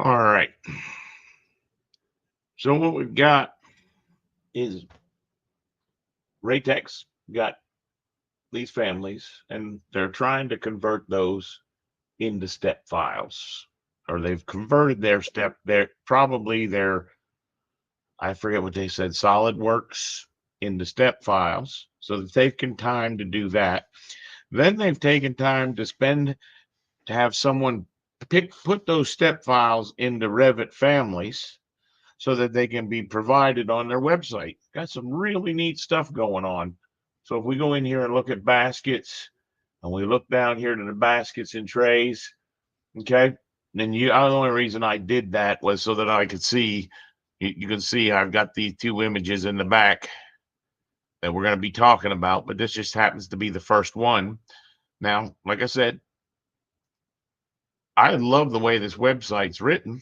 All right. So what we've got is Raytex got these families, and they're trying to convert those into step files, or they've converted their probably their, I forget what they said, SolidWorks into step files. So they've taken time to do that. Then they've taken time to have someone put those step files into Revit families so that they can be provided on their website. Got some really neat stuff going on. So if we go in here and look at baskets, and we look down here to the baskets and trays, okay, then the only reason I did that was so that I could see. You can see I've got these two images in the back that we're going to be talking about, but this just happens to be the first one. Now, like I said, I love the way this website's written.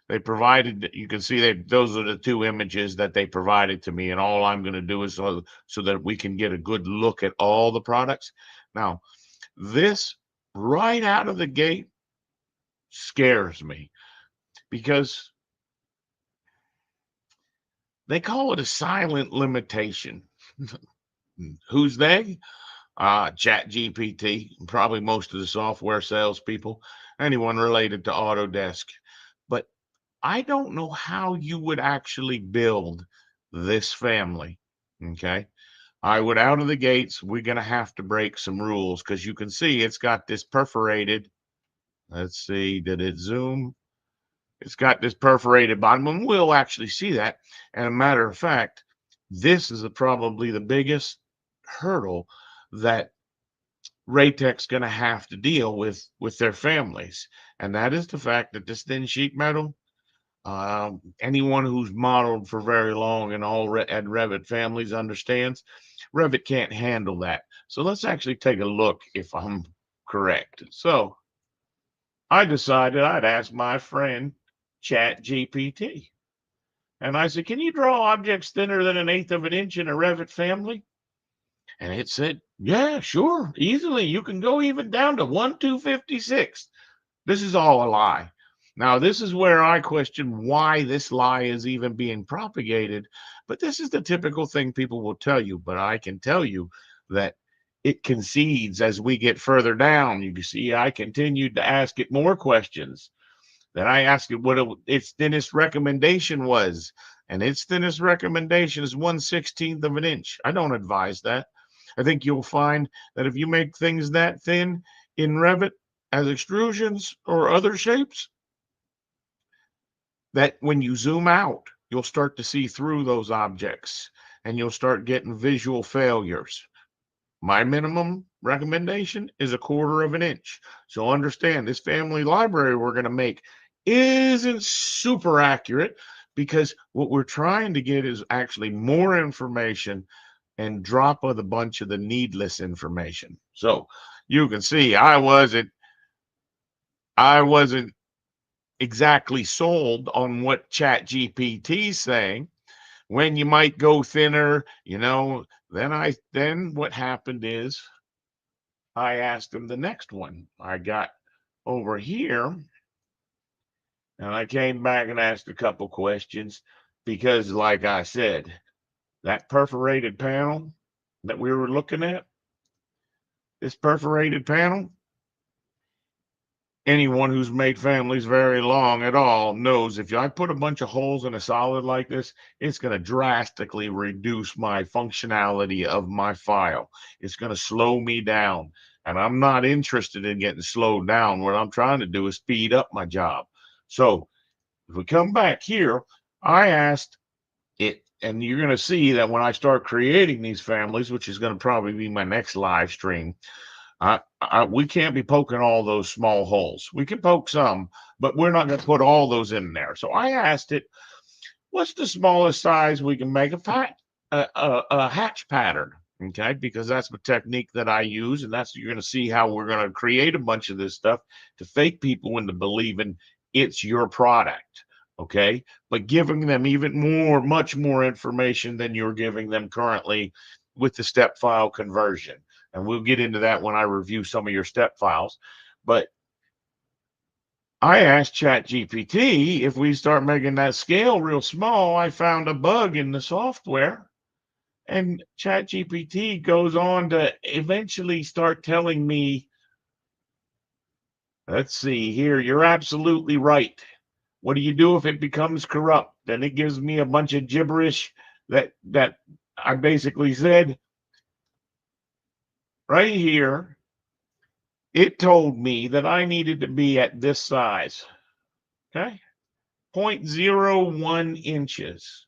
They provided, you can see those are the two images that they provided to me, and all I'm going to do is so that we can get a good look at all the products. Now, this right out of the gate scares me because they call it a silent limitation. Who's they? Chat GPT, probably most of the software salespeople, anyone related to Autodesk. But I don't know how you would actually build this family. Okay. I would out of the gates, we're going to have to break some rules because you can see it's got this perforated. Let's see, did it zoom? It's got this perforated bottom, and we'll actually see that. And a matter of fact, this is probably the biggest hurdle that Raytech's going to have to deal with their families, and that is the fact that this thin sheet metal. Anyone who's modeled for very long and at Revit families understands Revit can't handle that. So let's actually take a look if I'm correct. So I decided I'd ask my friend Chat GPT. And I said, can you draw objects thinner than an eighth of an inch in a Revit family? And it said, yeah, sure, easily. You can go even down to 1/256. This is all a lie. Now, this is where I question why this lie is even being propagated. But this is the typical thing people will tell you. But I can tell you that it concedes as we get further down. You can see I continued to ask it more questions. Then I asked it what its thinnest recommendation was. And its thinnest recommendation is 1/16 of an inch. I don't advise that. I think you'll find that if you make things that thin in Revit as extrusions or other shapes, that when you zoom out, you'll start to see through those objects and you'll start getting visual failures. My minimum recommendation is 1/4 of an inch. So understand this family library we're going to make isn't super accurate because what we're trying to get is actually more information and drop a bunch of the needless information. So you can see I wasn't exactly sold on what Chat GPT is saying when you might go thinner, then what happened is I asked him the next one. I got over here and I came back and asked a couple questions because, like I said, that perforated panel that we were looking at, this perforated panel, anyone who's made families very long at all knows if I put a bunch of holes in a solid like this, it's going to drastically reduce my functionality of my file. It's going to slow me down. And I'm not interested in getting slowed down. What I'm trying to do is speed up my job. So if we come back here, I asked it, and you're going to see that when I start creating these families, which is going to probably be my next live stream, we can't be poking all those small holes. We can poke some, but we're not going to put all those in there. So I asked it, what's the smallest size we can make a hatch pattern? Okay, because that's the technique that I use, and that's you're going to see how we're going to create a bunch of this stuff to fake people into believing it's your product. Okay, but giving them much more information than you're giving them currently with the step file conversion. And we'll get into that when I review some of your step files. But I asked ChatGPT if we start making that scale real small, I found a bug in the software. And ChatGPT goes on to eventually start telling me, let's see here, you're absolutely right. What do you do if it becomes corrupt? Then it gives me a bunch of gibberish that I basically said right here. It told me that I needed to be at this size. Okay. 0.01 inches.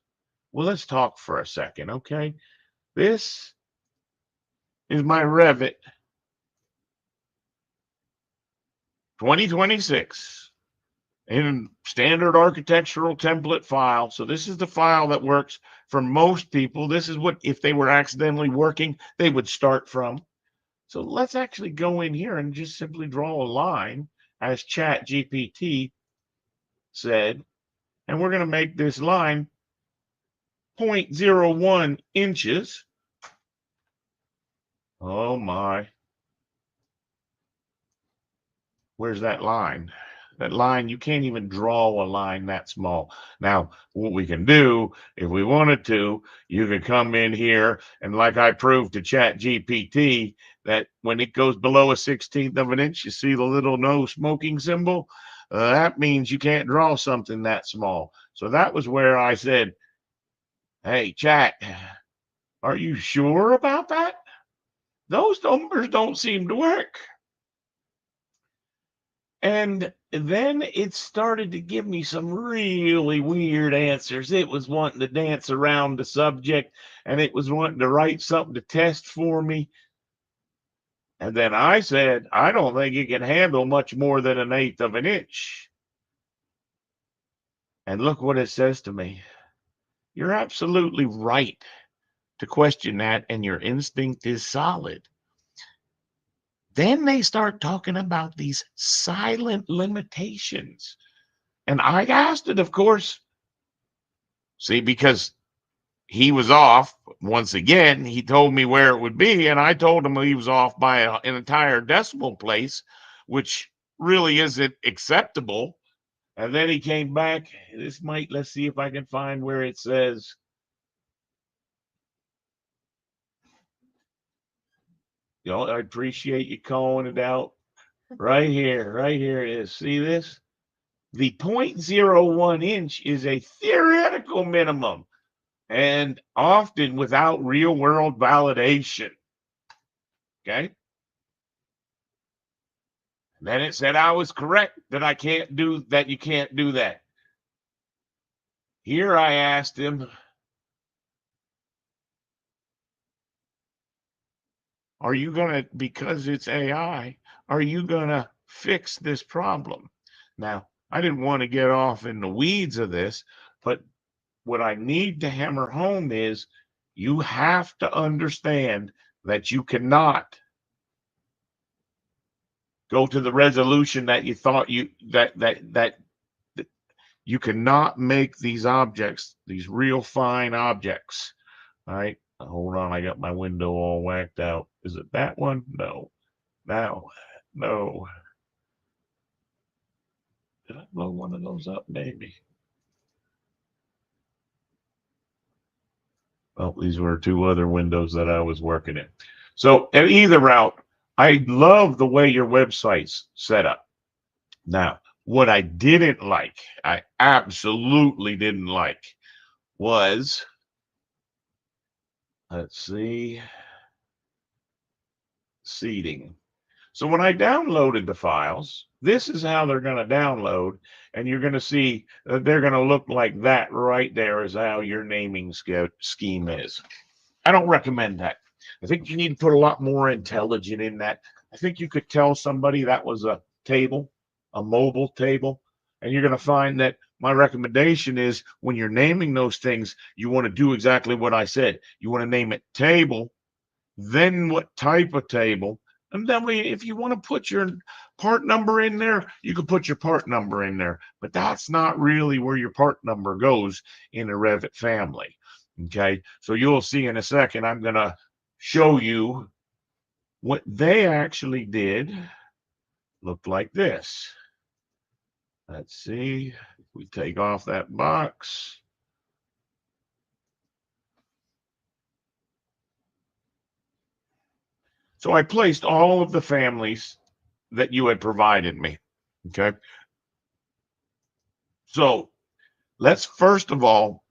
Well, let's talk for a second. Okay. This is my Revit 2026 in standard architectural template file. So this is the file that works for most people. This is what, if they were accidentally working, they would start from. So let's actually go in here and just simply draw a line as Chat GPT said. And we're going to make this line 0.01 inches. Oh my. Where's that line? That line, you can't even draw a line that small. Now, what we can do, if we wanted to, you could come in here and, like I proved to Chat GPT, that when it goes below a 16th of an inch, you see the little no smoking symbol? That means you can't draw something that small. So that was where I said, hey, Chat, are you sure about that? Those numbers don't seem to work. And then it started to give me some really weird answers. It was wanting to dance around the subject, and it was wanting to write something to test for me. And then I said, I don't think it can handle much more than 1/8 of an inch. And look what it says to me. You're absolutely right to question that, and your instinct is solid. Then they start talking about these silent limitations. And I asked it, of course, see, because he was off once again. He told me where it would be, and I told him he was off by an entire decimal place, which really isn't acceptable. And then he came back. Let's see if I can find where it says, I appreciate you calling it out. Right here it is. See this? The 0.01 inch is a theoretical minimum and often without real world validation. Okay. And then it said I was correct that I can't do that. You can't do that. Here I asked him, are you going to, because it's AI, are you going to fix this problem? Now, I didn't want to get off in the weeds of this, but what I need to hammer home is you have to understand that you cannot go to the resolution that you thought that you cannot make these objects, these real fine objects. All right, hold on, I got my window all whacked out. Is it that one? No. Now, no. Did I blow one of those up? Maybe. Well, these were two other windows that I was working in. So at either route, I love the way your website's set up. Now, what I didn't like, I absolutely didn't like, was, let's see, seating. So when I downloaded the files, this is how they're going to download, and you're going to see that they're going to look like that right there is how your naming scheme is. I don't recommend that. I think you need to put a lot more intelligence in that. I think you could tell somebody that was a table, a mobile table, and you're going to find that my recommendation is when you're naming those things, you want to do exactly what I said. You want to name it table, then what type of table, and then if you want to put your part number in there, you can put your part number in there. But that's not really where your part number goes in a Revit family. Okay, so you'll see in a second, I'm going to show you what they actually did. Looked like this. Let's see. We take off that box. So I placed all of the families that you had provided me. Okay. So let's first of all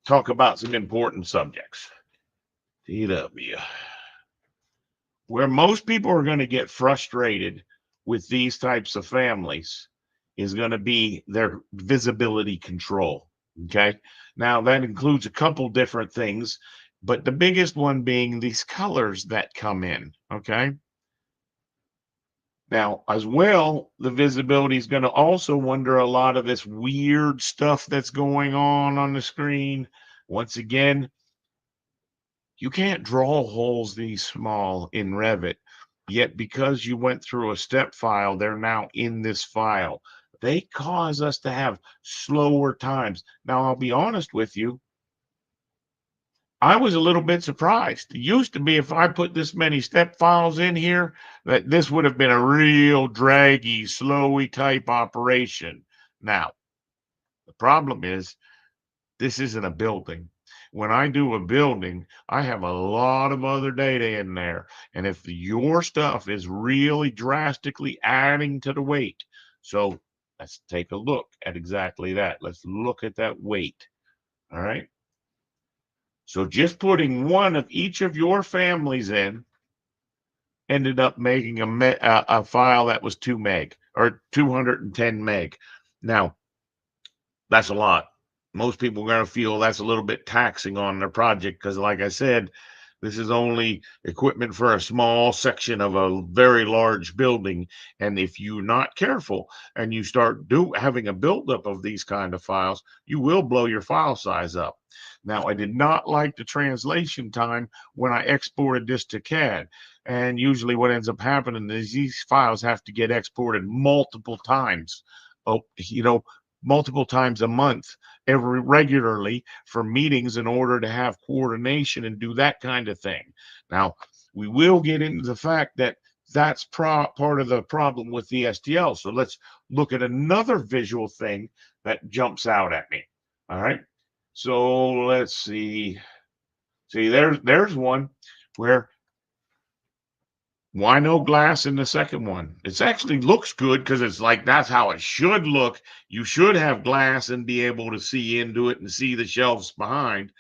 talk about some important subjects. TW. Where most people are going to get frustrated with these types of families is going to be their visibility control. Okay. Now, that includes a couple different things, but the biggest one being these colors that come in. Okay. Now, as well, the visibility is going to also wonder a lot of this weird stuff that's going on the screen. Once again, you can't draw holes these small in Revit, yet because you went through a step file, they're now in this file. They cause us to have slower times. Now, I'll be honest with you, I was a little bit surprised. It used to be if I put this many step files in here, that this would have been a real draggy, slowy type operation. Now, the problem is this isn't a building. When I do a building, I have a lot of other data in there. And if your stuff is really drastically adding to the weight, so let's take a look at exactly that. Let's look at that weight. All right. So just putting one of each of your families in ended up making a file that was 2 meg or 210 meg. Now, that's a lot. Most people are going to feel that's a little bit taxing on their project because, like I said, this is only equipment for a small section of a very large building. And if you're not careful and you start having a buildup of these kind of files, you will blow your file size up. Now, I did not like the translation time when I exported this to CAD. And usually what ends up happening is these files have to get exported multiple times. Oh, multiple times a month, regularly for meetings in order to have coordination and do that kind of thing. Now, we will get into the fact that that's part of the problem with the STL. So let's look at another visual thing that jumps out at me. All right. So let's see. See, there's one where why no glass in the second one? It actually looks good because it's like that's how it should look. You should have glass and be able to see into it and see the shelves behind.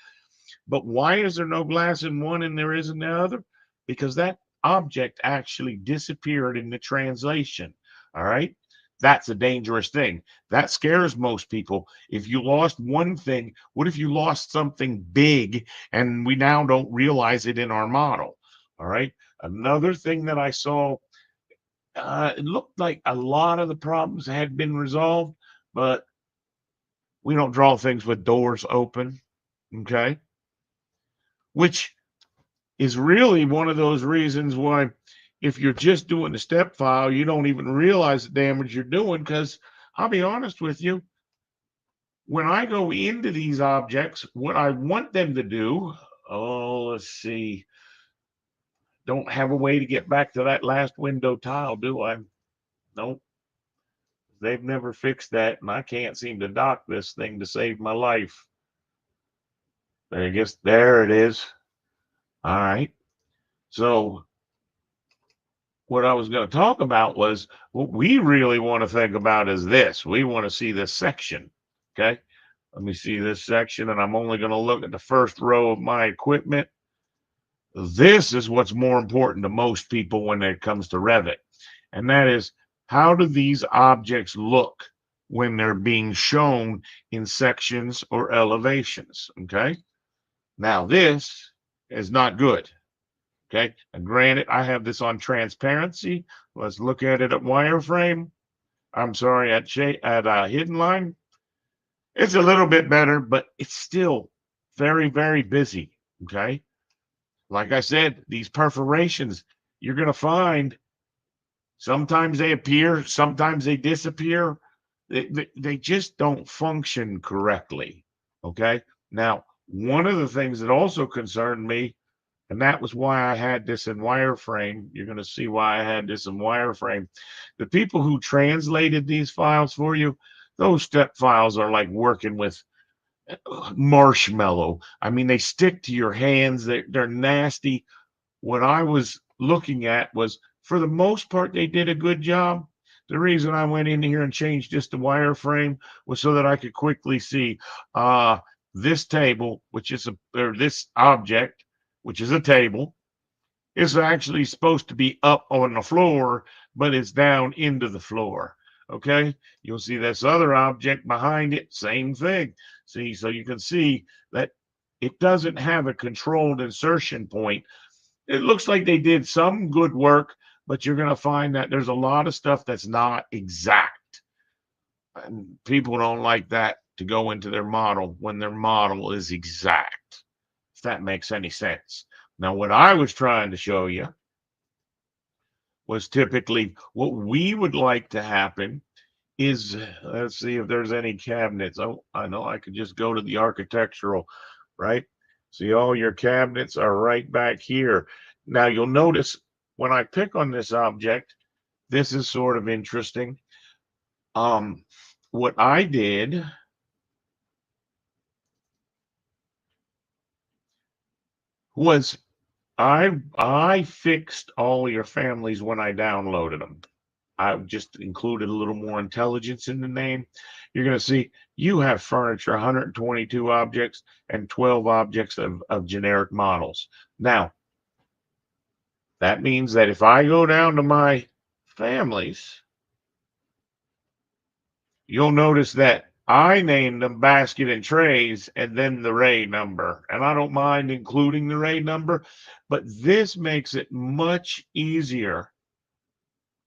But why is there no glass in one and there is in the other? Because that object actually disappeared in the translation. All right. That's a dangerous thing. That scares most people. If you lost one thing, what if you lost something big and we now don't realize it in our model? All right. Another thing that I saw, it looked like a lot of the problems had been resolved, but we don't draw things with doors open. Okay. Which is really one of those reasons why, if you're just doing the step file, you don't even realize the damage you're doing. Because I'll be honest with you, when I go into these objects, what I want them to do, oh, let's see, don't have a way to get back to that last window tile, do I? Nope. They've never fixed that, and I can't seem to dock this thing to save my life. I guess there it is. All right. So what I was going to talk about was what we really want to think about is this. We want to see this section. Okay. Let me see this section, and I'm only going to look at the first row of my equipment. This is what's more important to most people when it comes to Revit, and that is, how do these objects look when they're being shown in sections or elevations? Okay. Now, this is not good. Okay. And granted, I have this on transparency. Let's look at it at wireframe. I'm sorry, at hidden line. It's a little bit better, but it's still very, very busy. Okay. Like I said, these perforations, you're going to find sometimes they appear, sometimes they disappear. They just don't function correctly. Okay. Now, one of the things that also concerned me, And that was why I had this in wireframe. You're going to see why I had this in wireframe. The people who translated these files for you, those step files are like working with marshmallow. I mean, they stick to your hands. They're nasty. What I was looking at was, for the most part, they did a good job. The reason I went in here and changed just the wireframe was so that I could quickly see this table, which is or this object, which is a table, is actually supposed to be up on the floor, but it's down into the floor. Okay, you'll see this other object behind it, same thing. See, so you can see that it doesn't have a controlled insertion point. It looks like they did some good work, but you're going to find that there's a lot of stuff that's not exact. And people don't like that to go into their model when their model is exact, if that makes any sense. Now, what I was trying to show you was typically what we would like to happen is, let's see if there's any cabinets. Oh, I know I could just go to the architectural, right? See, all your cabinets are right back here. Now you'll notice when I pick on this object, this is sort of interesting. What I did was I fixed all your families when I downloaded them. I just included a little more intelligence in the name. You're going to see you have furniture, 122 objects and 12 objects of generic models. Now, that means that if I go down to my families, you'll notice that I named them basket and trays and then the RAID number. And I don't mind including the RAID number, but this makes it much easier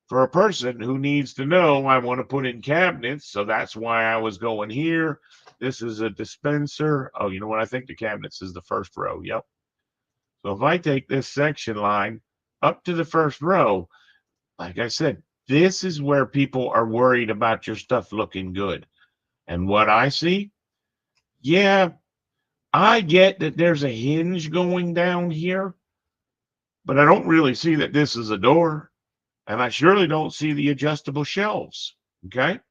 for a person who needs to know I want to put in cabinets. So that's why I was going here. This is a dispenser. Oh, you know what? I think the cabinets is the first row. Yep. So if I take this section line up to the first row, like I said, this is where people are worried about your stuff looking good. And what I see, yeah, I get that there's a hinge going down here, but I don't really see that this is a door. And I surely don't see the adjustable shelves. Okay.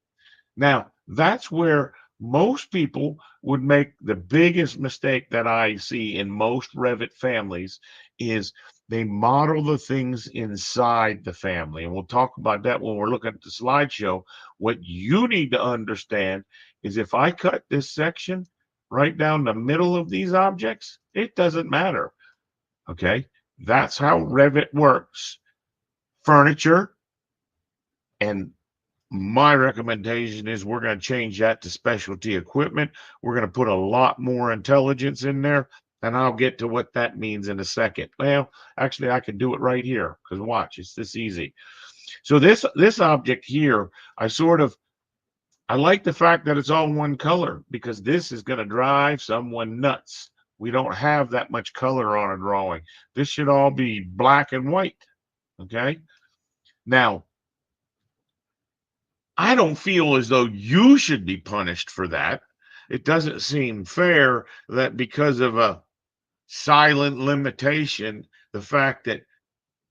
Now, that's where most people would make the biggest mistake that I see in most Revit families is they model the things inside the family. And we'll talk about that when we're looking at the slideshow. What you need to understand is if I cut this section right down the middle of these objects, it doesn't matter. Okay. That's how Revit works. Furniture, and my recommendation is we're going to change that to specialty equipment. We're going to put a lot more intelligence in there, and I'll get to what that means in a second. Well, actually, I can do it right here because watch, it's this easy. So this object here, I like the fact that it's all one color because this is going to drive someone nuts. We don't have that much color on a drawing. This should all be black and white. Okay. Now, I don't feel as though you should be punished for that. It doesn't seem fair that because of a silent limitation, the fact that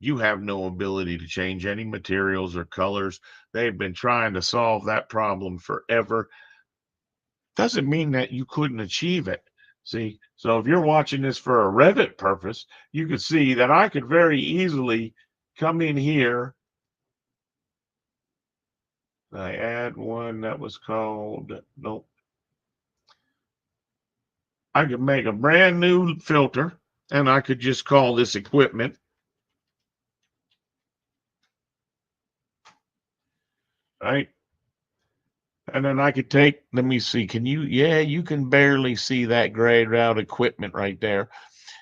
you have no ability to change any materials or colors, they've been trying to solve that problem forever, doesn't mean that you couldn't achieve it. See, so if you're watching this for a Revit purpose, you could see that I could very easily come in here. I add one that was called, nope. I could make a brand new filter and I could just call this equipment. Right. And then I could take, let me see, can you, yeah, you can barely see that grayed out equipment right there.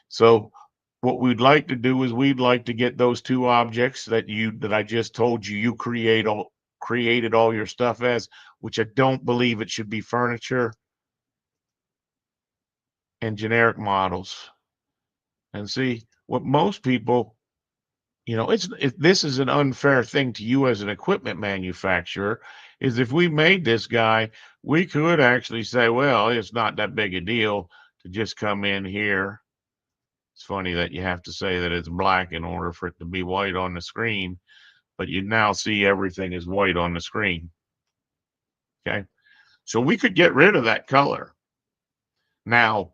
So what we'd like to do is we'd like to get those two objects that I just told you created all your stuff as, which I don't believe it should be furniture and generic models. And see what most people, this is an unfair thing to you as an equipment manufacturer, is if we made this guy, we could actually say, well, it's not that big a deal to just come in here. It's funny that you have to say that it's black in order for it to be white on the screen, but you now see everything is white on the screen. Okay. So we could get rid of that color. Now,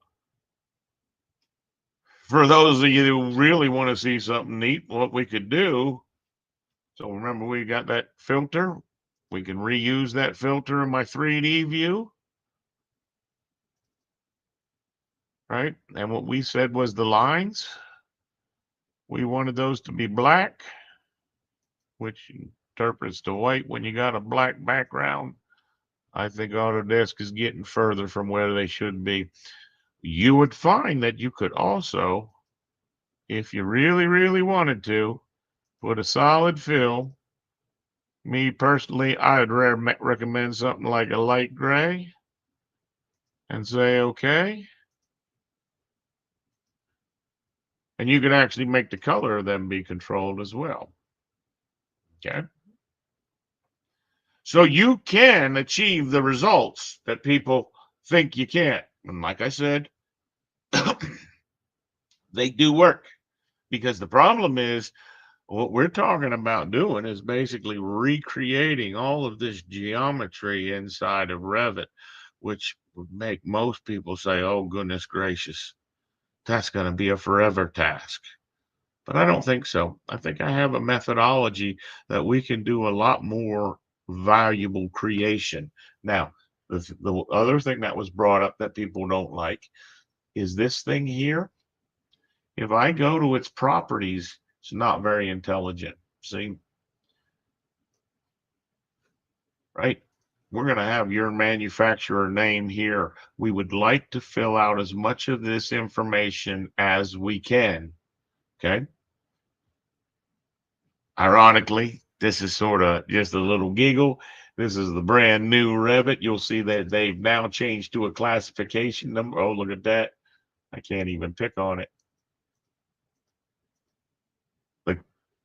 for those of you who really want to see something neat, what we could do, so remember we got that filter. We can reuse that filter in my 3D view. Right? And what we said was the lines. We wanted those to be black, which interprets to white when you got a black background. I think Autodesk is getting further from where they should be. You would find that you could also, if you really, really wanted to, put a solid fill. Me personally, I would recommend something like a light gray and say, okay. And you can actually make the color of them be controlled as well. Okay. So you can achieve the results that people think you can't. And like I said, they do work, because the problem is what we're talking about doing is basically recreating all of this geometry inside of Revit, which would make most people say, oh, goodness gracious, that's going to be a forever task. But I don't think so. I think I have a methodology that we can do a lot more valuable creation. Now, the other thing that was brought up that people don't like is this thing here. If I go to its properties, it's not very intelligent. See? Right? We're going to have your manufacturer name here. We would like to fill out as much of this information as we can. Okay? Ironically, this is sort of just a little giggle. This is the brand new Revit. You'll see that they've now changed to a classification number. Oh, look at that. I can't even pick on it. The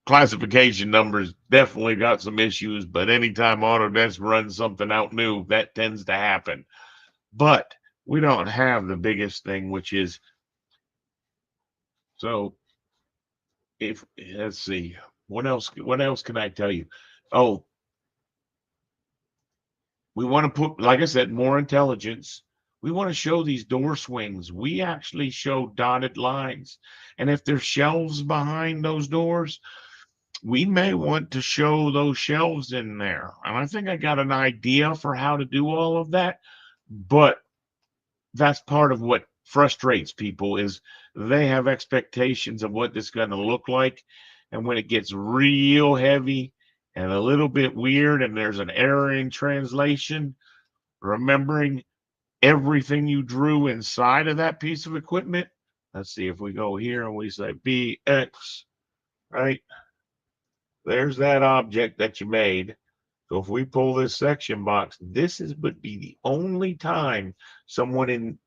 classification numbers definitely got some issues, but anytime Autodesk runs something out new, that tends to happen. But we don't have the biggest thing, which is, so if, let's see, what else can I tell you? Oh, we want to put, like I said, more intelligence. We want to show these door swings. We actually show dotted lines. And if there's shelves behind those doors, we may want to show those shelves in there. And I think I got an idea for how to do all of that. But that's part of what frustrates people, is they have expectations of what this is going to look like. And when it gets real heavy and a little bit weird and there's an error in translation, remembering everything you drew inside of that piece of equipment. Let's see if we go here and we say BX, right? There's that object that you made. So if we pull this section box, this would be the only time someone in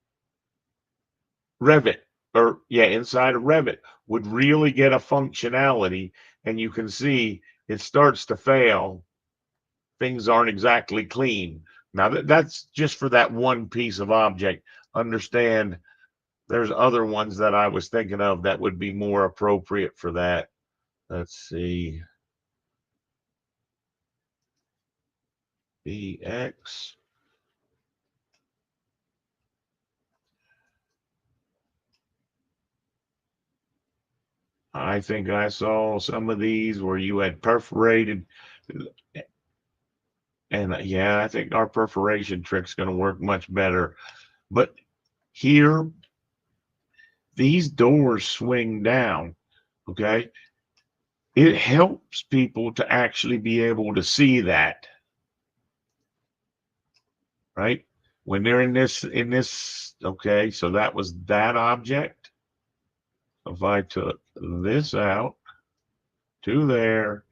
Revit, or yeah, inside of Revit, would really get a functionality. And you can see it starts to fail. Things aren't exactly clean. Now that's just for that one piece of object. Understand there's other ones that I was thinking of that would be more appropriate for that. Let's see. BX. I think I saw some of these where you had perforated. And yeah, I think our perforation trick's going to work much better. But here, these doors swing down, okay? It helps people to actually be able to see that, right? When they're in this, okay, so that was that object. If I took this out to there,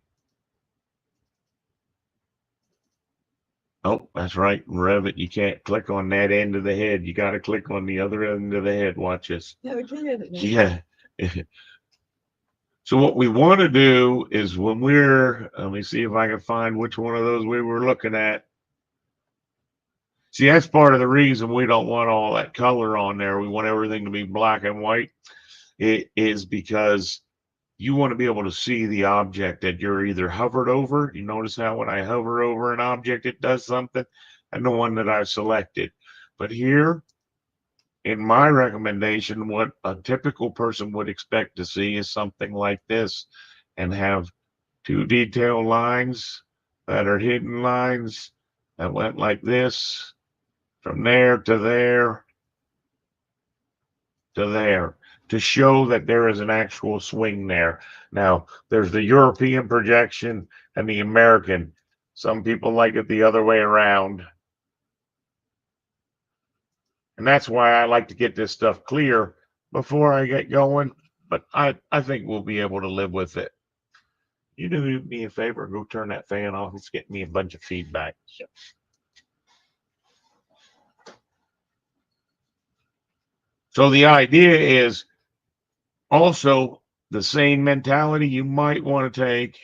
oh, that's right, Revit, you can't click on that end of the head. You got to click on the other end of the head. Watch this. Yeah, we can get it now. Yeah. So what we want to do is when let me see if I can find which one of those we were looking at. See, that's part of the reason we don't want all that color on there. We want everything to be black and white. It is because you want to be able to see the object that you're either hovered over. You notice how when I hover over an object, it does something, and the one that I've selected. But here, in my recommendation, what a typical person would expect to see is something like this and have two detail lines that are hidden lines that went like this from there to there to there to show that there is an actual swing there. Now, there's the European projection and the American. Some people like it the other way around. And that's why I like to get this stuff clear before I get going. But I think we'll be able to live with it. You do me a favor, go turn that fan off. It's getting me a bunch of feedback. So the idea is also the same mentality you might want to take.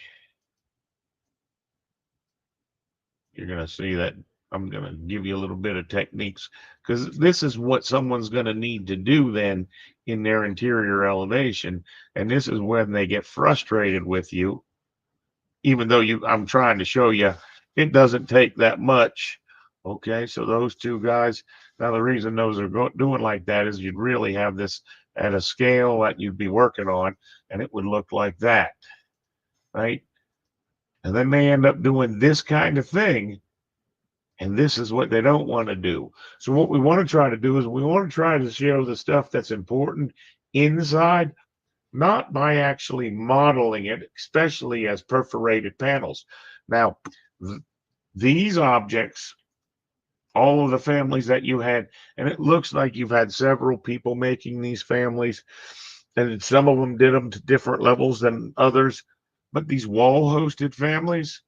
You're going to see that I'm going to give you a little bit of techniques because this is what someone's going to need to do then in their interior elevation. And this is when they get frustrated with you, even though I'm trying to show you it doesn't take that much. Okay, so those two guys, now the reason those are doing like that is you'd really have this at a scale that you'd be working on, and it would look like that, right? And then they end up doing this kind of thing, and this is what they don't want to do. So what we want to try to do is we want to try to show the stuff that's important inside, not by actually modeling it, especially as perforated panels. Now, these objects, all of the families that you had, and it looks like you've had several people making these families, and some of them did them to different levels than others. But these wall hosted families,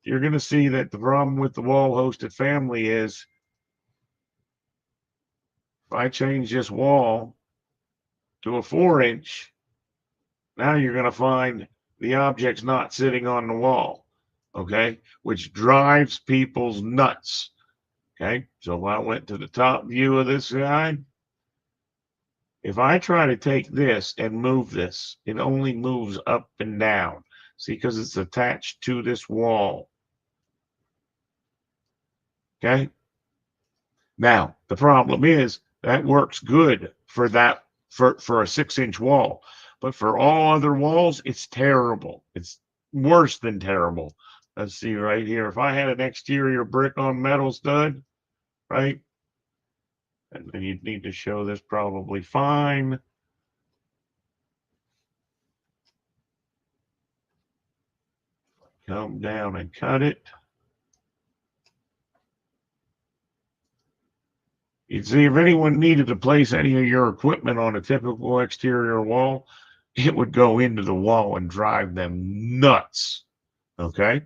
you're going to see that the problem with the wall hosted family is if I change this wall to a 4-inch, now you're going to find the object's not sitting on the wall, okay, which drives people's nuts. Okay, so if I went to the top view of this guy, if I try to take this and move this, it only moves up and down. See, because it's attached to this wall. Okay. Now, the problem is that works good for that for a 6-inch wall. But for all other walls, it's terrible. It's worse than terrible. Let's see right here. If I had an exterior brick on metal stud, right? And then you'd need to show this probably fine. Come down and cut it. You'd see if anyone needed to place any of your equipment on a typical exterior wall, it would go into the wall and drive them nuts. Okay.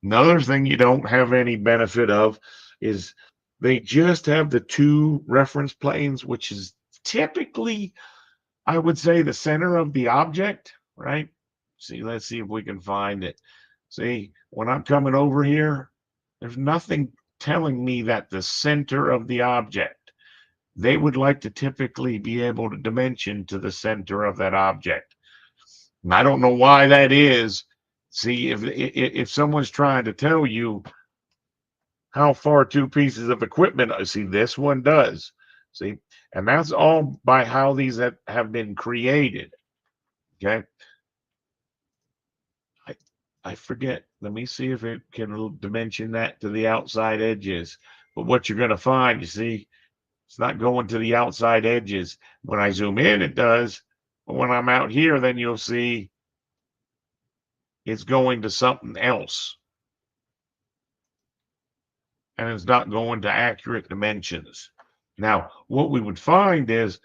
Another thing you don't have any benefit of is they just have the two reference planes, which is typically, I would say, the center of the object, right? See, let's see if we can find it. See, when I'm coming over here, there's nothing telling me that the center of the object, they would like to typically be able to dimension to the center of that object. And I don't know why that is. See, if someone's trying to tell you how far two pieces of equipment, see, this one does. See, and that's all by how these have been created. Okay. I forget. Let me see if it can dimension that to the outside edges. But what you're going to find, you see, it's not going to the outside edges. When I zoom in, it does. But when I'm out here, then you'll see it's going to something else. And it's not going to accurate dimensions. Now, what we would find is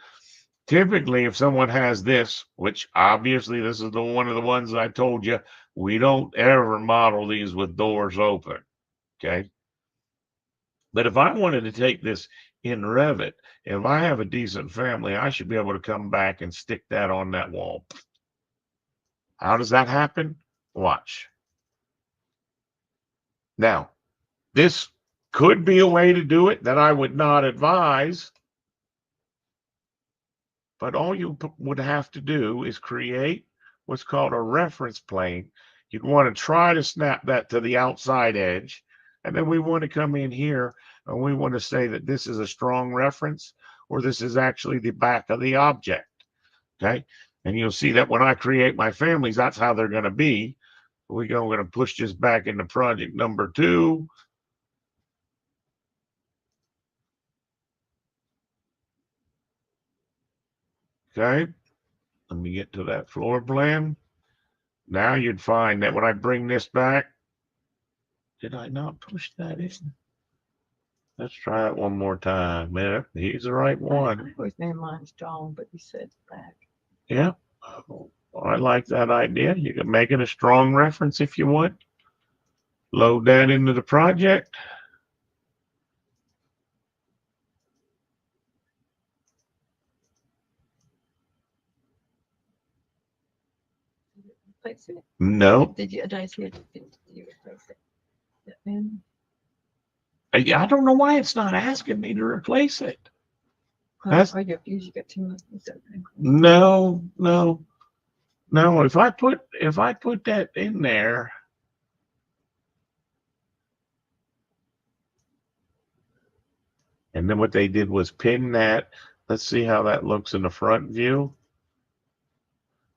typically if someone has this, which obviously this is one of the ones I told you, we don't ever model these with doors open. Okay. But if I wanted to take this in Revit, if I have a decent family, I should be able to come back and stick that on that wall. How does that happen? Watch. Now, this could be a way to do it that I would not advise. But all you would have to do is create what's called a reference plane. You'd want to try to snap that to the outside edge. And then we want to come in here and we want to say that this is a strong reference or this is actually the back of the object. Okay. And you'll see that when I create my families, that's how they're going to be. We're going to push this back into project number 2. Okay. Let me get to that floor plan. Now you'd find that when I bring this back, did I not push that in? Let's try it one more time. Man, he's the right one. I was name line strong, but you said back. Yeah. I like that idea. You can make it a strong reference if you want. Load that into the project. Replace it? No. Did you replace it? I don't know why it's not asking me to replace it. That's your fuse. You got too much. No. If I put that in there, and then what they did was pin that. Let's see how that looks in the front view.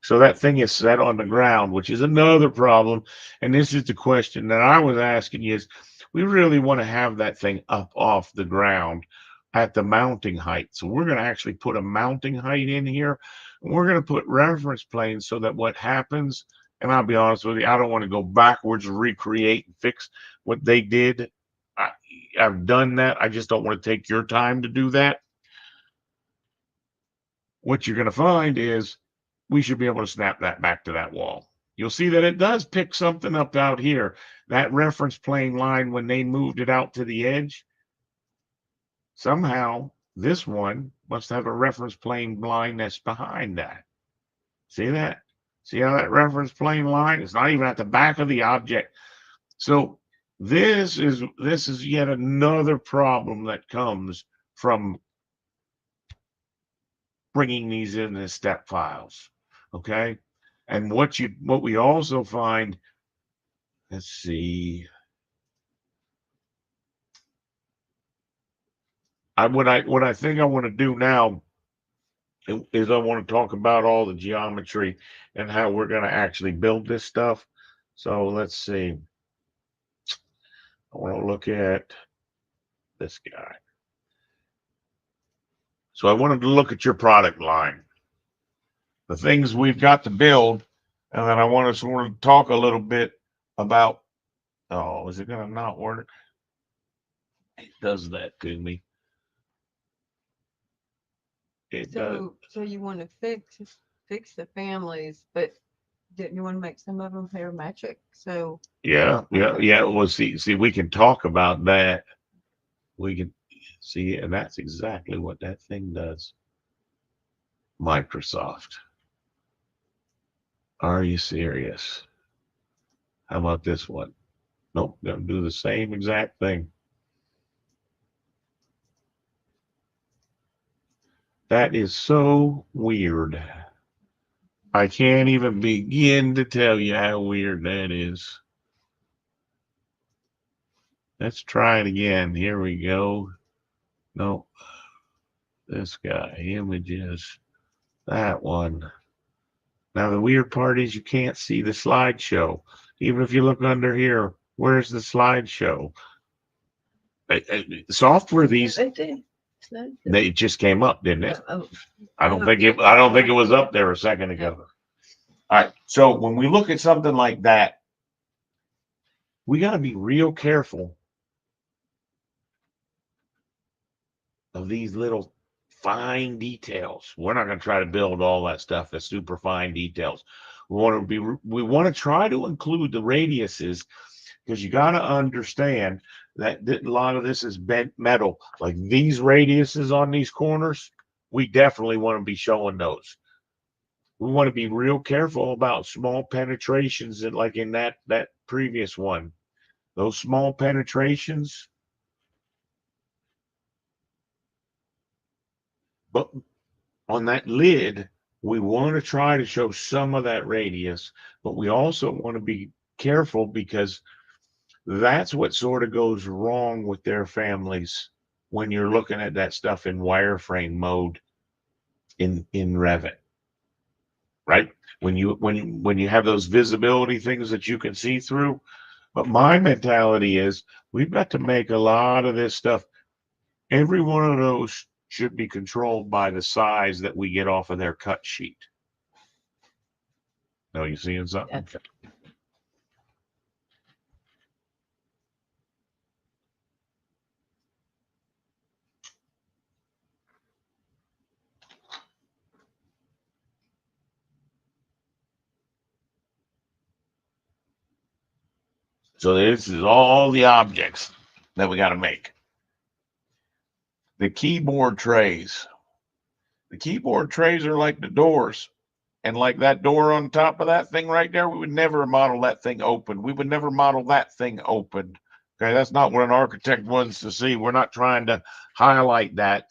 So that thing is set on the ground, which is another problem. And this is the question that I was asking you is, we really want to have that thing up off the ground at the mounting height. So we're going to actually put a mounting height in here. And we're going to put reference planes so that what happens, and I'll be honest with you, I don't want to go backwards, recreate and fix what they did. I've done that. I just don't want to take your time to do that. What you're going to find is we should be able to snap that back to that wall. You'll see that it does pick something up out here. That reference plane line, when they moved it out to the edge, somehow this one must have a reference plane line that's behind that. See that? See how that reference plane line is not even at the back of the object. So this is yet another problem that comes from bringing these in as step files. Okay. And what we also find, let's see. What I think I want to do now is I want to talk about all the geometry and how we're going to actually build this stuff. So let's see. I want to look at this guy. So I wanted to look at your product line, the things we've got to build, and then I want to sort of talk a little bit about, oh, is it going to not work? It does that to me. It does. So you want to fix the families, but didn't you want to make some of them parametric? So Yeah. Well, see, we can talk about that. We can see, and that's exactly what that thing does. Microsoft. Are you serious? How about this one? Nope, gonna do the same exact thing. That is so weird. I can't even begin to tell you how weird that is. Let's try it again. Here we go. Nope. This guy, images, that one. Now, the weird part is you can't see the slideshow. Even if you look under here, where's the slideshow? Software, these, they just came up, didn't it? I don't think it was up there a second ago. All right. So when we look at something like that, we got to be real careful of these little fine details. We're not going to try to build all that stuff, the super fine details. We want to try to include the radiuses, because you got to understand that a lot of this is bent metal. Like these radiuses on these corners, we definitely want to be showing those. We want to be real careful about small penetrations, and like in that previous one, those small penetrations. But on that lid, we want to try to show some of that radius, but we also want to be careful because that's what sort of goes wrong with their families when you're looking at that stuff in wireframe mode in Revit, right? When you have those visibility things that you can see through. But my mentality is we've got to make a lot of this stuff. Every one of those should be controlled by the size that we get off of their cut sheet. No, you seeing something? So this is all the objects that we got to make. The keyboard trays. The keyboard trays are like the doors. And like that door on top of that thing right there, we would never model that thing open. We would never model that thing open. Okay, that's not what an architect wants to see. We're not trying to highlight that.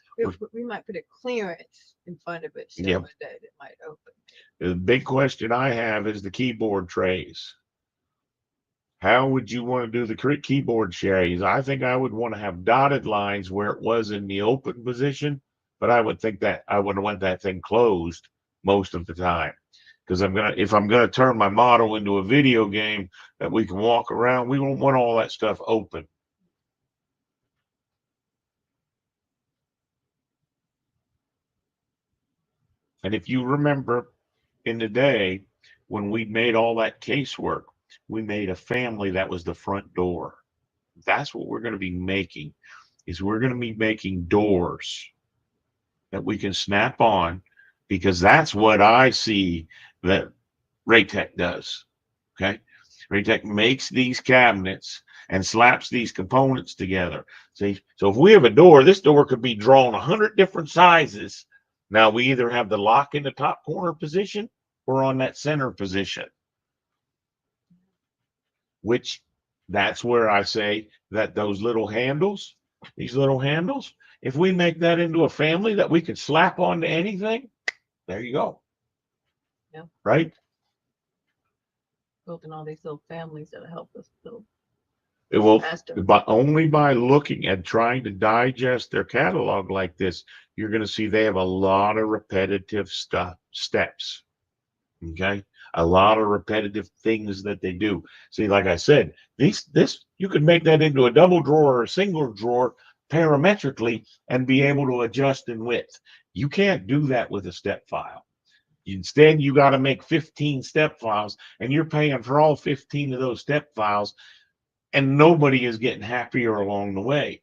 We might put a clearance in front of it so Yeah. that it might open. The big question I have is the keyboard trays. How would you want to do the keyboard trays? I think I would want to have dotted lines where it was in the open position, but I would think that I would want that thing closed most of the time. Because if I'm gonna turn my model into a video game that we can walk around, we won't want all that stuff open. And if you remember in the day when we made all that casework, we made a family that was the front door. That's what we're going to be making, is we're going to be making doors that we can snap on, because that's what I see that Raytech does. Okay. Raytech makes these cabinets and slaps these components together. See, so if we have a door, this door could be drawn 100 different sizes. Now we either have the lock in the top corner position or on that center position, which that's where I say that those little handles, these little handles, if we make that into a family that we can slap onto anything, there you go. Yeah. Right? Building all these little families that'll help us build. It will, faster. but only by looking and trying to digest their catalog like this, you're going to see they have a lot of repetitive steps. Okay, a lot of repetitive things that they do. See, like I said, this you could make that into a double drawer or a single drawer parametrically and be able to adjust in width. You can't do that with a step file. Instead, you got to make 15 step files, and you're paying for all 15 of those step files, and nobody is getting happier along the way.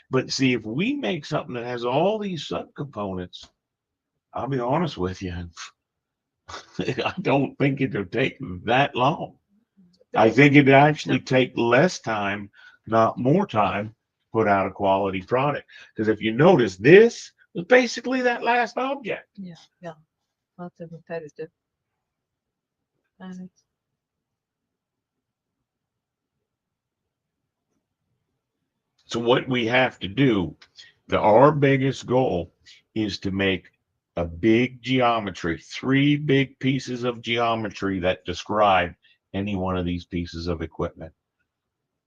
But see, if we make something that has all these subcomponents, I'll be honest with you, I don't think it'll take that long. I think it'd actually take less time, not more time, to put out a quality product. Because if you notice, this was basically that last object. Yeah. Lots of repetitive. So what we have to do, our biggest goal is to make a big geometry, 3 big pieces of geometry that describe any one of these pieces of equipment.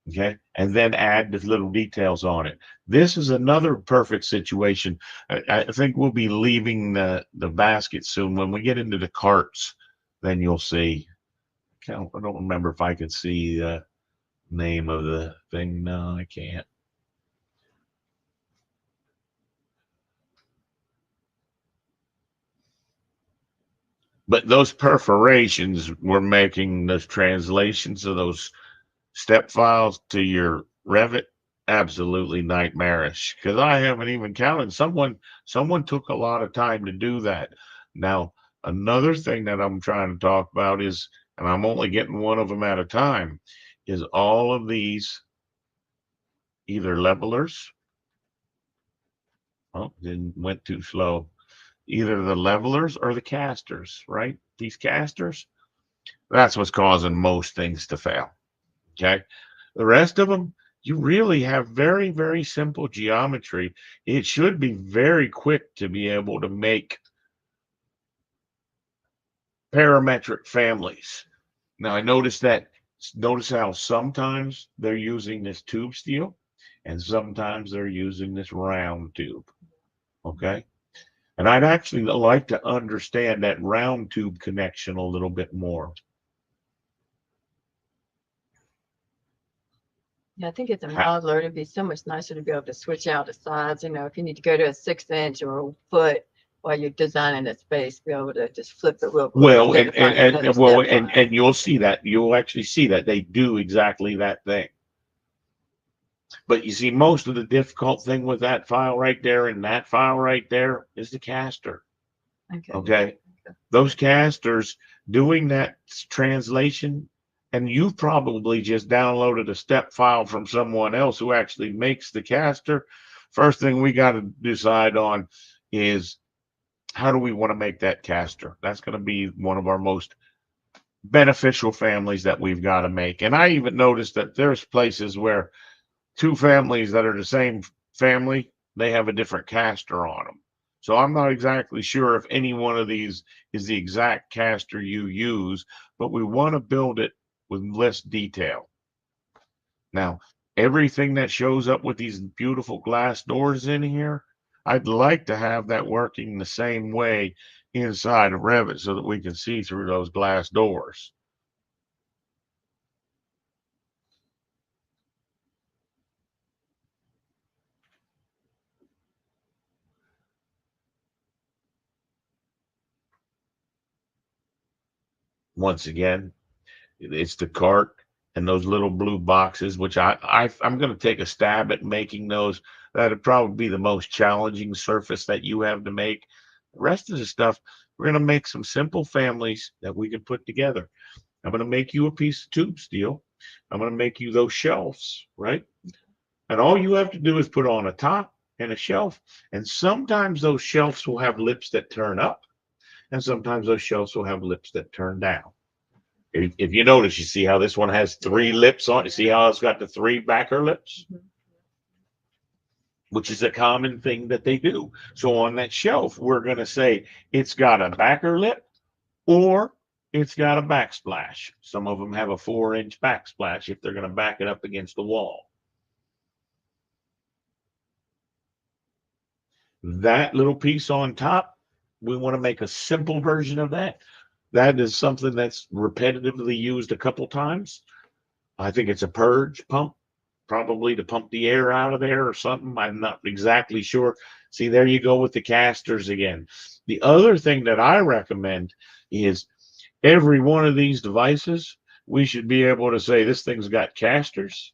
Okay, and then add the little details on it. This is another perfect situation. I think we'll be leaving the basket soon. When we get into the carts, then you'll see. I don't remember if I can see the name of the thing. No, I can't. But those perforations, we're making those translations of those step files to your Revit absolutely nightmarish, because I haven't even counted. Someone took a lot of time to do that. Now, another thing that I'm trying to talk about is, and I'm only getting one of them at a time, is all of these either levelers. Oh, then went too slow. Either the levelers or the casters, right? These casters, that's what's causing most things to fail. Okay. The rest of them, you really have very, very simple geometry. It should be very quick to be able to make parametric families. Now I noticed that, notice how sometimes they're using this tube steel and sometimes they're using this round tube. Okay. And I'd actually like to understand that round tube connection a little bit more. Yeah, I think it's a modular. It'd be so much nicer to be able to switch out the sides. You know, if you need to go to a 6-inch or a foot while you're designing a space, be able to just flip it real quick. Well, instead of finding another step file. and you'll see that, you'll actually see that they do exactly that thing. But you see, most of the difficult thing with that file right there and that file right there is the caster. Okay. Those casters doing that translation, and you've probably just downloaded a step file from someone else who actually makes the caster. First thing we got to decide on is how do we want to make that caster? That's going to be one of our most beneficial families that we've got to make. And I even noticed that there's places where two families that are the same family, they have a different caster on them. So I'm not exactly sure if any one of these is the exact caster you use, but we want to build it with less detail. Now, everything that shows up with these beautiful glass doors in here, I'd like to have that working the same way inside of Revit so that we can see through those glass doors. Once again, it's the cart and those little blue boxes, which I'm going to take a stab at making those. That'd probably be the most challenging surface that you have to make. The rest of the stuff, we're going to make some simple families that we can put together. I'm going to make you a piece of tube steel. I'm going to make you those shelves, right? And all you have to do is put on a top and a shelf. And sometimes those shelves will have lips that turn up, and sometimes those shelves will have lips that turn down. If you notice, you see how this one has 3 lips on it. You see how it's got the 3 backer lips, which is a common thing that they do. So on that shelf, we're going to say it's got a backer lip or it's got a backsplash. Some of them have a 4-inch backsplash if they're going to back it up against the wall. That little piece on top, we want to make a simple version of that. That is something that's repetitively used a couple times. I think it's a purge pump, probably to pump the air out of there or something. I'm not exactly sure. See, there you go with the casters again. The other thing that I recommend is every one of these devices, we should be able to say this thing's got casters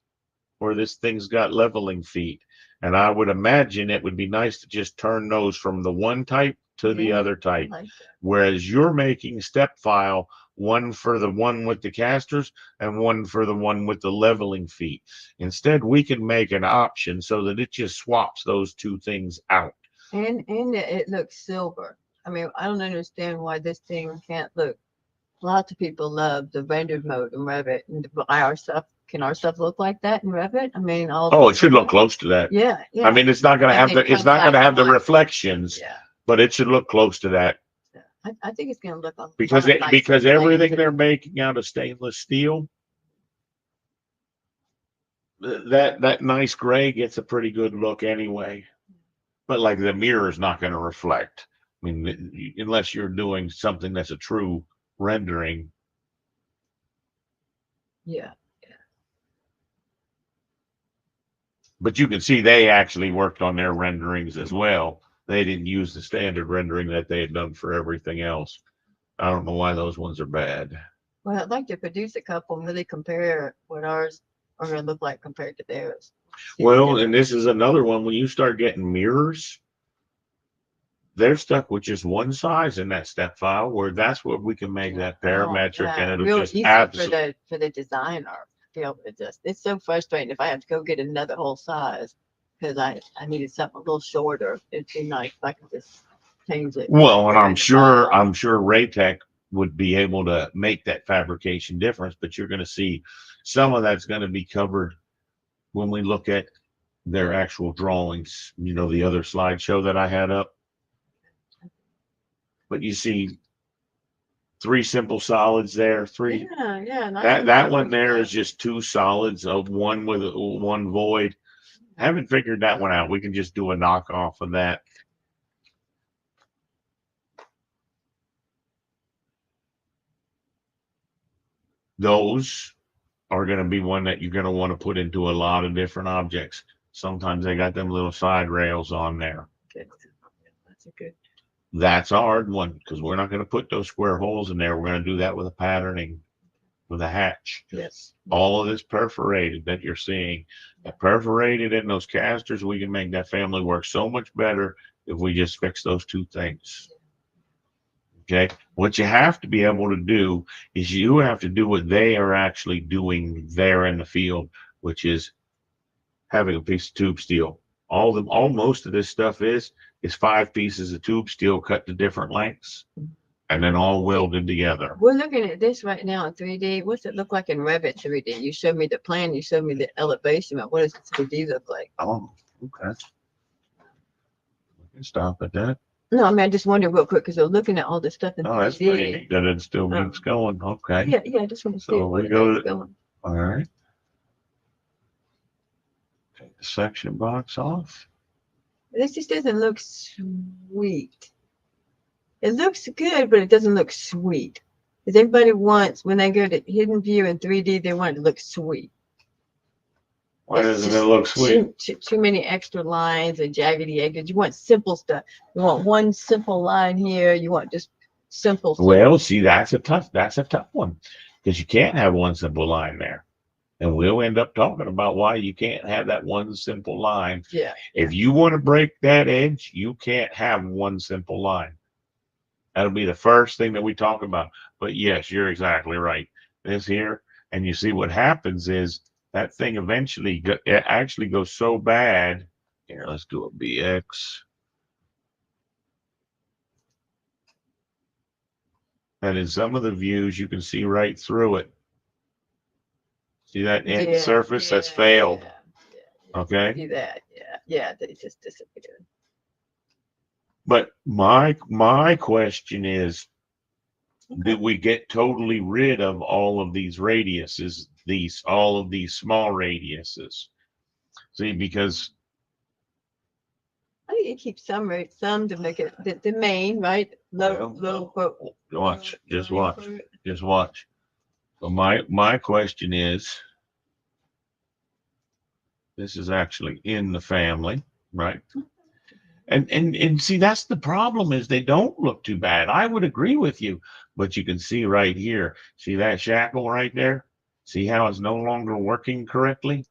or this thing's got leveling feet. And I would imagine it would be nice to just turn those from the one type to the other type. Like whereas you're making step file, one for the one with the casters and one for the one with the leveling feet. Instead, we can make an option so that it just swaps those two things out. And it looks silver. I mean, I don't understand why this thing can't look. Lots of people love the rendered mode in Revit, and our stuff. Can our stuff look like that in Revit? I mean, oh, it should look close to that. Yeah. I mean, it's not going to have the the reflections, but it should look close to that. I think it's going to look because everything they're making out of stainless steel, that nice gray gets a pretty good look anyway. But like the mirror is not going to reflect. I mean, unless you're doing something that's a true rendering. Yeah. But you can see they actually worked on their renderings as well. They didn't use the standard rendering that they had done for everything else. I don't know why those ones are bad. Well, I'd like to produce a couple and really compare what ours are going to look like compared to theirs. Well, and this is another one. When you start getting mirrors, they're stuck with just one size in that step file, where that's what we can make that parametric, and it'll just absolutely for the designer to be able to just. It's so frustrating if I have to go get another whole size because I needed something a little shorter. It'd be nice if I could just change it. Well, and I'm sure Raytech would be able to make that fabrication difference, but you're going to see some of that's going to be covered when we look at their actual drawings. You know, the other slideshow that I had up. But you see, 3 simple solids there. 3. Yeah. And I That can that work one with there that. is just 2 solids of one with one void. Haven't figured that one out. We can just do a knockoff of that. Those are going to be one that you're going to want to put into a lot of different objects. Sometimes they got them little side rails on there. Good. That's a good. That's a hard one because we're not going to put those square holes in there. We're going to do that with a patterning, with a hatch. Yes. All of this perforated that you're seeing, that perforated in those casters, we can make that family work so much better if we just fix those 2 things. Okay. What you have to be able to do is you have to do what they are actually doing there in the field, which is having a piece of tube steel. All most of this stuff is 5 pieces of tube steel cut to different lengths and then all welded together. We're looking at this right now in 3D. What's it look like in Revit 3D? You showed me the plan, you showed me the elevation, but what does 3D look like? Oh, okay. We can stop at that. No, I mean, I just wondered real quick because we're looking at all this stuff in Oh, that's pretty 3D. neat that it still keeps going. Okay. Yeah, I just want to see So where we go it's to, going. all right. Take the section box off. This just doesn't look sweet. It looks good, but it doesn't look sweet. Because everybody wants, when they go to hidden view in 3D, they want it to look sweet. Why It's doesn't it just look sweet? Too many extra lines and jaggedy edges. You want simple stuff. You want one simple line here. You want just simple stuff. Well, see, that's a tough one because you can't have one simple line there. And we'll end up talking about why you can't have that one simple line. Yeah. If you want to break that edge, you can't have one simple line. That'll be the first thing that we talk about. But yes, you're exactly right. This here, and you see what happens is that thing eventually it actually goes so bad. Here, let's do a BX. And in some of the views, you can see right through it. See that end surface that's failed. Okay. See that? Yeah. They just disappeared. But my question is, did we get totally rid of all of these radiuses, all of these small radiuses? See, because I think you keep some to make it the main, right? Low quote. watch, just watch. So my question is, this is actually in the family, right? And see, that's the problem is they don't look too bad. I would agree with you, but you can see right here, see that shackle right there? See how it's no longer working correctly?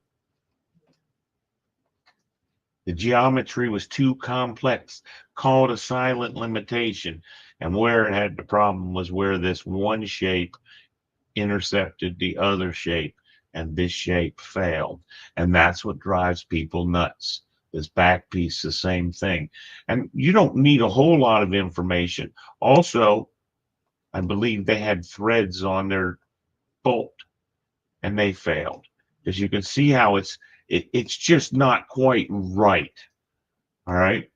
The geometry was too complex, called a silent limitation. And where it had the problem was where this one shape intercepted the other shape, and this shape failed. And that's what drives people nuts. This back piece, the same thing. And you don't need a whole lot of information. Also, I believe they had threads on their bolt and they failed. Because you can see how it's just not quite right. All right.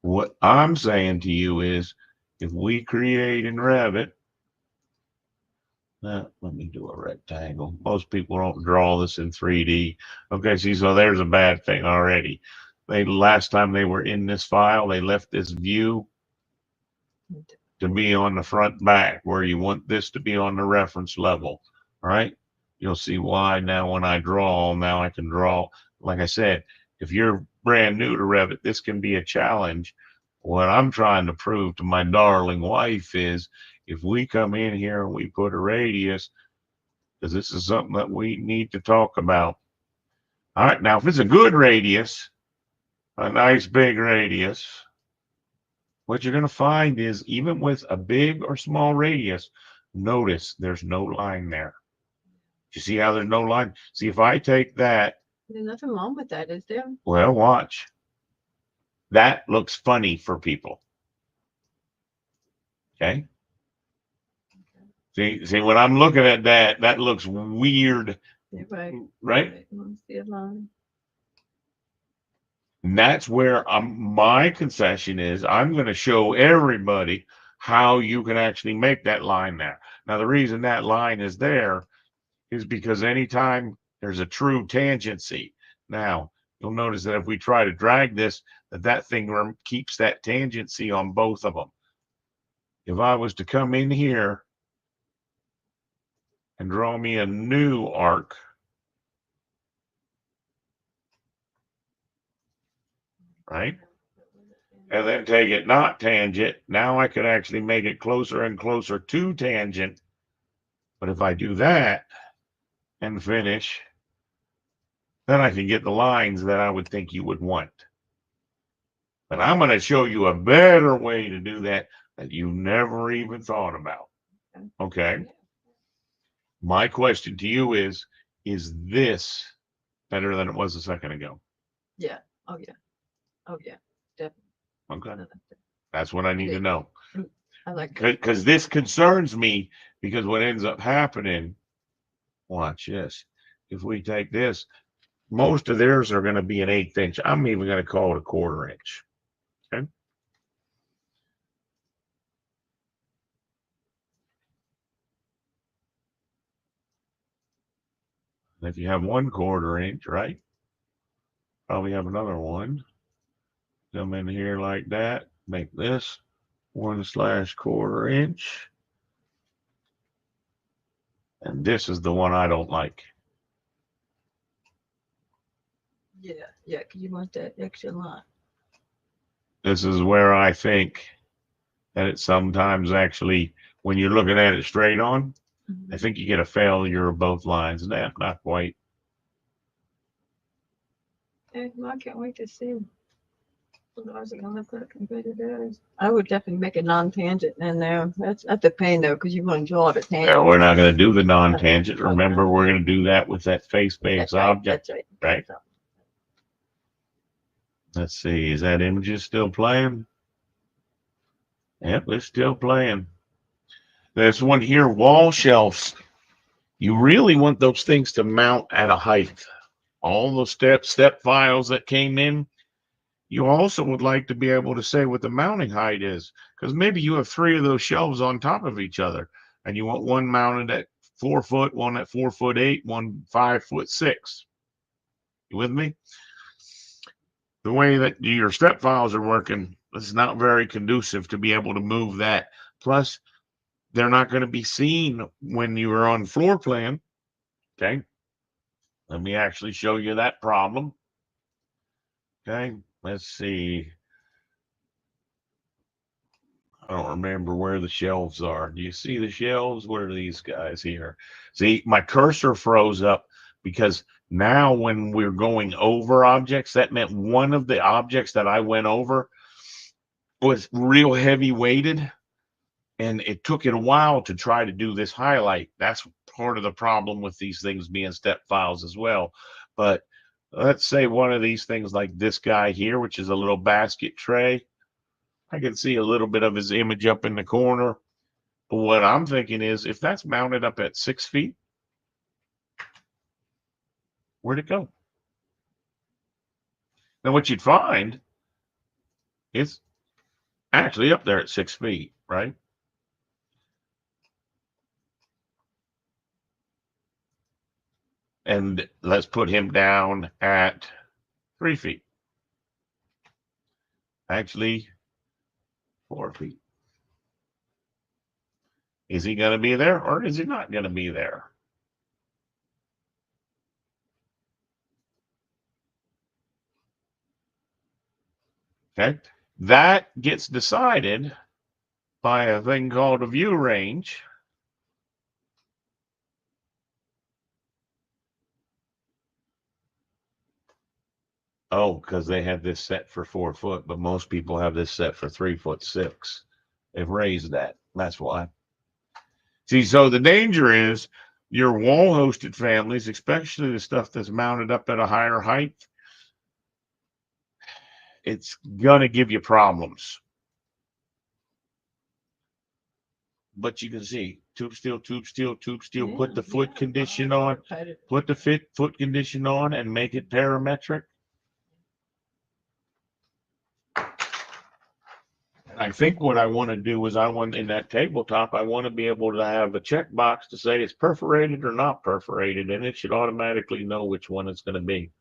What I'm saying to you is if we create in Revit, let me do a rectangle. Most people don't draw this in 3D. Okay, see, so there's a bad thing already. Last time they were in this file, they left this view to be on the front back where you want this to be on the reference level. All right. You'll see why now when I draw, now I can draw. Like I said, if you're brand new to Revit, this can be a challenge. What I'm trying to prove to my darling wife is if we come in here and we put a radius, because this is something that we need to talk about. All right, now if it's a good radius, a nice big radius, what you're going to find is even with a big or small radius, notice there's no line there. You see how there's no line? See, if I take that. There's nothing wrong with that, is there? Well, watch. That looks funny for people. Okay. See, when I'm looking at that, that looks weird. Yeah, right. Right? See a line. And that's where my concession is. I'm going to show everybody how you can actually make that line there. Now, the reason that line is there is because anytime there's a true tangency. Now, you'll notice that if we try to drag this, that thing keeps that tangency on both of them. If I was to come in here and draw me a new arc, right? And then take it not tangent, now I could actually make it closer and closer to tangent. But if I do that and finish, then I can get the lines that I would think you would want. But I'm going to show you a better way to do that you never even thought about. Okay. My question to you is this better than it was a second ago? Yeah. Oh yeah. Oh yeah. Definitely. Okay. That's what I need to know. I like that. Because this concerns me, because what ends up happening, watch this. If we take this, most of theirs are going to be an 1/8 inch. I'm even going to call it a 1/4 inch. Okay. If you have 1/4 inch, right? Probably have another one. Come in here like that. Make this 1/4 inch. And this is the one I don't like. Yeah. Yeah. Because you want that extra line. This is where I think that it sometimes actually, when you're looking at it straight on, I think you get a failure of both lines. Nah, not quite. Well, I can't wait to see what ours are gonna look like compared to theirs. I would definitely make a non-tangent in there. That's a pain though, because you want to draw the tangent. Yeah, we're not going to do the non-tangent. Remember, we're going to do that with that face-based object. That's Right. Let's see. Is that images still playing? Yep, it's still playing. There's one here, wall shelves. You really want those things to mount at a height. All those step files that came in, you also would like to be able to say what the mounting height is, because maybe you have 3 of those shelves on top of each other, and you want one mounted at 4 foot, one at 4'8", one 5'6". You with me? The way that your step files are working, it's not very conducive to be able to move that. Plus, they're not going to be seen when you are on floor plan. Okay. Let me actually show you that problem. Okay. Let's see. I don't remember where the shelves are. Do you see the shelves? What are these guys here? See, my cursor froze up because now when we're going over objects, that meant one of the objects that I went over was real heavy weighted, and it took it a while to try to do this highlight. That's part of the problem with these things being step files as well. But let's say one of these things like this guy here, which is a little basket tray. I can see a little bit of his image up in the corner. But what I'm thinking is, if that's mounted up at 6 feet, where'd it go? Now, what you'd find is actually up there at 6 feet, right? And let's put him down at 3 feet. Actually, 4 feet. Is he going to be there, or is he not going to be there? Okay. That gets decided by a thing called a view range. Oh, because they have this set for 4 foot, but most people have this set for 3'6". They've raised that. That's why. See, so the danger is your wall hosted families, especially the stuff that's mounted up at a higher height, it's gonna give you problems. But you can see tube steel, tube steel, tube steel. Yeah, Put the foot yeah. condition on. Put the foot condition on and make it parametric. I think what I want to do is I want in that tabletop, I want to be able to have a checkbox to say it's perforated or not perforated, and it should automatically know which one it's going to be.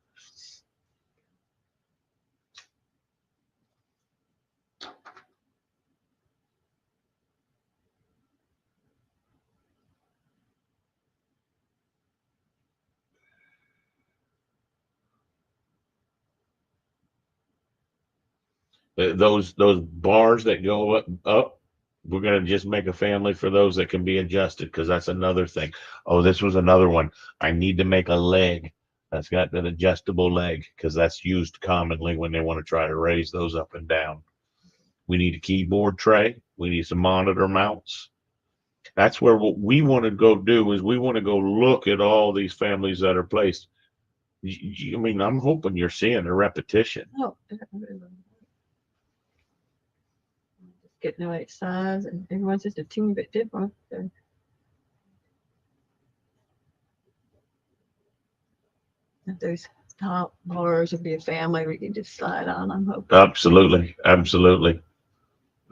Those bars that go up, we're going to just make a family for those that can be adjusted, because that's another thing. Oh, this was another one. I need to make a leg that's got an adjustable leg, because that's used commonly when they want to try to raise those up and down. We need a keyboard tray. We need some monitor mounts. That's where what we want to go do is we want to go look at all these families that are placed. I mean, I'm hoping you're seeing a repetition. Oh, getting the right size, and everyone's just a teeny bit different. So. Those top bars would be a family we can just slide on. I'm hoping. Absolutely, absolutely,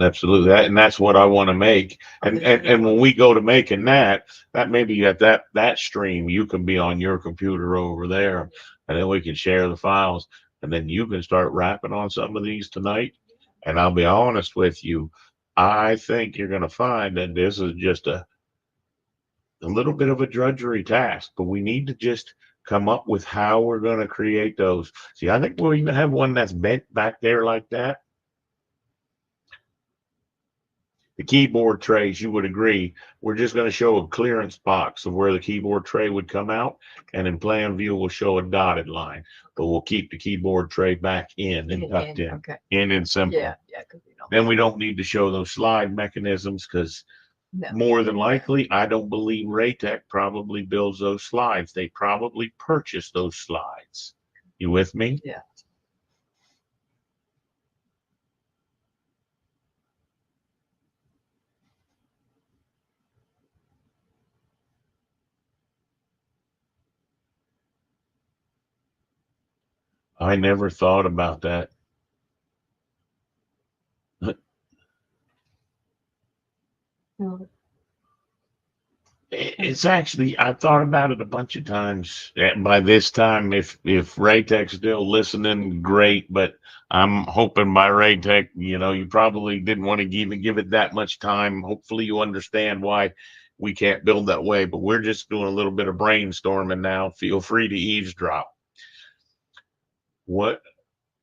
absolutely. And that's what I want to make. And when we go to making that maybe at that stream, you can be on your computer over there, and then we can share the files, and then you can start wrapping on some of these tonight. And I'll be honest with you, I think you're going to find that this is just a little bit of a drudgery task, but we need to just come up with how we're going to create those. See, I think we'll even have one that's bent back there like that. The keyboard trays, you would agree, we're just going to show a clearance box of where the keyboard tray would come out, and in plan view we'll show a dotted line, but we'll keep the keyboard tray back in and tucked in. Okay. In and simple. Yeah. Then we don't need to show those slide mechanisms, because more than likely, I don't believe Raytech probably builds those slides. They probably purchase those slides. You with me? Yeah. I never thought about that. It's actually, I've thought about it a bunch of times. By this time, if Raytech's still listening, great. But I'm hoping by Raytech, you probably didn't want to even give it that much time. Hopefully you understand why we can't build that way. But we're just doing a little bit of brainstorming now. Feel free to eavesdrop. What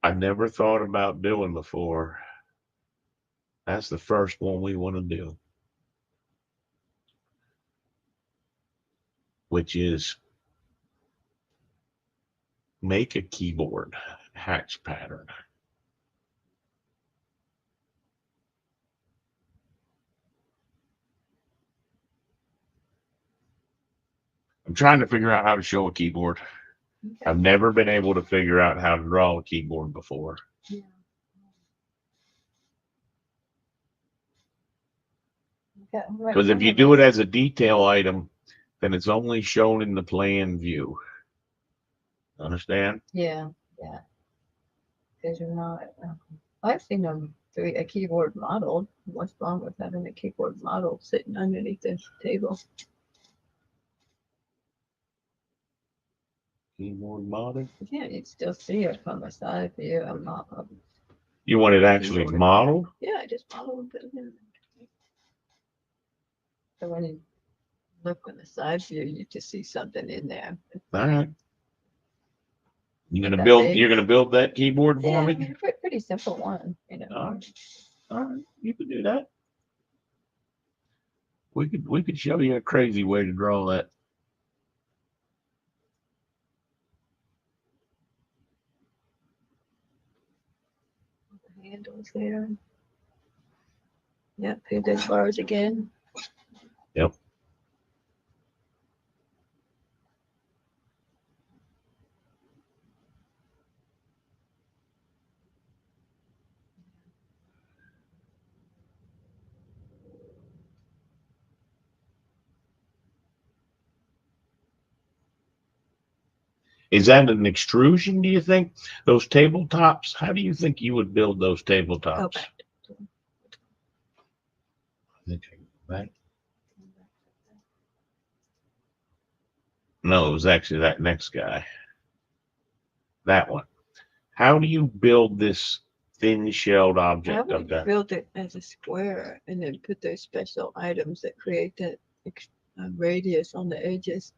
I never thought about doing before, that's the first one we want to do, which is make a keyboard hatch pattern. I'm trying to figure out how to show a keyboard. Okay. I've never been able to figure out how to draw a keyboard before. Yeah. Because if you do it as a detail item, then it's only shown in the plan view. Understand? Yeah. Because you're not. I've seen a keyboard model. What's wrong with having a keyboard model sitting underneath the table? Keyboard model? Yeah, you'd still see it from the side view. I'm not. You want it actually modeled? Yeah, I just modeled and put it in. So when you look on the side view, you just see something in there. All right. You're gonna build that keyboard for me? Pretty simple one, All right, you could do that. We could show you a crazy way to draw that. The handles there. Yep, here's those bars again. Yep. Is that an extrusion, do you think? Those tabletops, how do you think you would build those tabletops? Okay, back. No, it was actually that next guy. That one. How do you build this thin-shelled I object of would that? build it as a square and then put those special items that create that radius on the edges.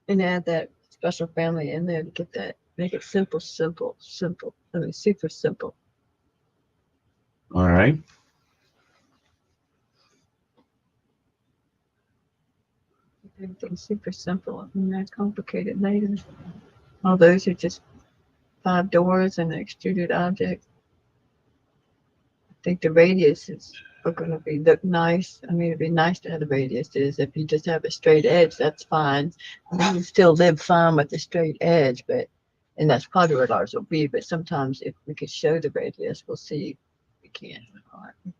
And add that special family in there to get that, make it simple, simple, simple. I mean, super simple. All right. Everything's super simple and not complicated later. All those are just 5 doors and an extruded object. I think the radiuses are going to be look nice. I mean, it'd be nice to have the radiuses. If you just have a straight edge, that's fine. You can still live fine with the straight edge, but and that's probably what ours will be. But sometimes if we could show the radius, we'll see if we can.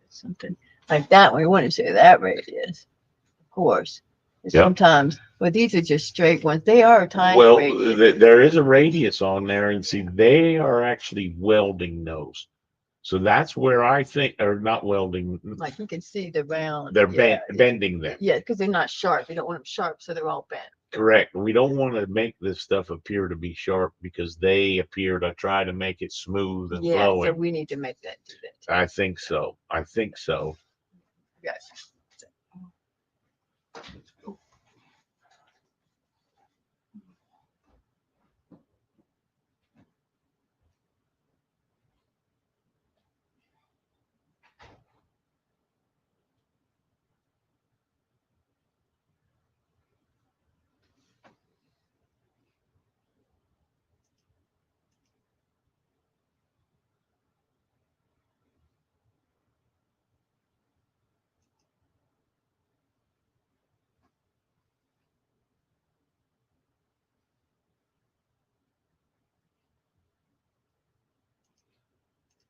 Something like that. We want to show that radius, of course. And Yep. sometimes, well, these are just straight ones. They are tiny Well, radius. there is a radius on there, and see, they are actually welding those. So that's where I think, or not welding, Like you can see the round. they're Yeah, bending them. yeah, because they're not sharp. You don't want them sharp, so they're all bent. Correct. We don't want to make this stuff appear to be sharp because they appear to try to make it smooth and Yeah, so flowing. we need to make that do that. I think so. I think so. Yes.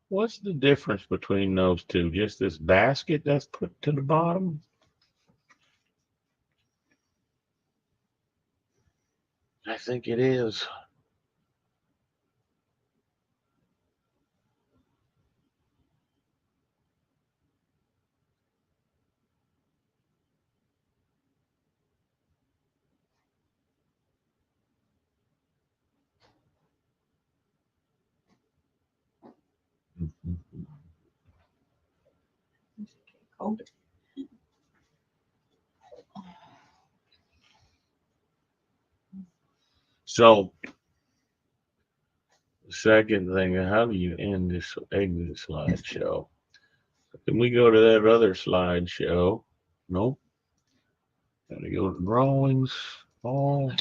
What's the difference between those two? Just this basket that's put to the bottom? I think it is. Hold it. So, the second thing, how do you end this exit slideshow? Can we go to that other slideshow? Nope. Gotta go to drawings. All.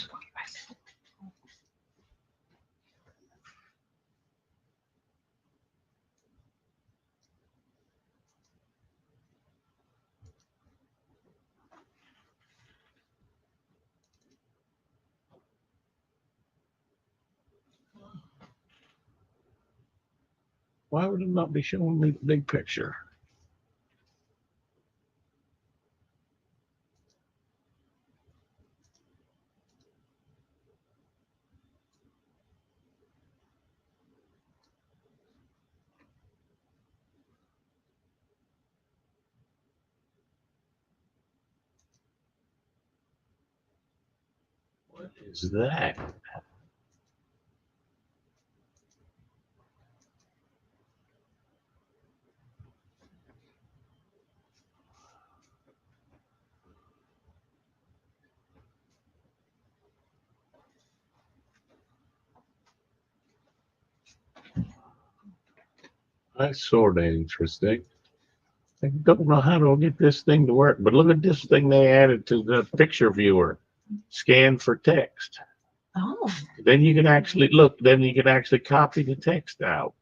Why would it not be showing me the big picture? What is that? That's sort of interesting. I don't know how to get this thing to work, but look at this thing they added to the picture viewer. Scan for text. Oh, Then you can actually look, then you can actually copy the text out.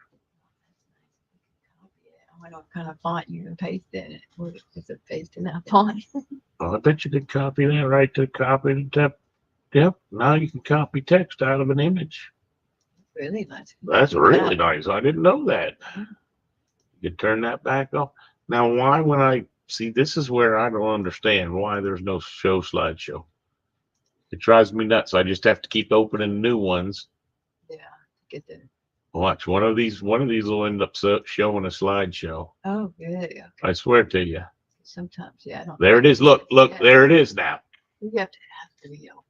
I wonder what kind of font you can paste in it. Or is it paste in that font? Well, I bet you could copy that right to copy the text. Yep. Now you can copy text out of an image. Really nice. That's really Yeah. nice. I didn't know that. You could turn that back off. Now, why when I see this is where I don't understand why there's no show slideshow. It drives me nuts. I just have to keep opening new ones. Yeah. Get the Watch one of these will end up showing a slideshow. Oh, really? Okay. I swear to you. Sometimes, yeah. I don't There it is. Look, Yeah. there it is now. You have to be open.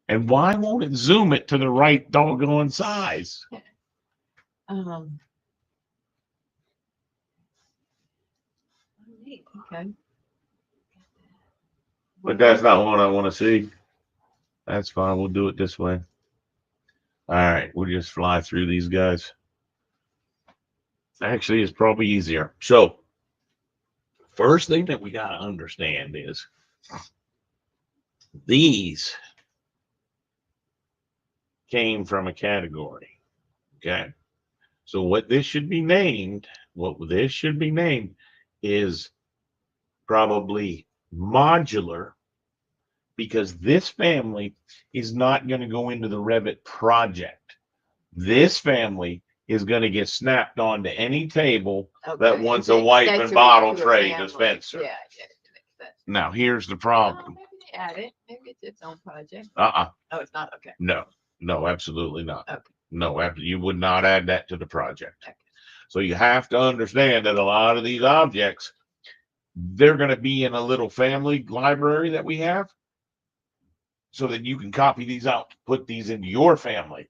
And why won't it zoom it to the right doggone size? Okay. But that's not what I want to see. That's fine. We'll do it this way. All right. We'll just fly through these guys. Actually, it's probably easier. So, first thing that we got to understand is these came from a category. Okay. So what this should be named is probably modular, because this family is not going to go into the Revit project. This family is going to get snapped onto any table that wants a wipe and bottle tray dispenser. Yeah, it makes sense. Now, here's the Oh, problem. maybe they add it. Maybe it's its own project. Oh, it's not. Okay. No, absolutely not. Okay. No, you would not add that to the project. Okay. So you have to understand that a lot of these objects, they're going to be in a little family library that we have, so that you can copy these out, put these into your family.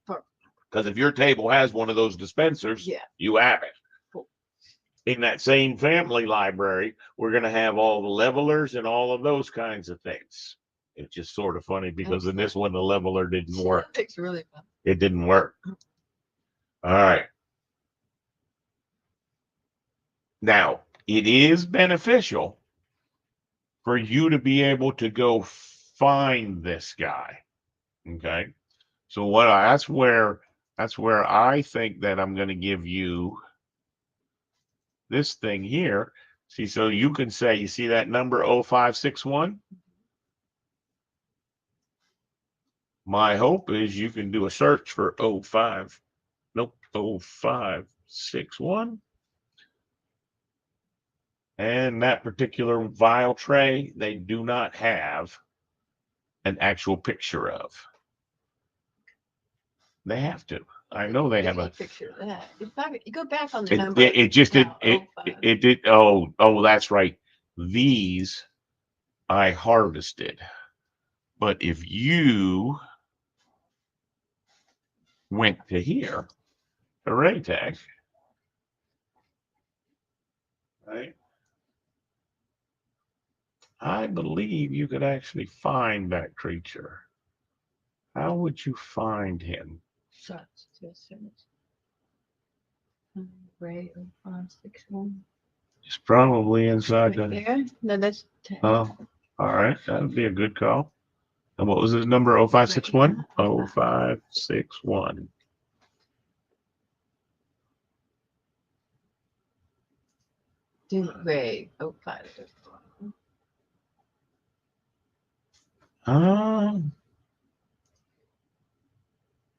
Because if your table has one of those dispensers, Yeah. you have it. Cool. In that same family library, we're going to have all the levelers and all of those kinds of things. It's just sort of funny because in this one, the leveler didn't work. It's really fun. It didn't work. All right. Now, it is beneficial for you to be able to go find this guy. Okay. So that's where I think that I'm going to give you this thing here. See, so you can say, you see that number 0561? My hope is you can do a search for 0561. And that particular vial tray, they do not have an actual picture of. They have to. I know they have a picture of that. You go back on the number. It just did. It did. Oh, that's right. These I harvested. But if you went to here, array tag, right? I believe you could actually find that creature. How would you find him? Search. Ray 0561. It's probably inside the. There? No, that's 10. Oh, all right. That would be a good call. And what was his number? 0561? 0561. Ray 0561.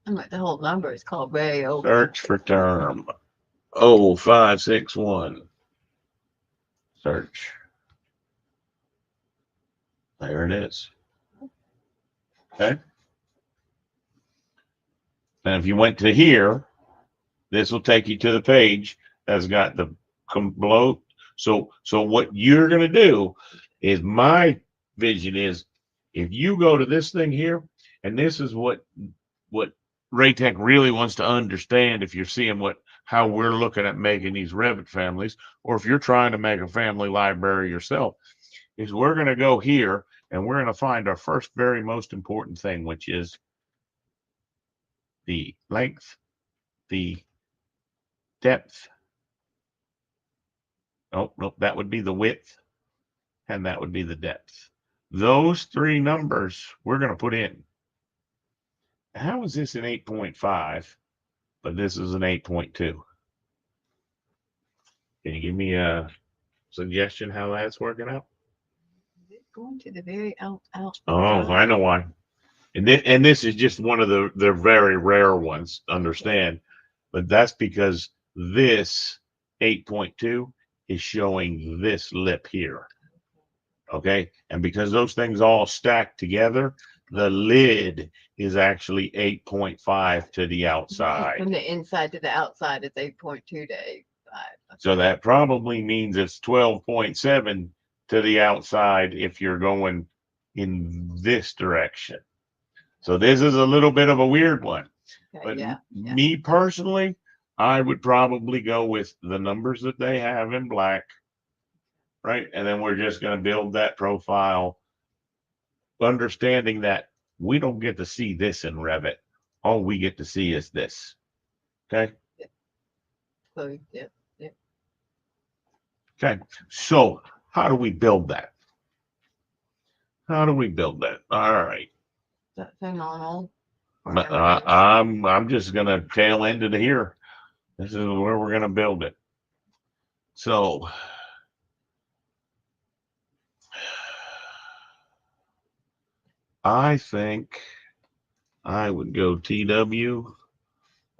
The whole number is called Ray. Search for term 0561. Search. There it is. Okay. And if you went to here, this will take you to the page that's got the below. So what you're going to do is, my vision is, if you go to this thing here, and this is what Raytech really wants to understand, if you're seeing how we're looking at making these Revit families, or if you're trying to make a family library yourself, is we're going to go here and we're going to find our first very most important thing, which is the length, the depth. Oh, no, that would be the width, and that would be the depth. Those three numbers we're going to put in. How is this an 8.5, but this is an 8.2? Can you give me a suggestion how that's working out? Going to the very out. Oh, I know why. And this is just one of the very rare ones, understand. But that's because this 8.2 is showing this lip here. Okay. And because those things all stack together, The lid is actually 8.5 to the outside. From the inside to the outside, it's 8.2 to 8.5. So that probably means it's 12.7 to the outside if you're going in this direction. So this is a little bit of a weird one. Okay, But yeah. me personally, I would probably go with the numbers that they have in black, right? And then we're just going to build that profile, understanding that we don't get to see this in Revit. All we get to see is this. Okay. So, yeah. Okay. So how do we build that? How do we build that? All right. That's so normal. I'm just gonna tail end it here. This is where we're gonna build it. So I think I would go TW.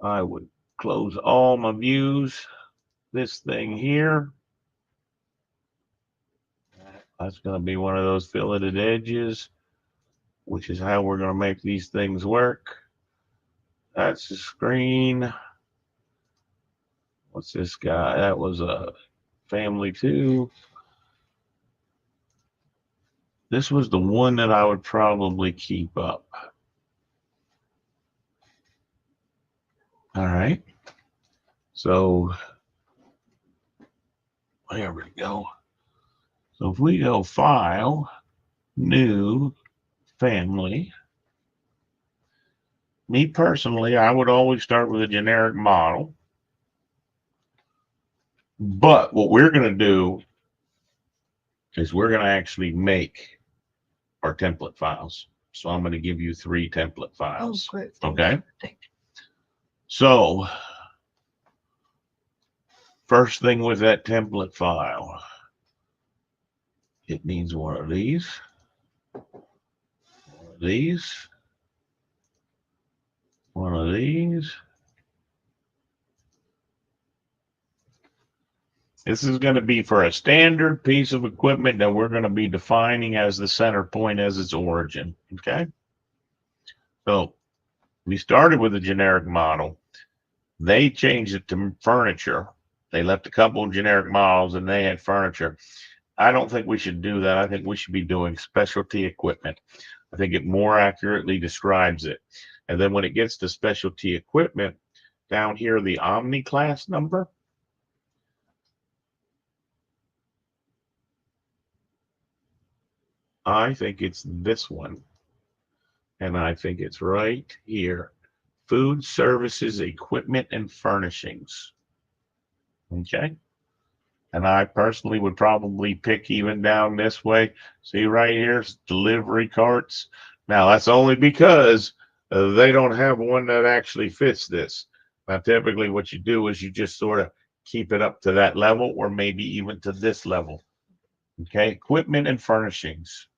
I would close all my views. This thing here. That's gonna be one of those filleted edges, which is how we're gonna make these things work. That's the screen. What's this guy? That was a family 2. This was the one that I would probably keep up. All right. So there we go. So if we go File, New, Family. Me personally, I would always start with a generic model. But what we're going to do is we're going to actually make our template files. So I'm going to give you 3 template files. Oh, great. Okay. So first thing with that template file, it needs one of these, one of these, one of these. This is going to be for a standard piece of equipment that we're going to be defining as the center point as its origin. Okay. So we started with a generic model. They changed it to furniture. They left a couple of generic models and they had furniture. I don't think we should do that. I think we should be doing specialty equipment. I think it more accurately describes it. And then when it gets to specialty equipment, down here, the Omni class number, I think it's this one. And I think it's right here. Food services, equipment, and furnishings. Okay. And I personally would probably pick even down this way. See right here, delivery carts. Now that's only because they don't have one that actually fits this. Now typically what you do is you just sort of keep it up to that level or maybe even to this level. Okay, equipment and furnishings.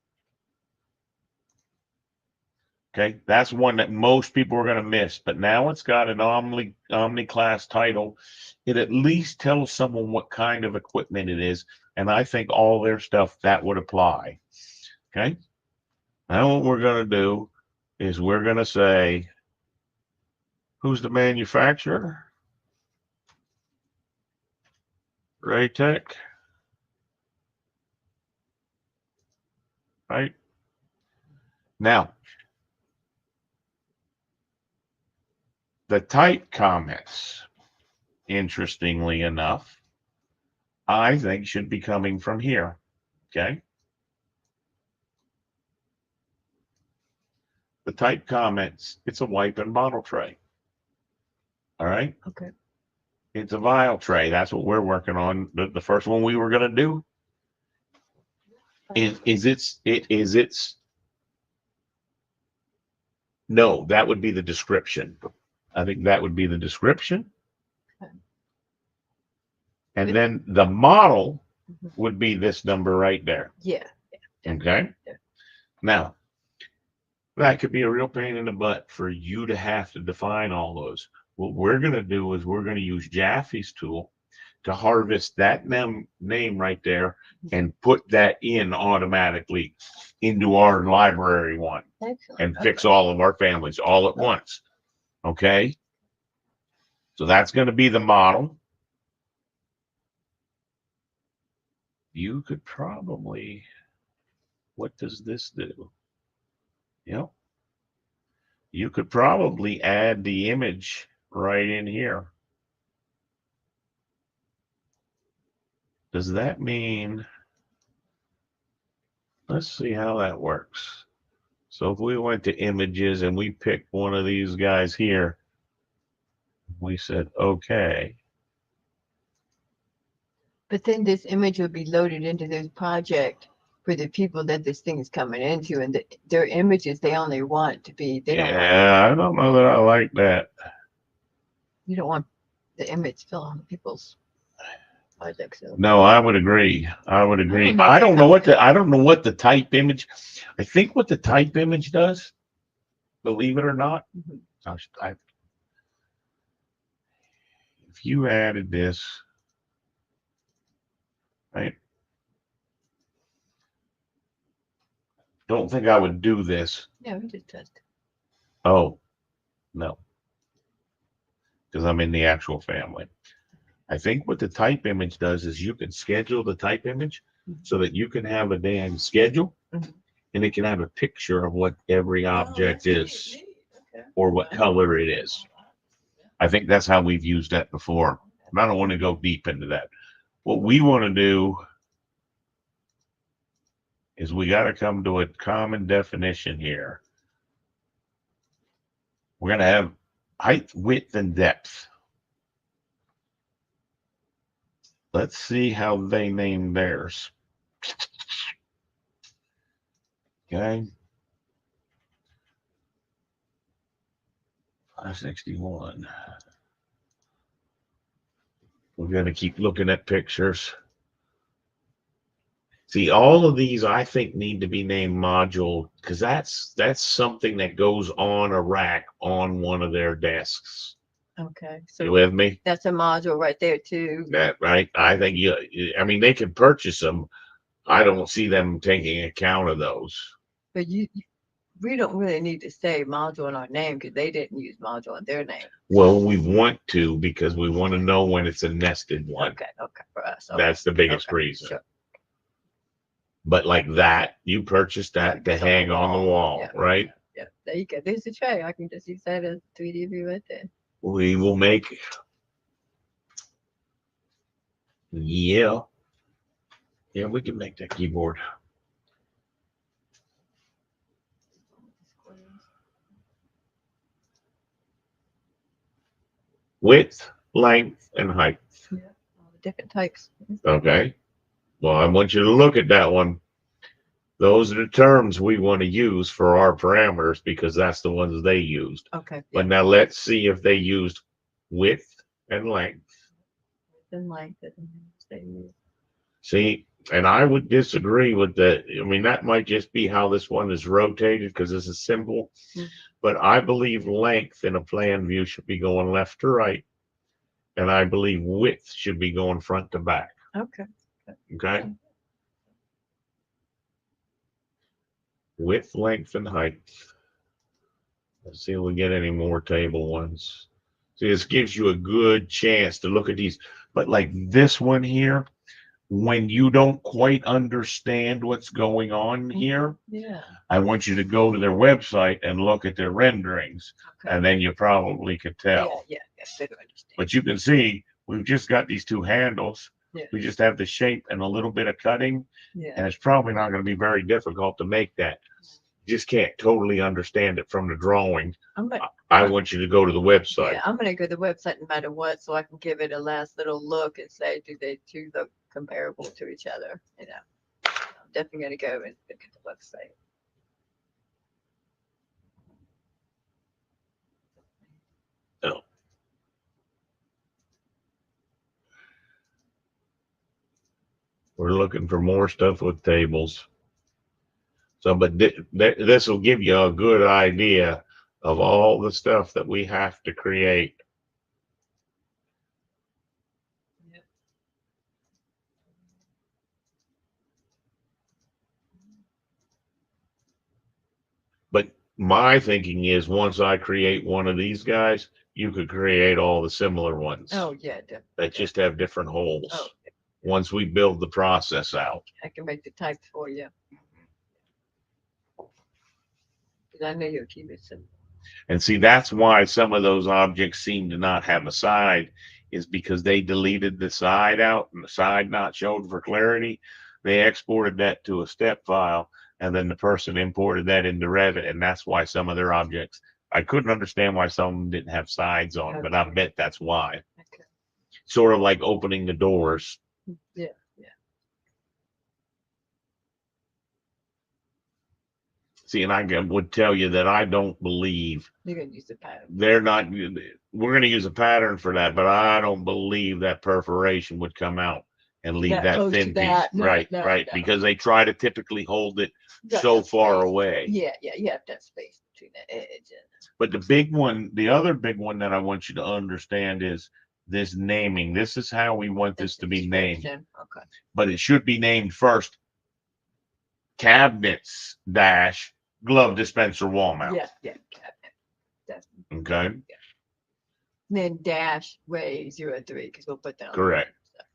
Okay, that's one that most people are going to miss, but now it's got an Omni class title. It at least tells someone what kind of equipment it is, and I think all their stuff that would apply. Okay, now what we're going to do is we're going to say, who's the manufacturer? Raytech, right? Now, the type comments, interestingly enough, I think should be coming from here. Okay. The type comments, it's a wipe and bottle tray. All right. Okay. It's a vial tray. That's what we're working on. The first one we were going to do is its. No, that would be the description. I think that would be the description. Okay. And then the model would be this number right there. Yeah. Okay. Yeah. Now, that could be a real pain in the butt for you to have to define all those. What we're going to do is we're going to use Jaffe's tool, to harvest that name right there and put that in automatically into our library one Excellent. and fix Okay. all of our families all at once. Okay. So that's going to be the model. You could probably, what does this do? Yep. You could probably add the image right in here. Does that mean, let's see how that works. So if we went to images and we picked one of these guys here, we said, okay. But then this image will be loaded into this project for the people that this thing is coming into, and their images they only want to be. They don't want. Yeah, I don't know that I like that. You don't want the image still on people's projects. So No, I would agree. I would agree. know if I that don't know sounds what good. I don't know what the type image. I think what the type image does, believe it or not, Mhm. if you added this, right? Don't think I would do this. Yeah, we just tested. Oh, no, because I'm in the actual family. I think what the type image does is you can schedule the type image so that you can have a damn schedule Mhm. and it can have a picture of what every object is Neat. Okay. or what color it is. I think that's how we've used that before. I don't want to go deep into that. What we want to do is we got to come to a common definition here. We're going to have height, width, and depth. Let's see how they name theirs. Okay. 561. We're going to keep looking at pictures. See, all of these I think need to be named module because that's something that goes on a rack on one of their desks. Okay. You So with me? that's a module right there too. That right? I think I mean, they can purchase them. I don't see them taking account of those. But we don't really need to say module in our name because they didn't use module in their name. Well, we want to because we want to know when it's a nested one. Okay. Okay. For us. Okay. That's the biggest Okay. reason. Sure. But like that, you purchased that to It's on the hang on the wall, Yeah. right? Yeah. There you go. There's the tray. I can just use that as 3D view right there. We will make, yeah, we can make that keyboard. Width, length, and height. Yeah. All the different types. Okay. Well, I want you to look at that one. Those are the terms we want to use for our parameters because that's the ones they used. Okay. But Yeah. now let's see if they used width and length. Then like that. They use. See, and I would disagree with that. I mean, that might just be how this one is rotated because this is simple. Mhm. But I believe length in a plan view should be going left to right. And I believe width should be going front to back. Okay. Okay. Width, length, and height. Let's see if we get any more table ones. See, this gives you a good chance to look at these. But like this one here, when you don't quite understand what's going on here, Yeah. I want you to go to their website and look at their renderings, Okay. and then you probably could tell. Yeah. Better understand. But you can see we've just got these two handles. Yeah. We just have the shape and a little bit of cutting, Yeah. and it's probably not going to be very difficult to make that. You just can't totally understand it from the drawing. I want you to go to the website. Yeah, I'm gonna go to the website no matter what, so I can give it a last little look and say, do they two look comparable to each other? You know, I'm definitely gonna go and look at the website. Oh. We're looking for more stuff with tables. So, but this will give you a good idea of all the stuff that we have to create. Yep. my thinking is once I create one of these guys, you could create all the similar ones Oh, yeah, definitely. that just have different holes. Oh, Once we build the process out. I can make the types for you. 'Cause I know you'll keep it simple. And see, that's why some of those objects seem to not have a side, is because they deleted the side out and the side not shown for clarity. They exported that to a step file, and then the person imported that into Revit, and that's why some of their objects, I couldn't understand why some of them didn't have sides on, but I Okay. bet that's why. Okay. Sort of like opening the doors. Yeah, yeah. See, and I would tell you that I don't believe You're gonna use the pattern. they're not, we're going to use a pattern for that, but I don't believe that perforation would come out and leave that close to thin piece. that. No, Right, no, right. no. Because they try to typically hold it Got so that far space. away. Yeah, yeah, you have that space between the edge and. But the big one, the other big one that I want you to understand is this naming. This is how we want this to be named, description. Okay. but it should be named first cabinets dash glove dispenser wall mount. Yeah, yeah, cabinet. Definitely. Okay, Then dash way 03 because we'll put that on. the correct. stuff.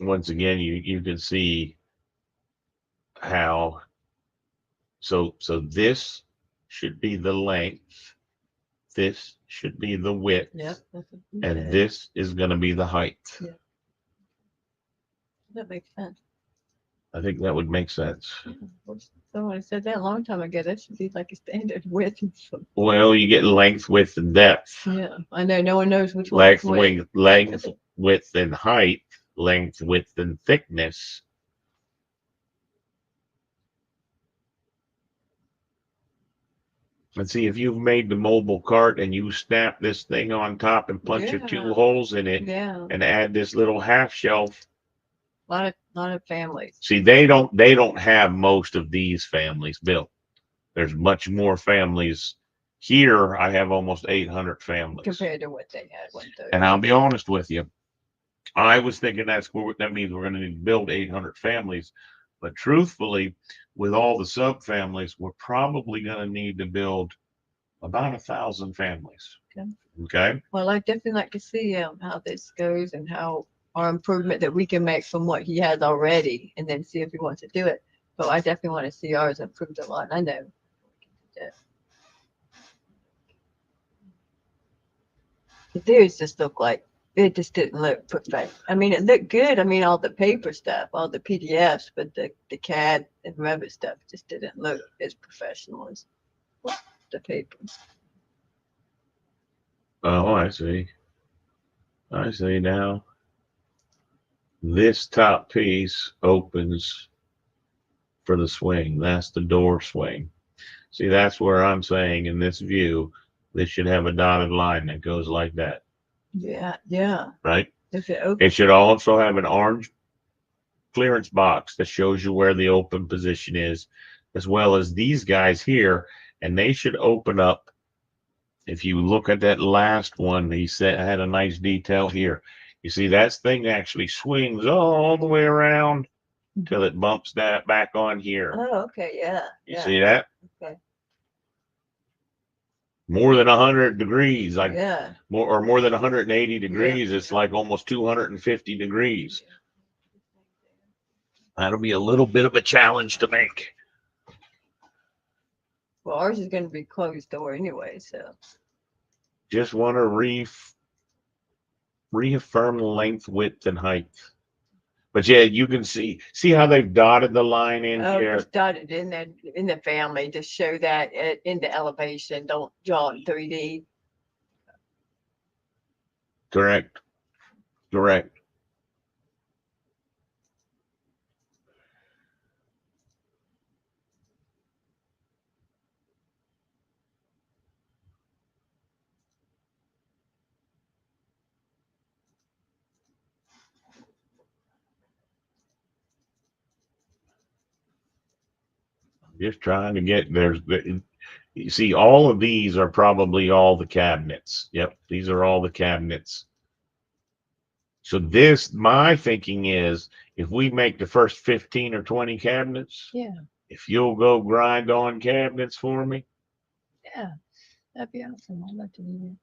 Once again, you can see how, so this should be the length, this should be the width, Yeah. That's what you and said. this is going to be the height. Yeah. That makes sense. I think that would make sense. Yeah. Well, someone said that a long time ago. That should be like a standard width. Well, you get length, width, and depth. Yeah, I know. No one knows which one. is which. Length, width, and height. Length, width, and thickness. Let's see, if you've made the mobile cart and you snap this thing on top and punch your Yeah. 2 holes in it Yeah, and add this little half shelf. lot of families. See, they don't have most of these families built. There's much more families. Here, I have almost 800 families. Compared to what they had one third. And I'll be honest with you, I was thinking that means we're going to need to build 800 families. But truthfully, with all the subfamilies, we're probably going to need to build about 1,000 families. Okay. Okay. Well, I definitely like to see how this goes and how our improvement that we can make from what he has already, and then see if he wants to do it. But I definitely want to see ours improved a lot. I know. The theirs just look like it just didn't look perfect. I mean, it looked good. I mean, all the paper stuff, all the PDFs, but the CAD and Revit stuff just didn't look as professional as the paper. Oh, I see. I see now. This top piece opens for the swing. That's the door swing. See, that's where I'm saying in this view, this should have a dotted line that goes like that, Yeah, yeah. right? If it opens, It should also have an orange clearance box that shows you where the open position is, as well as these guys here, and they should open up. If you look at that last one, he said I had a nice detail here. You see, that thing actually swings all the way around till it bumps that back on here. oh, okay, yeah. You Yeah. see that? Okay. More than 100 degrees, like Yeah. more than 180 degrees. It's like almost 250 degrees. That'll be a little bit of a challenge to make. Well, ours is going to be closed door anyway, so. Just want to reaffirm the length, width, and height. But yeah, you can see how they've dotted the line in Oh, here. just dotted in the family to show that in the elevation. Don't draw it in 3D. Correct. Correct. Just trying to get you see, all of these are probably all the cabinets. Yep, these are all the cabinets. So this, my thinking is, if we make the first 15 or 20 cabinets, Yeah, if you'll go grind on cabinets for me, yeah, that'd be awesome. I'd love to do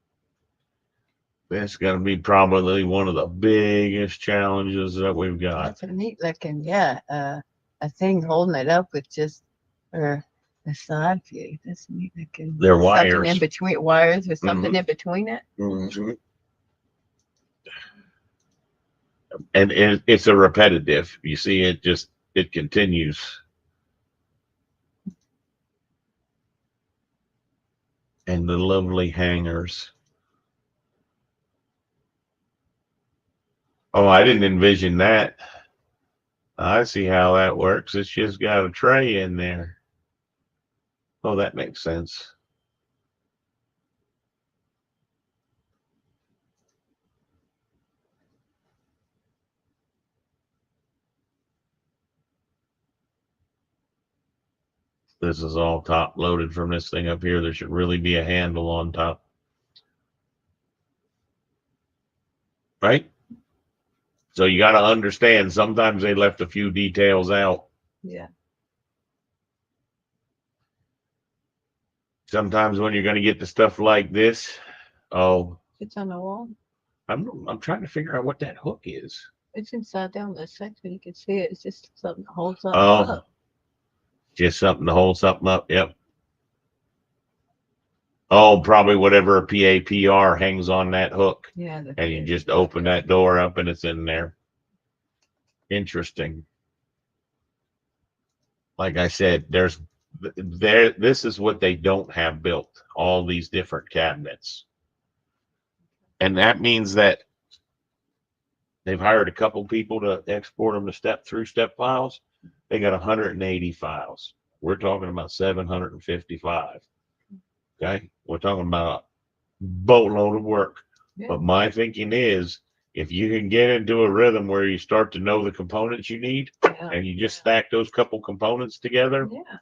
that's going to be probably one of the biggest challenges that we've that. got. That's a neat looking, yeah, a thing holding it up with just, or a side view. That's neat looking. They're Something in wires. between wires with something Mhm. in between it. Mhm. And it's a repetitive. You see, it continues. And the lovely hangers. Oh, I didn't envision that. I see how that works. It's just got a tray in there. Oh, that makes sense. This is all top loaded from this thing up here. There should really be a handle on top. Right? So you got to understand, sometimes they left a few details out. Yeah. Sometimes when you're going to get to stuff like this, oh, It's on the wall. I'm trying to figure out what that hook is. It's inside down the section. You can see it. It's just something that holds up. Oh, just something to hold something up. Yep. Oh, probably whatever a PAPR hangs on that hook. Yeah. And you just open that door up and it's in there. Interesting. Like I said, this is what they don't have built, all these different cabinets. And that means that they've hired a couple people to export them to step files. They got 180 files. We're talking about 755. Okay. We're talking about a boatload of work. Yeah. But my thinking is, if you can get into a rhythm where you start to know the components you need Yeah. and you just stack those couple components together, Yeah.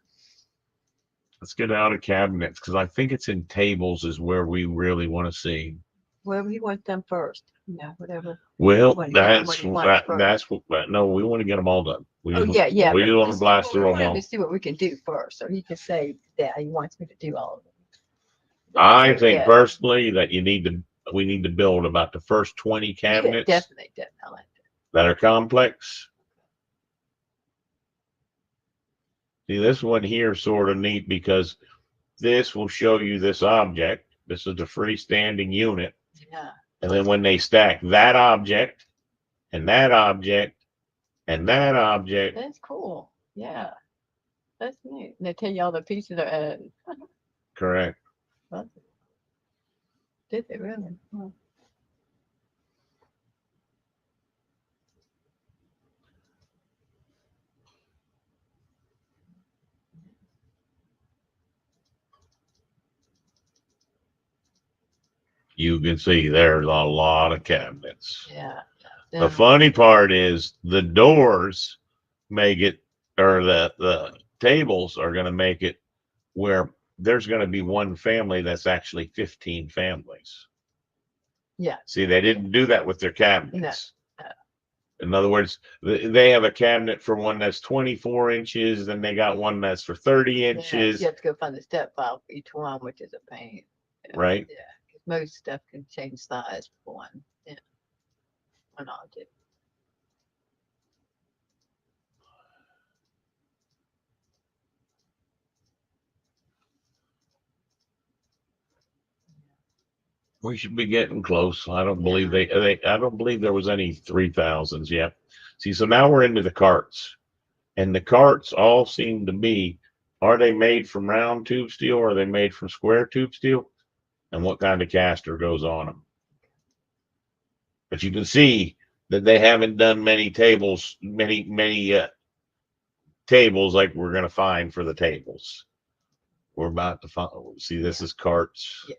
let's get out of cabinets, because I think it's in tables is where we really want to see. Well, he wants them first. Yeah, whatever. Well, What he that's wants that, first. that's what, no, we want to get them all done. We Oh just, yeah, yeah. we But just want we to blast through them want him all. to see what we can do first, so he can say that he wants me to do all of it. I think Yeah. personally that we need to build about the first 20 Yeah, cabinets definitely, definitely. that are complex. See, this one here is sort of neat because this will show you this object. This is the freestanding unit. Yeah. And then when they stack that object and that object and that object. That's cool. Yeah. That's neat. And they tell you all the pieces are added. Correct. Did they really? Huh. You can see there's a lot of cabinets. Yeah. The funny part is the doors make it, or the tables are going to make it where there's going to be one family that's actually 15 families. Yeah. See, they didn't do that with their cabinets. No. In other words, they have a cabinet for one that's 24 inches, then they got one that's for 30 Yeah, inches. you have to go find the step file for each one, which is a pain. Yeah. Right? Yeah. 'Cause most stuff can change size for one. Yeah. One object. We should be getting close. I don't believe Yeah. I don't believe there was any 3000s yet. See, so now we're into the carts. And the carts all seem to be, are they made from round tube steel or are they made from square tube steel? And what kind of caster goes on them? But you can see that they haven't done many tables, many tables like we're going to find for the tables. We're about to find, see, this is carts. Yeah.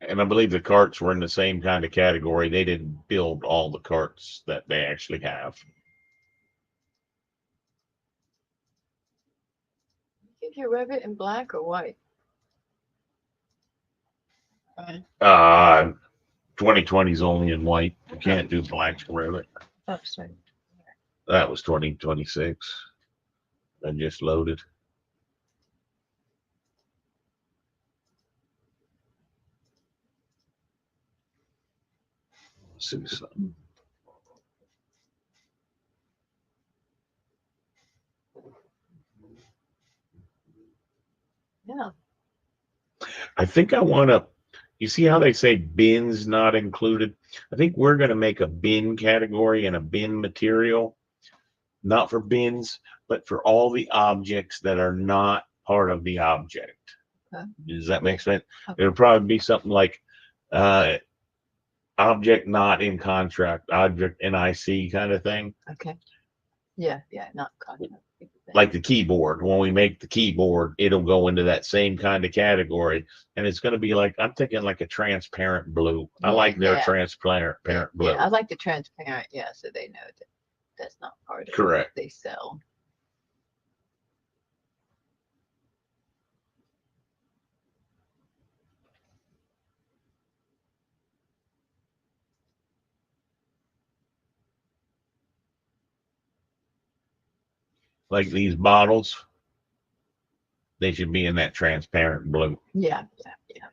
And I believe the carts were in the same kind of category. They didn't build all the carts that they actually have. You can do Revit in black or white. 2020 is only in white. You can't do black Revit. Oh, sorry. That was 2026. I just loaded. Let's see something. Yeah. I think I want to. You see how they say bins not included? I think we're going to make a bin category and a bin material, not for bins, but for all the objects that are not part of the object. Okay. Does that make sense? Okay. It'll probably be something like object not in contract, object NIC kind of thing. Okay. Yeah, not contract. Like the keyboard. When we make the keyboard, it'll go into that same kind of category. And it's going to be like, I'm thinking like a transparent blue. I like their transparent blue. Yeah, I like the transparent, so they know that that's not part of Correct. what they sell. Like these bottles, they should be in that transparent blue. Yeah.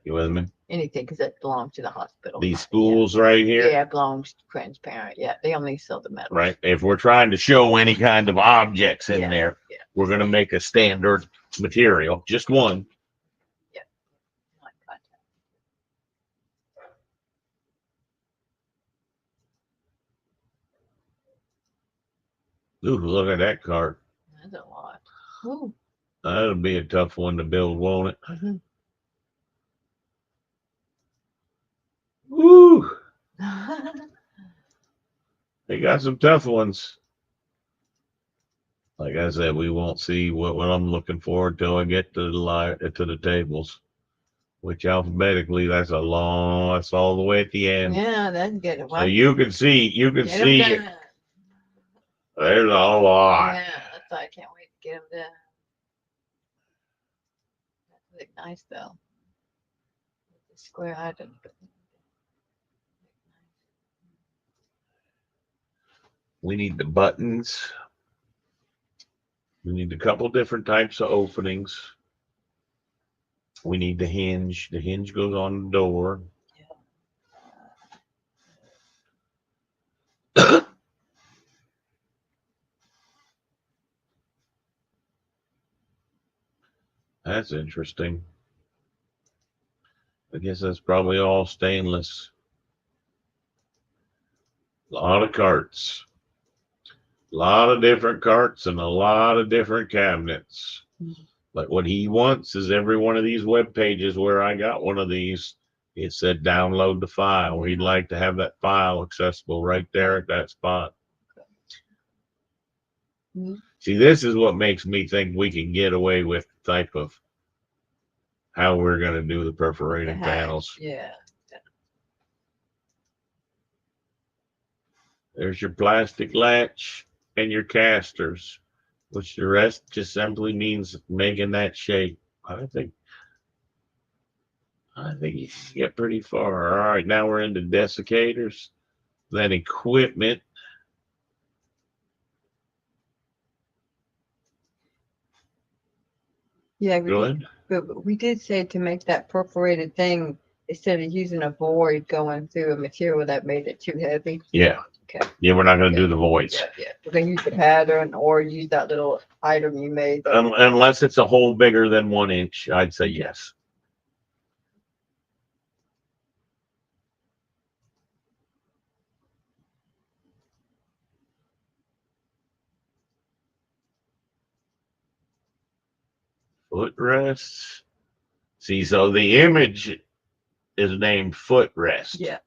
You with me? Anything, because that belongs to the hospital. These spools right here. Yeah, it belongs to transparent. Yeah, they only sell the metal. Right. If we're trying to show any kind of objects in there, Yeah. we're going to make a standard material, just one. Yeah. Like contact. Ooh, look at that card. That's a lot. Ooh. That'll be a tough one to build, won't it? Mm-hmm. Woo! They got some tough ones. Like I said, we won't see what I'm looking for until I get to the tables, which alphabetically that's all the way at the end. Yeah, that's good. So you can see there's a lot. Yeah, that's why I can't wait to get them done. That's look nice though. The square items. We need the buttons. We need a couple different types of openings. We need the hinge. The hinge goes on the door. That's interesting. I guess that's probably all stainless. A lot of carts. A lot of different carts and a lot of different cabinets. Like what he wants is every one of these web pages where I got one of these, it said download the file. He'd like to have that file accessible right there at that spot. Mm-hmm. See, this is what makes me think we can get away with the type of how we're going to do the perforated panels. Yeah. There's your plastic latch and your casters, which the rest just simply means making that shape. I think you can get pretty far. All right, now we're into desiccators, then equipment. Yeah, Good. but we did say to make that perforated thing instead of using a void going through a material that made it too heavy. Yeah. Okay. Yeah, we're not going to do the voids. Yeah. We're going to use the pattern or use that little item you made. Unless it's a hole bigger than 1 inch, I'd say yes. Footrests. See, so the image is named footrest. Yeah.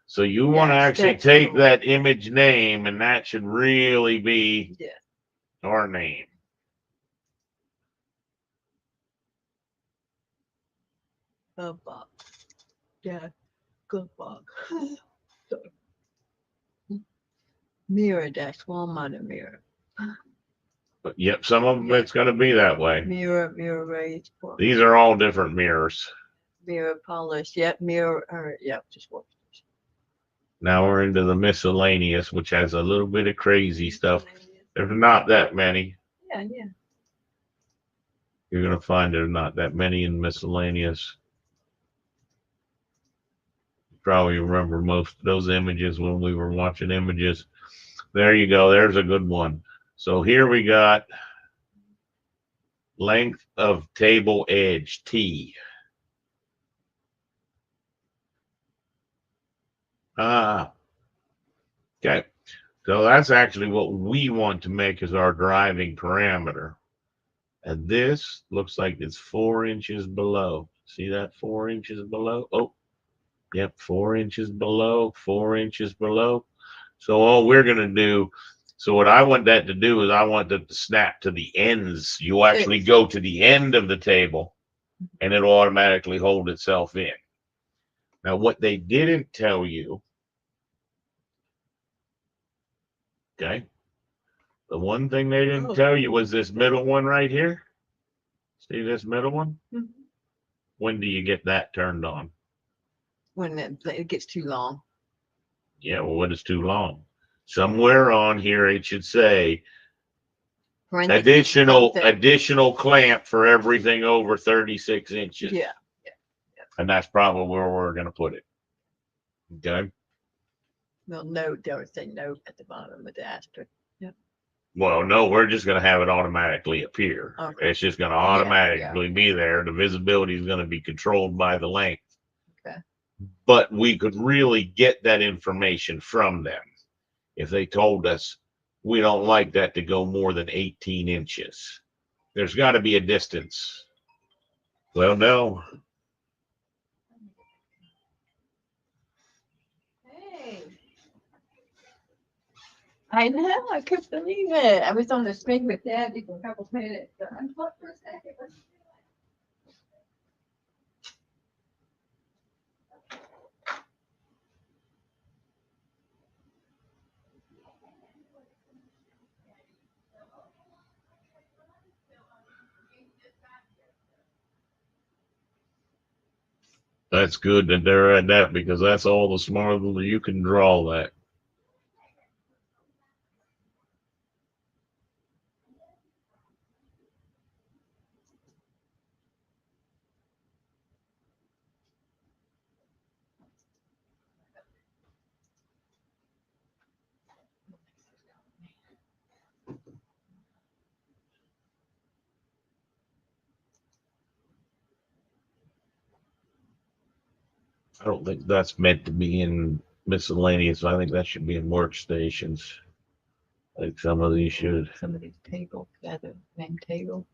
So you want to actually take that image name, and that should really be our name. Yeah, good book. So, mirror, that's wall mounted mirror. But yep, some of them it's going to be that way. Mirror raised. These are all different mirrors. Mirror polish. Yep, mirror. Yep, just work. Now we're into the miscellaneous, which has a little bit of crazy stuff. There's not that many. Yeah. You're going to find there's not that many in miscellaneous. Probably remember most of those images when we were watching images. There you go. There's a good one. So here we got length of table edge, T. Okay. So that's actually what we want to make as our driving parameter. And this looks like it's 4 inches below. See that 4 inches below? Oh, yep, 4 inches below, 4 inches below. So all we're going to do, so what I want that to do is I want that to snap to the ends. You actually go to the end of the table and it'll automatically hold itself in. Now, what they didn't tell you, okay, the one thing they didn't tell you was this middle one right here. See this middle one? Mm-hmm. When do you get that turned on? When it gets too long. Yeah, well, what is too long? Somewhere on here it should say additional clamp for everything over 36 inches. Yeah. And that's probably where we're going to put it. Okay. Well, note, there was a note at the bottom with the asterisk. Yeah. Well, no, we're just going to have it automatically appear. Okay. It's just going to automatically be there. The visibility is going to be controlled by the length. Okay. But we could really get that information from them if they told us we don't like that to go more than 18 inches. There's got to be a distance. Well, no. Hey. I know, I couldn't believe it. I was on the screen with Daddy for a couple minutes. So I'm for a second. That's good that they're at that because that's all the smarter you can draw that. I don't think that's meant to be in miscellaneous. I think that should be in workstations. Like some of these should. Some of these tables, name table.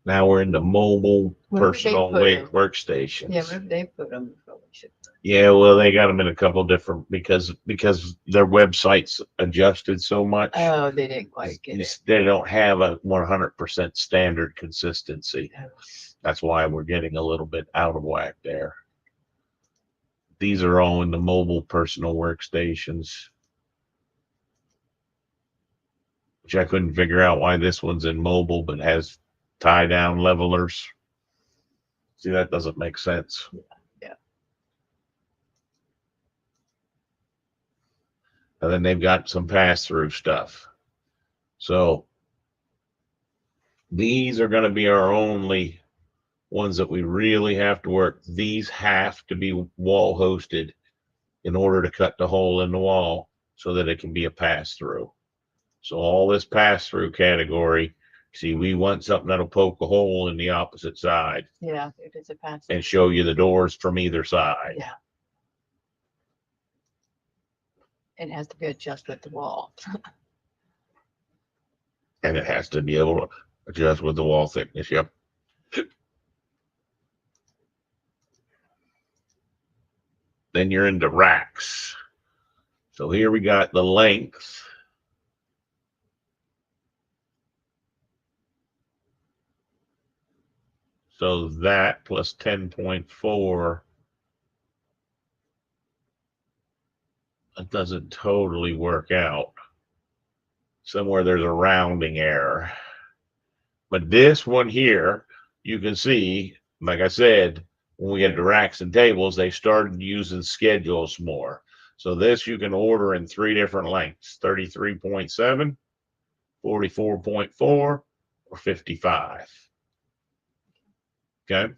Now we're into mobile personal workstations. Yeah, where they put them. Yeah, well, they got them in a couple different because their website's adjusted so much. Oh, they didn't quite get it. They don't have a 100% standard consistency. That's why we're getting a little bit out of whack there. These are all in the mobile personal workstations, which I couldn't figure out why this one's in mobile but has tie down levelers. See, that doesn't make sense. Yeah. And then they've got some pass-through stuff. So these are going to be our only ones that we really have to work. These have to be wall hosted in order to cut the hole in the wall so that it can be a pass-through. So all this pass-through category, see, we want something that'll poke a hole in the opposite side. Yeah, if it's a pass-through. And show you the doors from either side. Yeah. It has to be adjusted with the wall. And it has to be able to adjust with the wall thickness. Yep. Then you're into racks. So here we got the length. So that plus 10.4, that doesn't totally work out. Somewhere there's a rounding error. But this one here, you can see, like I said, when we get to racks and tables, they started using schedules more. So this you can order in 3 different lengths, 33.7, 44.4, or 55. Okay.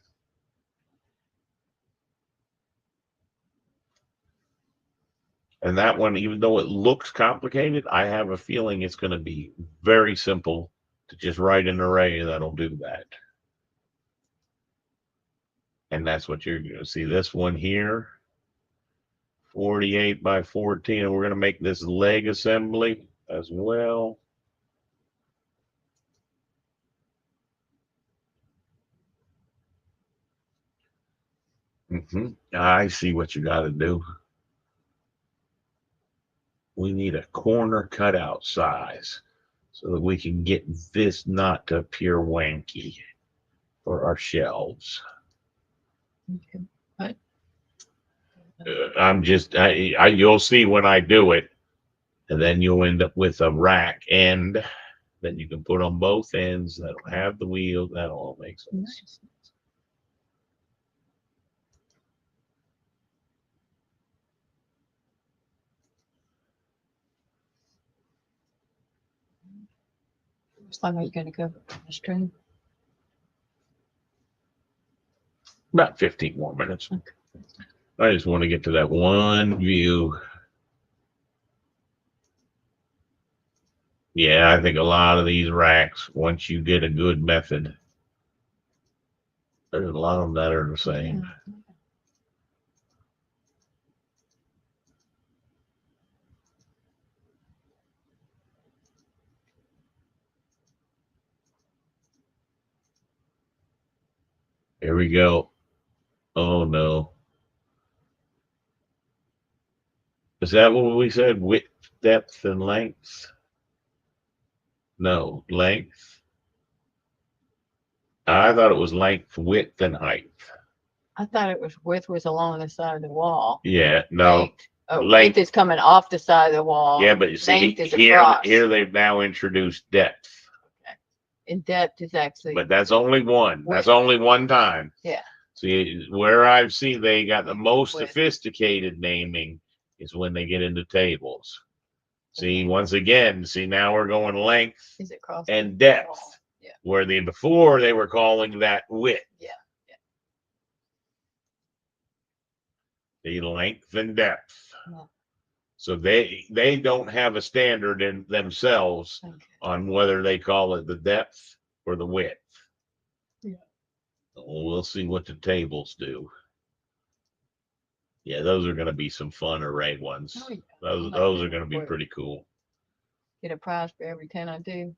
And that one, even though it looks complicated, I have a feeling it's going to be very simple to just write an array that'll do that. And that's what you're going to see. This one here, 48 by 14. And we're going to make this leg assembly as well. I see what you got to do. We need a corner cutout size so that we can get this not to appear wanky for our shelves. Okay. What? I'm just, you'll see when I do it, and then you'll end up with a rack end that you can put on both ends. That'll have the wheel. That'll all make sense. Nice. How long are you going to go on the stream? About 15 more minutes. Okay. I just want to get to that one view. Yeah, I think a lot of these racks, once you get a good method, there's a lot of them that are the same. Yeah. Here we go. Oh no. Is that what we said? Width, depth, and length? No, length. I thought it was length, width, and height. I thought it was width was along the side of the wall. Yeah, no. Length. Oh, Length. width is coming off the side of the wall. Yeah, but you see, length is here across. they've now introduced depth. In depth is actually. But that's only one. That's Width. only one time. Yeah. See, where I've seen they got the most Width. sophisticated naming is when they get into tables. See, once again, now we're going length Is it cross and the depth. wall? Yeah. Where before they were calling that width. Yeah. The length and depth. Yeah. So they don't have a standard in themselves Okay. on whether they call it the depth or the width. Yeah. We'll see what the tables do. Yeah, those are going to be some fun array ones. Oh, yeah. Those are going to be pretty cool. Get a prize for every 10 I do.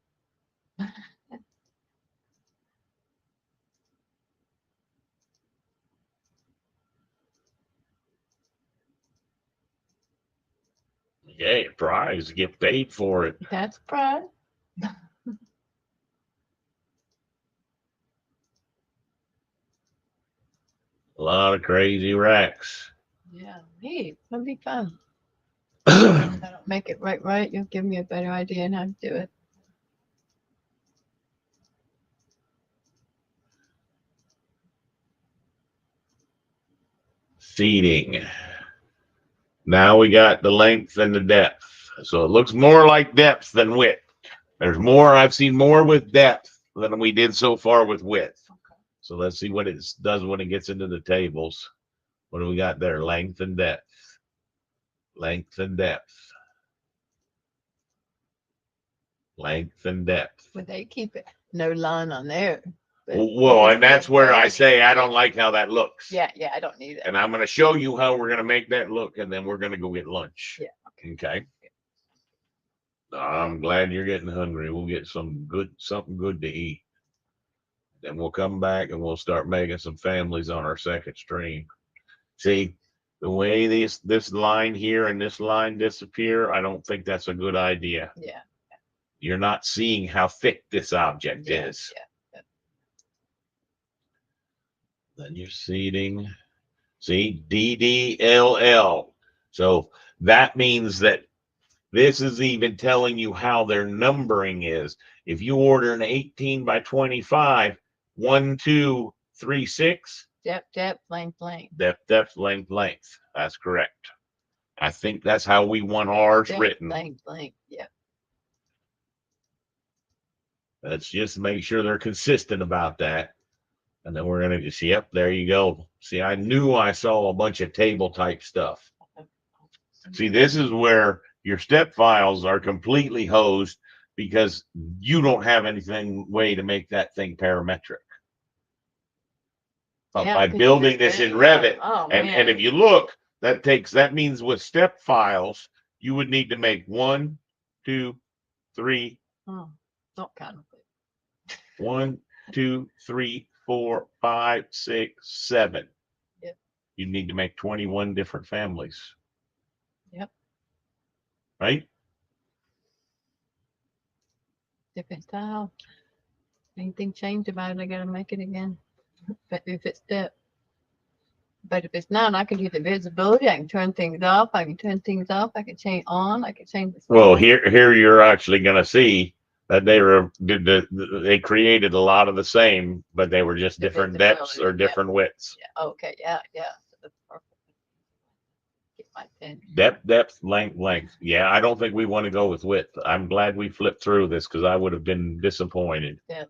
Yeah, prize, get paid for it. That's a prize. A lot of crazy racks. Yeah, neat. That'll be fun. If I don't make it right, you'll give me a better idea on how to do it. Seating. Now we got the length and the depth. So it looks more like depth than width. I've seen more with depth than we did so far with width. Okay. So let's see what it does when it gets into the tables. What do we got there? Length and depth. Length and depth. Length and depth. But they keep it no line on there. But Well, and that's where I say I don't like how that looks. Yeah, I don't need it. And I'm going to show you how we're going to make that look, and then we're going to go get lunch. Yeah. Okay. I'm glad you're getting hungry. We'll get something good to eat. Then we'll come back and we'll start making some families on our second stream. See, the way this line here and this line disappear, I don't think that's a good idea. Yeah. You're not seeing how thick this object is. Yeah. Then your seating. See, DDLL. So that means that this is even telling you how their numbering is. If you order an 18 by 25, 1, 2, 3, 6, Depth, length. depth, length. That's correct. I think that's how we want ours Depth, written. length. Yeah. Let's just make sure they're consistent about that. And then we're going to just, yep, there you go. See, I knew I saw a bunch of table type stuff. See, this is where your step files are completely hosed because you don't have anything way to make that thing parametric. But Yeah, by 'cause building you this just in did. Revit, Oh, and man. if you look, that means with step files, you would need to make 1, 2, 3, Oh, don't kind of thing. 1, 2, 3, 4, 5, 6, 7. Yep. You need to make 21 different families. Yep. Right? Different style. Anything changed about it, I gotta make it again. But if it's step. But if it's not, I can do the visibility. I can turn things off. I can turn things off. I can change on. I can change the Well, style. here you're actually going to see that they created a lot of the same, but they were just The different depths or visibility, yeah. different widths. Yeah. Okay. Yeah. So that's perfect. Get my pen. Depth, length. Yeah, I don't think we want to go with width. I'm glad we flipped through this because I would have been disappointed. Yeah.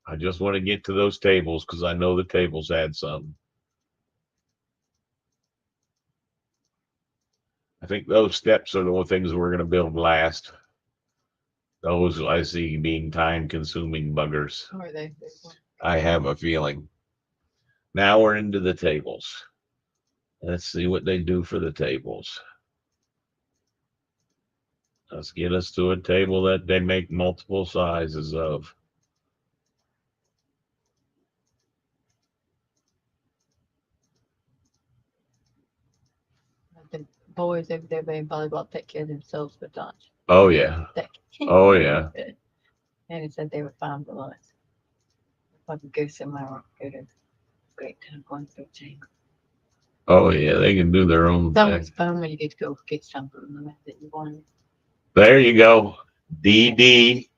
I just want to get to those tables because I know the tables had some. I think those steps are the only things we're going to build last. Those I see being time-consuming buggers. Or they I have a feeling. Now we're into the tables. Let's see what they do for the tables. Let's get us to a table that they make multiple sizes of. the boys over there playing volleyball take care of themselves for lunch. Oh yeah. Oh yeah. And he said they were fine for lunch. If I could go somewhere, go to great time going through change. Oh yeah. They can do their own That thing. was fun when you get to go get something that you wanted. There you go. DD.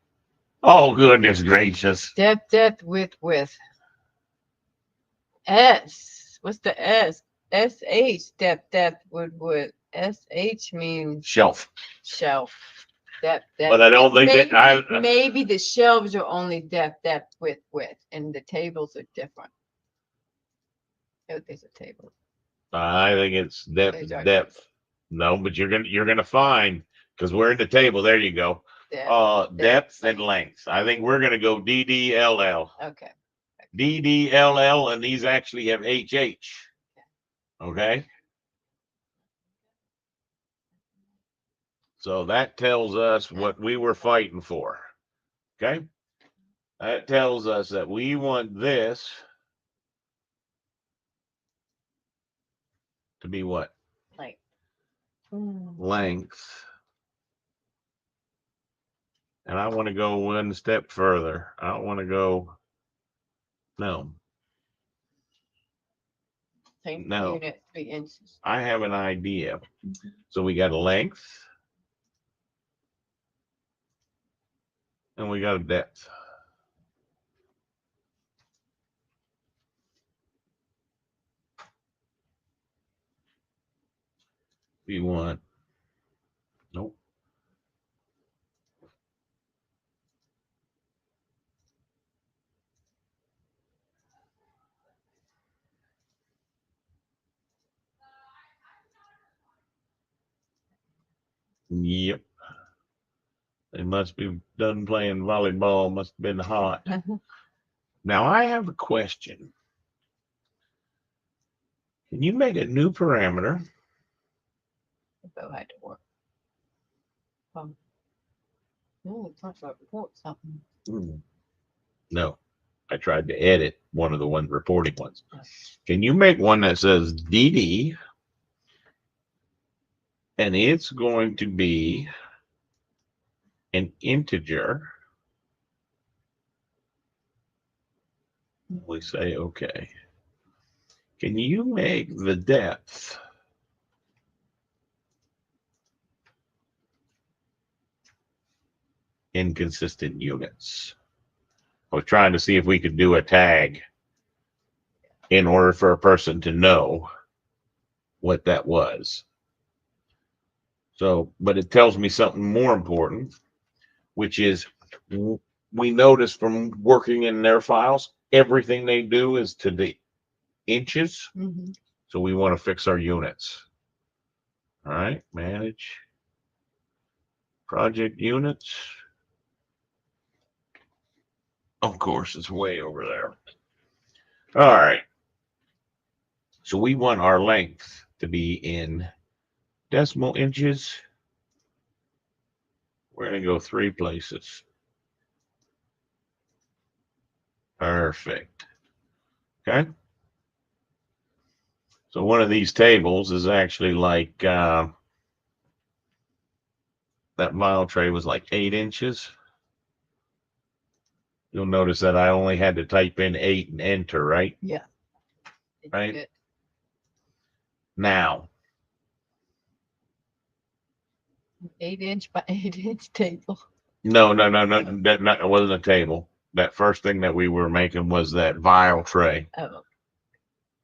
Oh goodness gracious. Depth, width. S. What's the S? SH. Depth, width. SH means Shelf. shelf. Depth. But I don't think maybe, that maybe the shelves are only depth, width, and the tables are different. Oh, there's a table. I think it's There's our depth. No, but you're gonna find because we're in the table. There you go. Depth and length. I think we're gonna go DDLL. Okay. DDLL, and these actually have HH. Okay. So that tells us what we were fighting for. Okay. That tells us that we want this to be what? Length. Length. And I want to go one step further. I don't want to go. No. No. Unit 3 inches. I have an idea. So we got a length and we got a depth. We want, nope. Yep. They must be done playing volleyball. Must have been hot. Now I have a question. Can you make a new parameter? So I had to work. Talk about report something. No. I tried to edit one of the reporting ones. Can you make one that says DD and it's going to be an integer We say, okay. Can you make the depth inconsistent units? I was trying to see if we could do a tag in order for a person to know what that was. So, but it tells me something more important, which is we notice from working in their files, everything they do is to the inches. Mm-hmm. So we want to fix our units. All right, manage project units. Of course, it's way over there. All right. So we want our length to be in decimal inches. We're going to go 3 places. Perfect. Okay. So one of these tables is actually like that vial tray was like 8 inches. You'll notice that I only had to type in 8 and enter, right? Yeah. Right. Good. Now, 8-inch by 8-inch table. no, that wasn't a table. That first thing that we were making was that vial tray. Oh,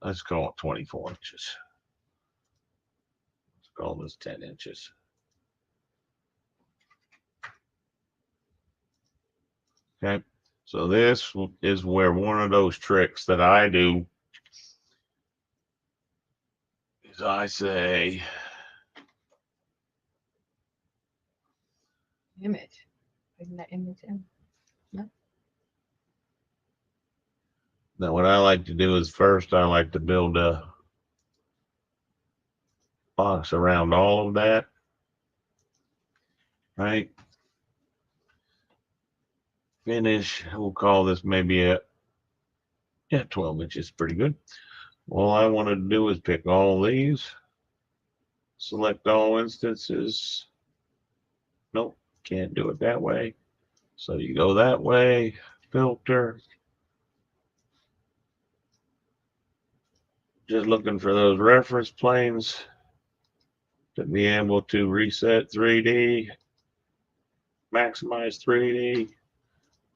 Let's call it 24 inches. Let's call this 10 inches. Okay. So this is where one of those tricks that I do is I say, image. Bring that image in. now what I like to do is first I like to build a box around all of that. Right. Finish. We'll call this maybe a 12 inches. Pretty good. All I want to do is pick all these, select all instances. Nope, can't do it that way. So you go that way, filter. Just looking for those reference planes to be able to reset 3D, maximize 3D.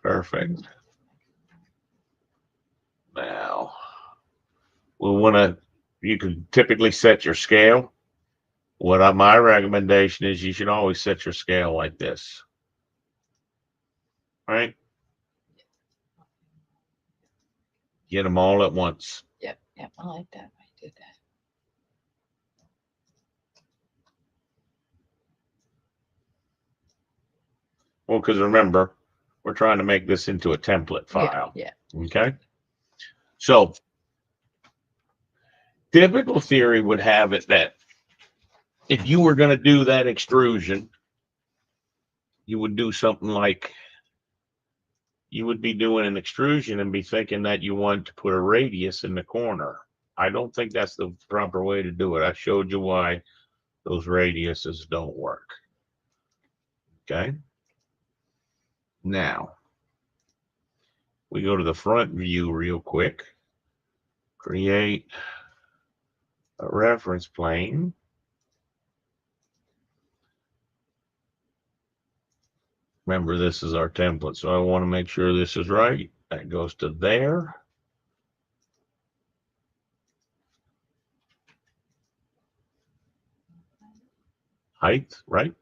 Perfect. Now, we'll want to, you can typically set your scale. My recommendation is you should always set your scale like this. Right? Get them all at once. Yep, I like that. I did that. Well, because remember, we're trying to make this into a template file. Yeah. Okay. So, typical theory would have it that if you were going to do that extrusion, you would do something like you would be doing an extrusion and be thinking that you want to put a radius in the corner. I don't think that's the proper way to do it. I showed you why those radiuses don't work. Okay. Now, we go to the front view real quick. Create a reference plane. Remember, this is our template, so I want to make sure this is right. That goes to there. Height, right?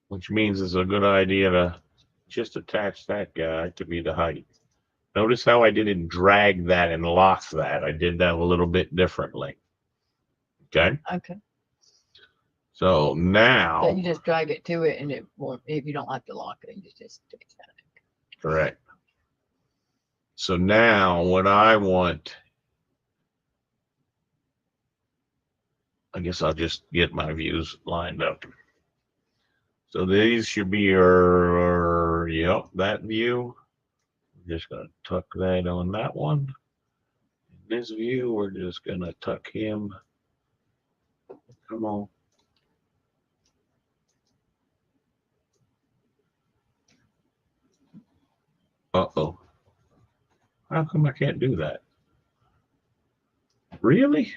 Which means it's a good idea to just attach that guy to be the height. Notice how I didn't drag that and lock that. I did that a little bit differently. Okay. Okay. So now. So you just drag it to it and it won't, if you don't like to lock it, you just stick it. Correct. So now what I want, I guess I'll just get my views lined up. So these should be your, yep, that view. I'm just going to tuck that on that one. This view, we're just going to tuck him. Come on. Uh-oh. How come I can't do that? Really?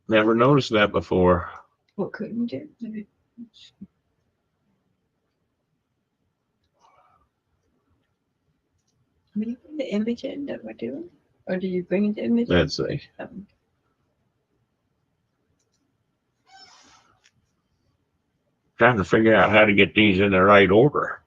Never noticed that before. What couldn't do? Are you bring the image in that we're doing? Or do you bring the image? Let's see. Trying to figure out how to get these in the right order.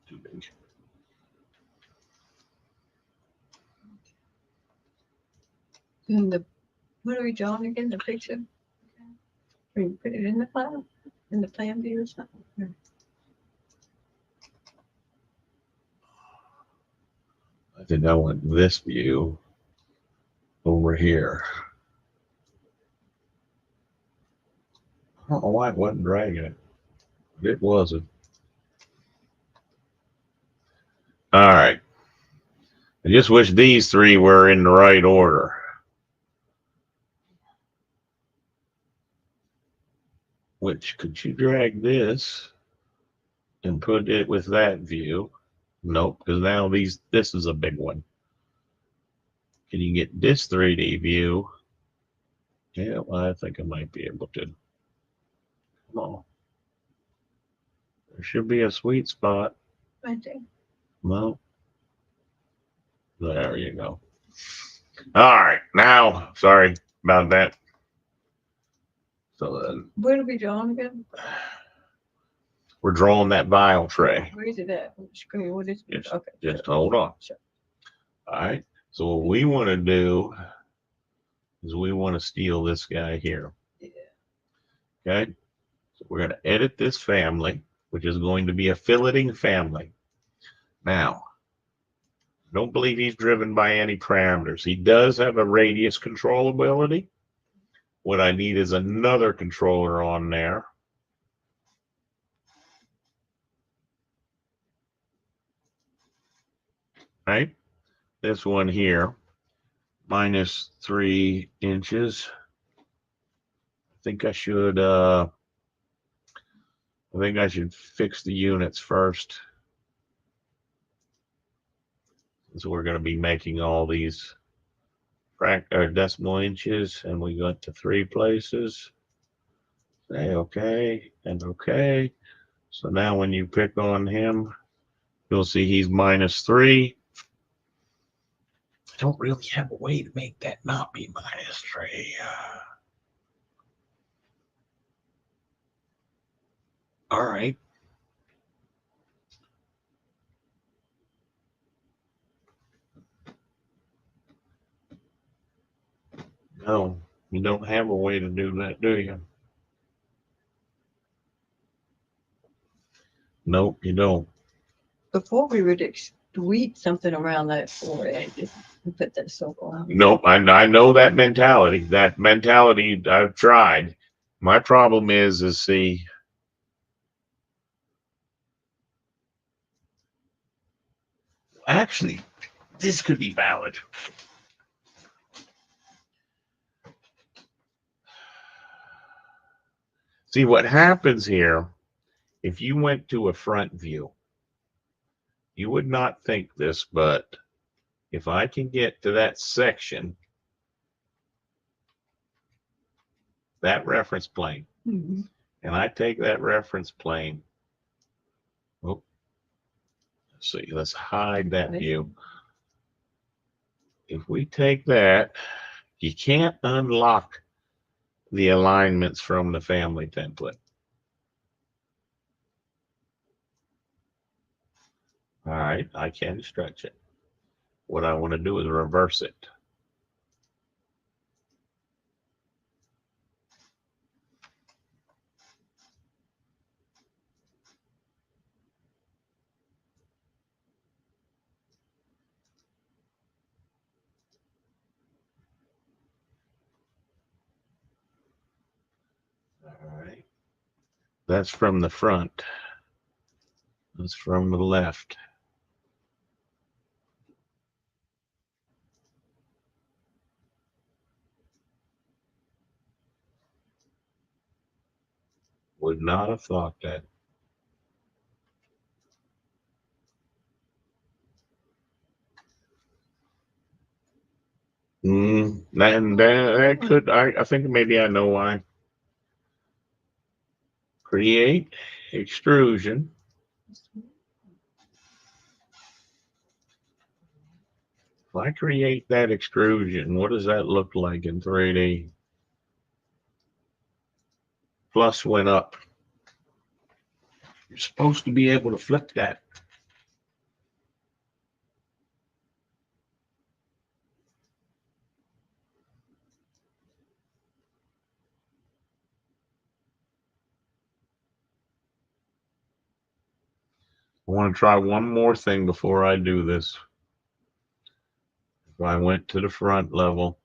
Too big. And the, what are we drawing again? The picture? Or you put it in the file? In the plan view or something? I think I want this view over here. I don't know why it wasn't dragging it. It wasn't. All right. I just wish these three were in the right order. Which, could you drag this and put it with that view? Nope, because now this is a big one. Can you get this 3D view? Yeah, well, I think I might be able to. Come on. There should be a sweet spot. Right there. Well, there you go. All right, now, sorry about that. So then Where do we draw again? we're drawing that vial tray. Where is it at? Screen. What is it? Okay. Just hold on. Sure. All right. So what we want to do is we want to steal this guy here. Yeah. Okay. So we're going to edit this family, which is going to be a filleting family. Now, I don't believe he's driven by any parameters. He does have a radius controllability. What I need is another controller on there. Right? This one here, -3 inches. I think I should fix the units first. So we're going to be making all these decimal inches, and we got to 3 places. Say okay and okay. So now when you pick on him, you'll see he's -3. I don't really have a way to make that not be -3. All right. No, you don't have a way to do that, do you? Nope, you don't. Before we would tweet something around that four edges and put that circle on. Nope, I know that mentality. That mentality I've tried. My problem is see, actually, this could be valid. See what happens here, if you went to a front view, you would not think this, but if I can get to that section, that reference plane, Mhm. and I take that reference plane, oh, let's see, let's hide that view. If we take that, you can't unlock the alignments from the family template. All right, I can stretch it. What I want to do is reverse it. All right. That's from the front. That's from the left. Would not have thought that. That could, I think maybe I know why. Create extrusion. If I create that extrusion, what does that look like in 3D? Plus went up. You're supposed to be able to flip that. I want to try one more thing before I do this. If I went to the front level,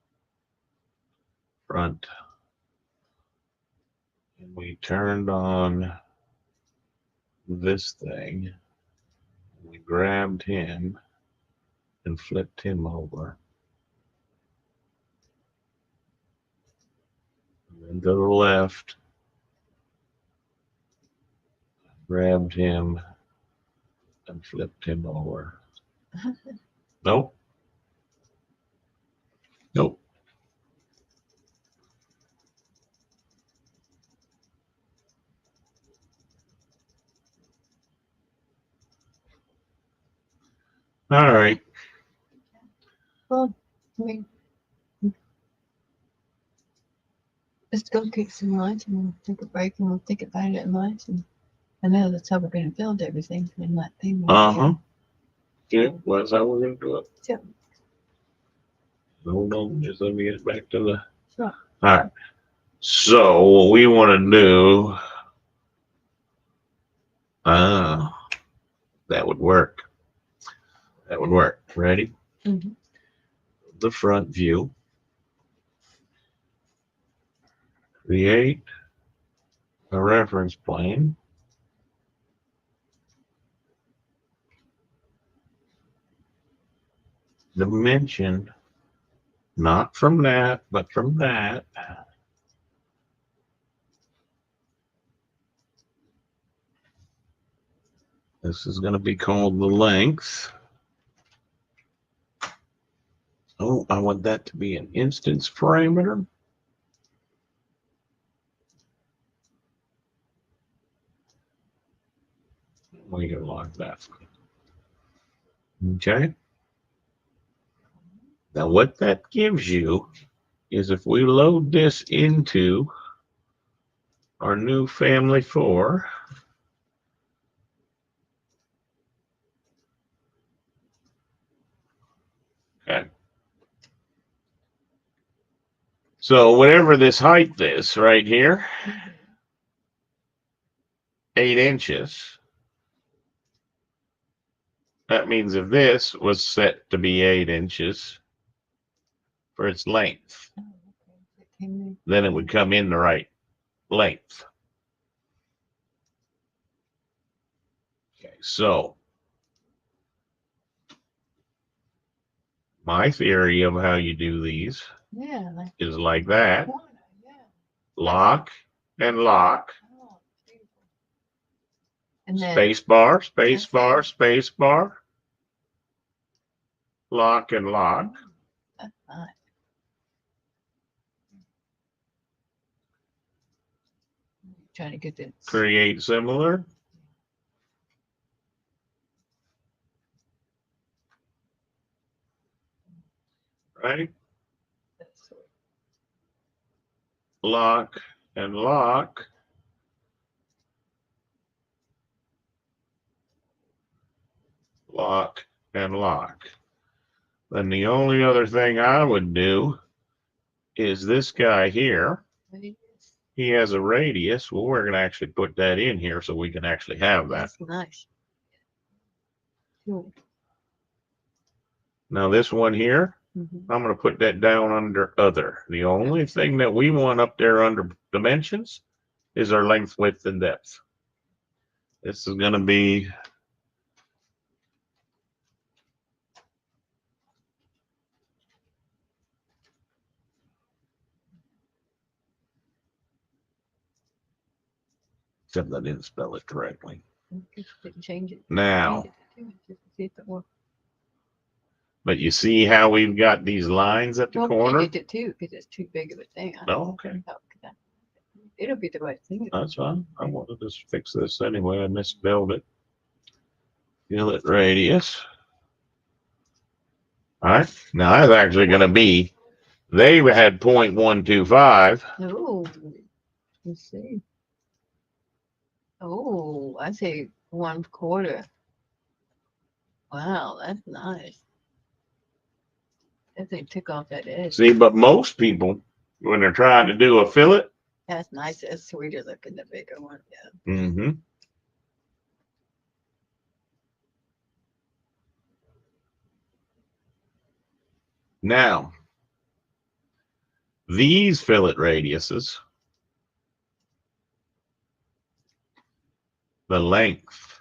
front, and we turned on this thing, we grabbed him and flipped him over. And then to the left, grabbed him and flipped him over. Nope. Nope. All right. Well, I mean, let's go get some lunch and take a break and we'll think about it at lunch. And I know that's how we're going to build everything in that thing. Yeah, well, that's how we're going to do it. Yeah. Hold on, just let me get back to the. Sure. All right. So what we want to do, that would work. That would work. Ready? Mm-hmm. The front view. Create a reference plane. Dimension, not from that, but from that. This is going to be called the length. Oh, I want that to be an instance parameter. We can lock that. Okay. Now what that gives you is if we load this into our new family 4, okay. So whatever this height is right here, 8 inches. That means if this was set to be 8 inches for its length, then it would come in the right length. Okay, so my theory of how you do these is like that. Lock and lock. And then Space bar, space bar, space bar. Lock and lock. that's nice. Trying to get this. Create similar. Right? Lock and lock. Lock and lock. Then the only other thing I would do is this guy here. He has a radius. Well, we're going to actually put that in here so we can actually have that. That's nice. Cool. Now this one here, I'm going to put that down under other. The only thing that we want up there under dimensions is our length, width, and depth. This is going to be except I didn't spell it correctly. Didn't change it. Now, Change it to 2 inches to see if it works. but you see how we've got these lines at the Well, corner? change it to 2 because it's too big of a thing. Oh, okay. It'll be the right thing. That's fine. I want to just fix this anyway. I misspelled it. Fillet radius. All right. Now that's actually going to be, they had 0.125. Oh, let's see. Oh, I say 1/4. Wow, that's nice. If they took off that edge. See, but most people, when they're trying to do a fillet, That's nice. That's sweeter looking, the bigger one. Yeah. mm-hmm. Now, these fillet radiuses, the length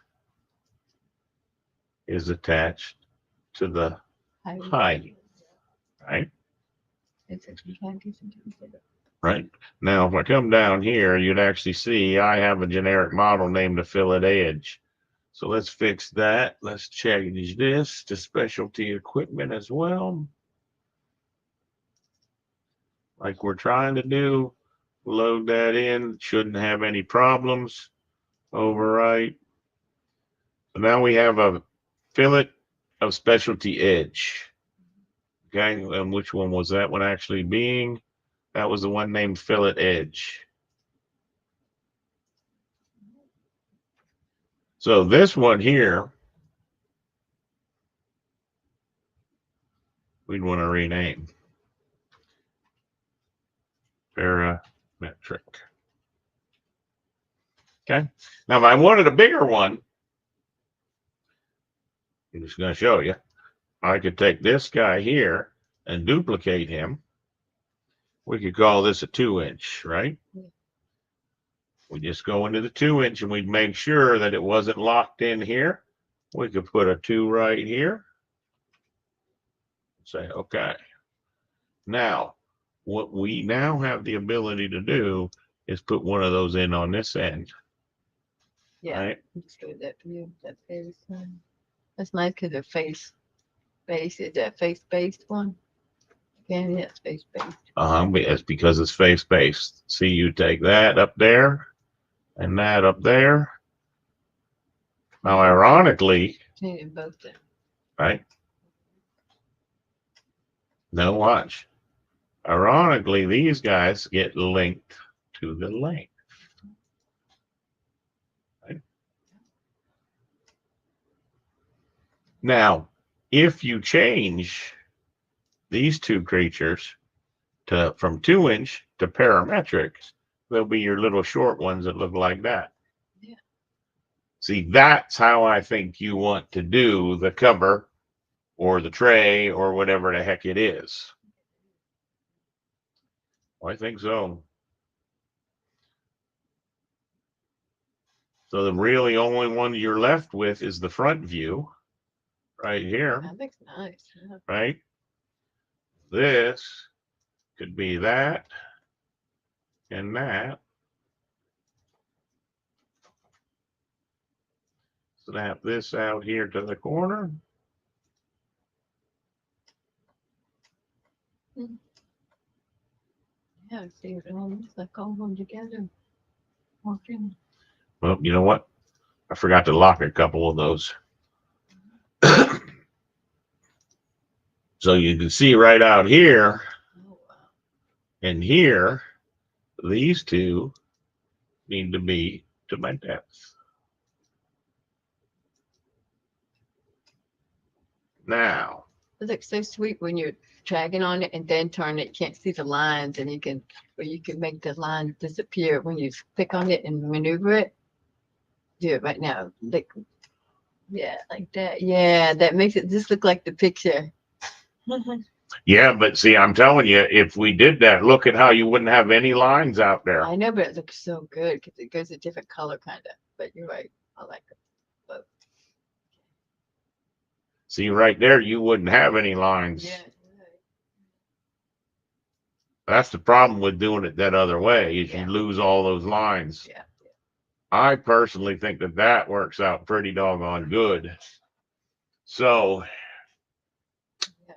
is attached to the height, right? It's actually kind of decent. Right. Now, if I come down here, you'd actually see I have a generic model named the fillet edge. So let's fix that. Let's change this to specialty equipment as well. Like we're trying to do, load that in, shouldn't have any problems. Overwrite. So now we have a fillet of specialty edge. Okay, and which one was that one actually being? That was the one named fillet edge. So this one here, we'd want to rename parametric. Okay. Now, if I wanted a bigger one, I'm just going to show you. I could take this guy here and duplicate him. We could call this a 2-inch, right? We just go into the 2-inch and we'd make sure that it wasn't locked in here. We could put a 2 right here. Say, okay. Now, what we now have the ability to do is put one of those in on this end. Yeah. Right? Let's go with that view. That face. That's nice because the face is that face-based one. Yeah, it's face-based. It's because it's face-based. See, you take that up there and that up there. Now, ironically, Changing both them. right? No, watch. Ironically, these guys get linked to the length. Right? Now, if you change these two creatures from 2-inch to parametric, they'll be your little short ones that look like that. Yeah. See, that's how I think you want to do the cover or the tray or whatever the heck it is. I think so. So the really only one you're left with is the front view right here. That looks nice. Yeah. Right? This could be that and that. Snap this out here to the corner. Yeah, see it all looks like all of them together. Working. Well, you know what? I forgot to lock a couple of those. So you can see right out here Oh, wow. and here, these two need to be to my depth. Now, It looks so sweet when you're dragging on it and then turn it. You can't see the lines, and you can make the line disappear when you click on it and maneuver it. Do it right now. Like, yeah, like that. Yeah, that makes it just look like the picture. yeah, but see, I'm telling you, if we did that, look at how you wouldn't have any lines out there. I know, but it looks so good because it goes a different color, kind of. But you're right. I like it. But See, right there, you wouldn't have any lines. yeah. That's the problem with doing it that other way, is Yeah. you lose all those lines. Yeah. I personally think that that works out pretty doggone good. So Yeah.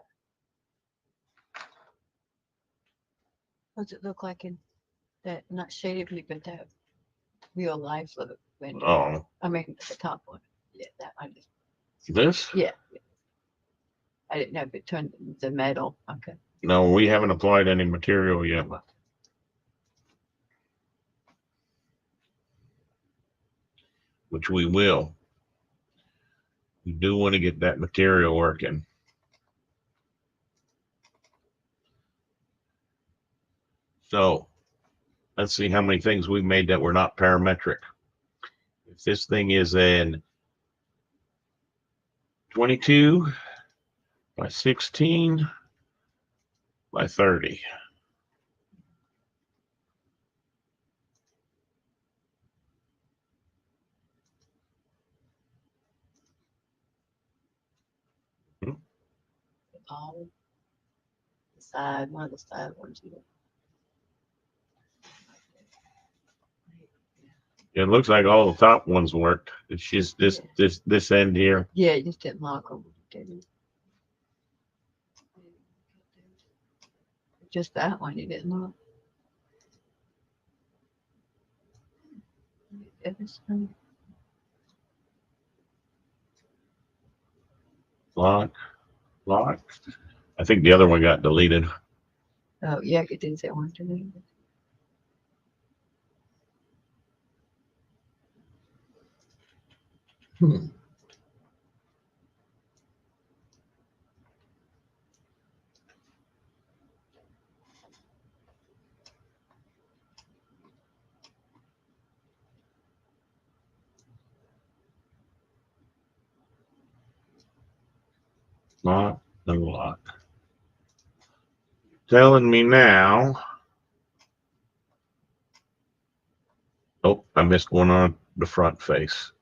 What's it look like in that, not shaded view, but that real life look window? oh, I mean, the top one. Yeah, that one. this? Yeah. I didn't know if it turned the metal. Okay. No, we haven't applied any material yet, which we will. We do want to get that material working. So let's see how many things we made that were not parametric. If this thing is an 22 by 16 by 30. All the side, one of the side ones. It looks like all the top ones worked. It's just this end here. Yeah, it just didn't lock them. Did it? Just that one, you didn't lock. Lock. I think the other one got deleted. Oh, yeah, it didn't say one to me. Lock, no lock. Telling me now. Oh, I missed one on the front face.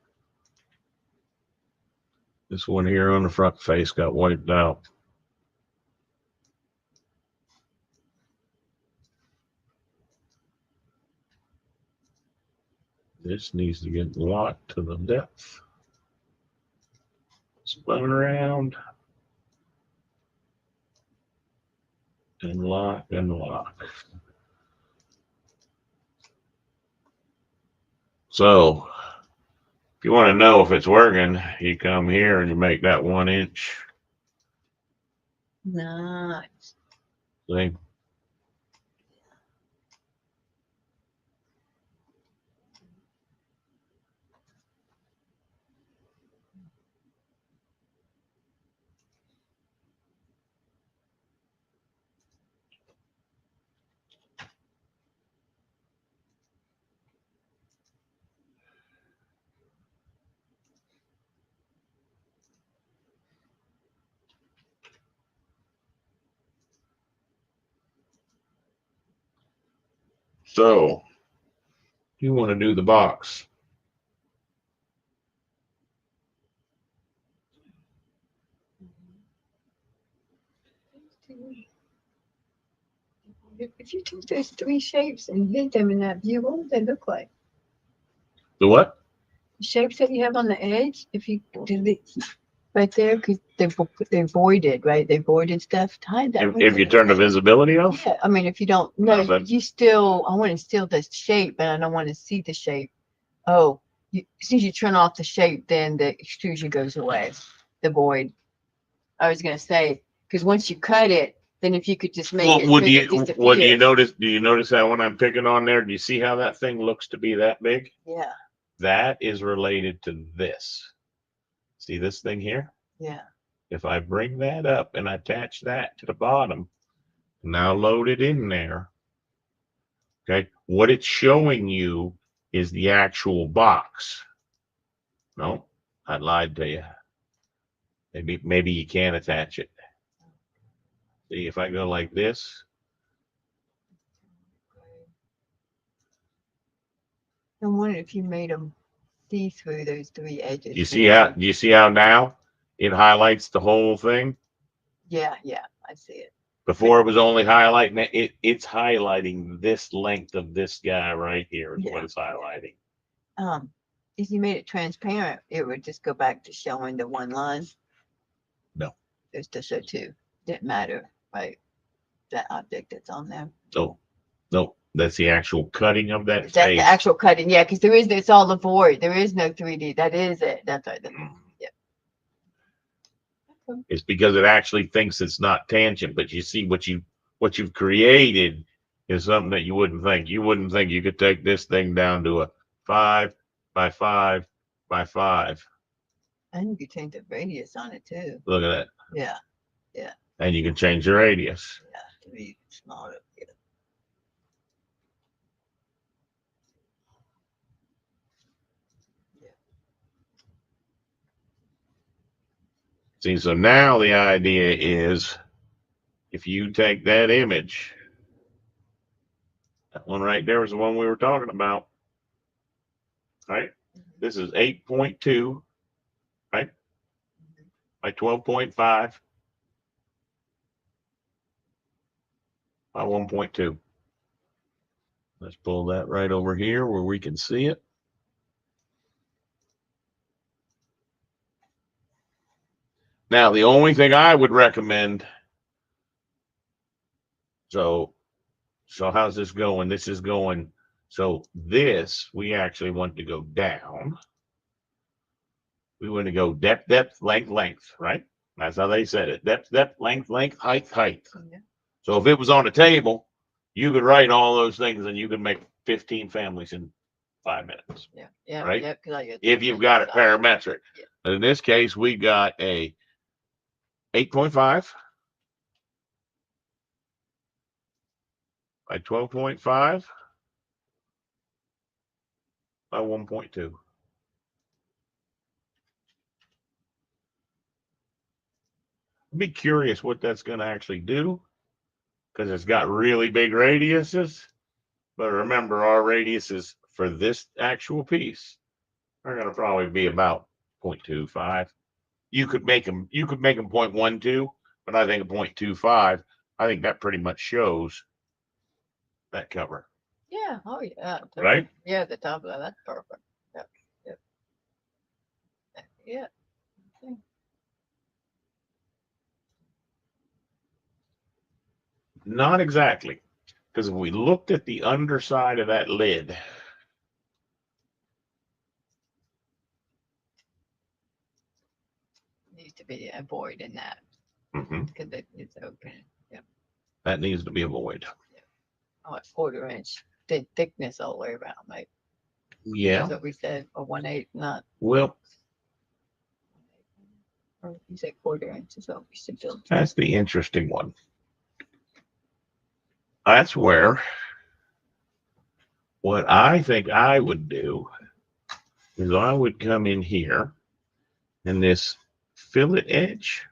This one here on the front face got wiped out. This needs to get locked to the depth. Spun around. And lock and lock. So if you want to know if it's working, you come here and you make that 1 inch. Nice. See? So you want to do the box. If you took those three shapes and hid them in that view, what would they look like? The what? The shapes that you have on the edge, if you delete right there, because they voided, right? They voided stuff. Hide that. If you turn the visibility off? Yeah, I mean, if you don't, no, No, but- you still, I want to steal the shape, but I don't want to see the shape. Oh, as soon as you turn off the shape, then the extrusion goes away, the void. I was gonna say, because once you cut it, then if you could just make Well, it, what so do it you disappears. notice? Do you notice that when I'm picking on there? Do you see how that thing looks to be that big? Yeah, That is related to this. See this thing here? yeah. If I bring that up and attach that to the bottom, now load it in there. Okay, what it's showing you is the actual box. No, I lied to you. Maybe you can attach it. See, if I go like this, I'm wondering if you made them see through those three edges. do you see how now it highlights the whole thing? Yeah, yeah, I see it. Before it was only highlighting it's highlighting this length of this guy right here is what Yeah. it's highlighting. if you made it transparent, it would just go back to showing the one line. No. It's to show two. Didn't matter, right? That object that's on there. No, no, that's the actual cutting of that That's the face. actual cutting, yeah, because it's all a void. There is no 3D. That is it. That's right. Yeah. It's because it actually thinks it's not tangent, but you see what you've created is something that you wouldn't think. You wouldn't think you could take this thing down to a 5 by 5 by 5. And you could change the radius on it too. Look at that. Yeah. And you can change the radius. Yeah, to be smaller. Yeah. See, so now the idea is if you take that image, that one right there was the one we were talking about, right? This is 8.2, right? By 12.5 by 1.2. Let's pull that right over here where we can see it. Now, the only thing I would recommend, so how's this going? This is going, so this, we actually want to go down. We want to go depth, depth, length, length, right? That's how they said it. Depth, depth, length, length, height, height. Yeah. So if it was on a table, you could write all those things and you could make 15 families in 5 minutes. Yeah. Right? Yeah, If you've got it parametric. Yeah. In this case, we got a 8.5 by 12.5 by 1.2. I'd be curious what that's going to actually do because it's got really big radiuses. But remember, our radiuses for this actual piece are going to probably be about 0.25. You could make them 0.12, but I think a 0.25, I think that pretty much shows that cover. Yeah. Oh, yeah. Right? Yeah, the top of that's perfect. Yep. Yep. Yeah. Okay. Not exactly. Because if we looked at the underside of that lid, Needs to be a void in that because it's open. Yep. that needs to be a void. Oh, a 1/4 inch thickness all the way around, right? Yeah. That's what we said, or 1/8, not. Well, Or you said 1/4 inch is what we should build. that's the interesting one. That's where what I think I would do is I would come in here and this fillet edge.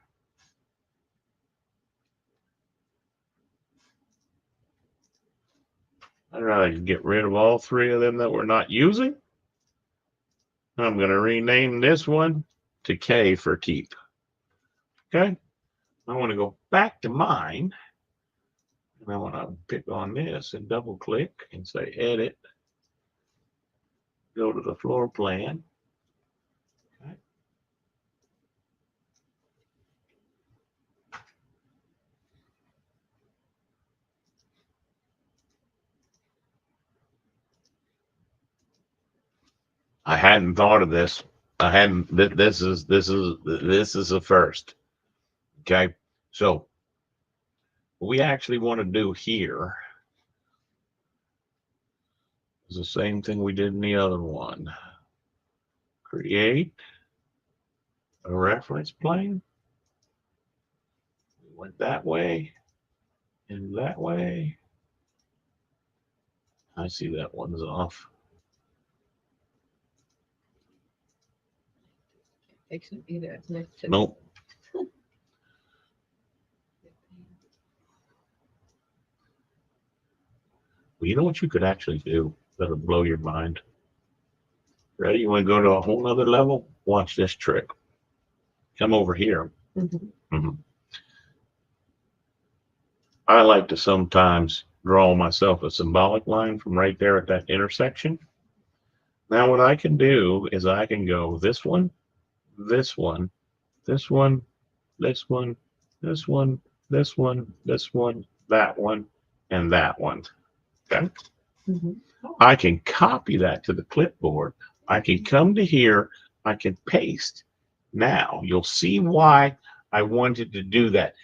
I'd rather get rid of all 3 of them that we're not using. I'm going to rename this one to K for keep. Okay. I want to go back to mine. And I want to pick on this and double click and say edit. Go to the floor plan. Okay. I hadn't thought of this. I hadn't. This is a first. Okay. So what we actually want to do here is the same thing we did in the other one. Create a reference plane. We went that way and that way. I see that one's off. Fix it either. Nope. Well, you know what you could actually do that'll blow your mind? Ready? You want to go to a whole nother level? Watch this trick. Come over here. I like to sometimes draw myself a symbolic line from right there at that intersection. Now what I can do is I can go this one, this one, this one, this one, this one, this one, this one, that one, and that one. Okay. Mhm. I can copy that to the clipboard. I can come to here. I can paste. Now you'll see why I wanted to do that.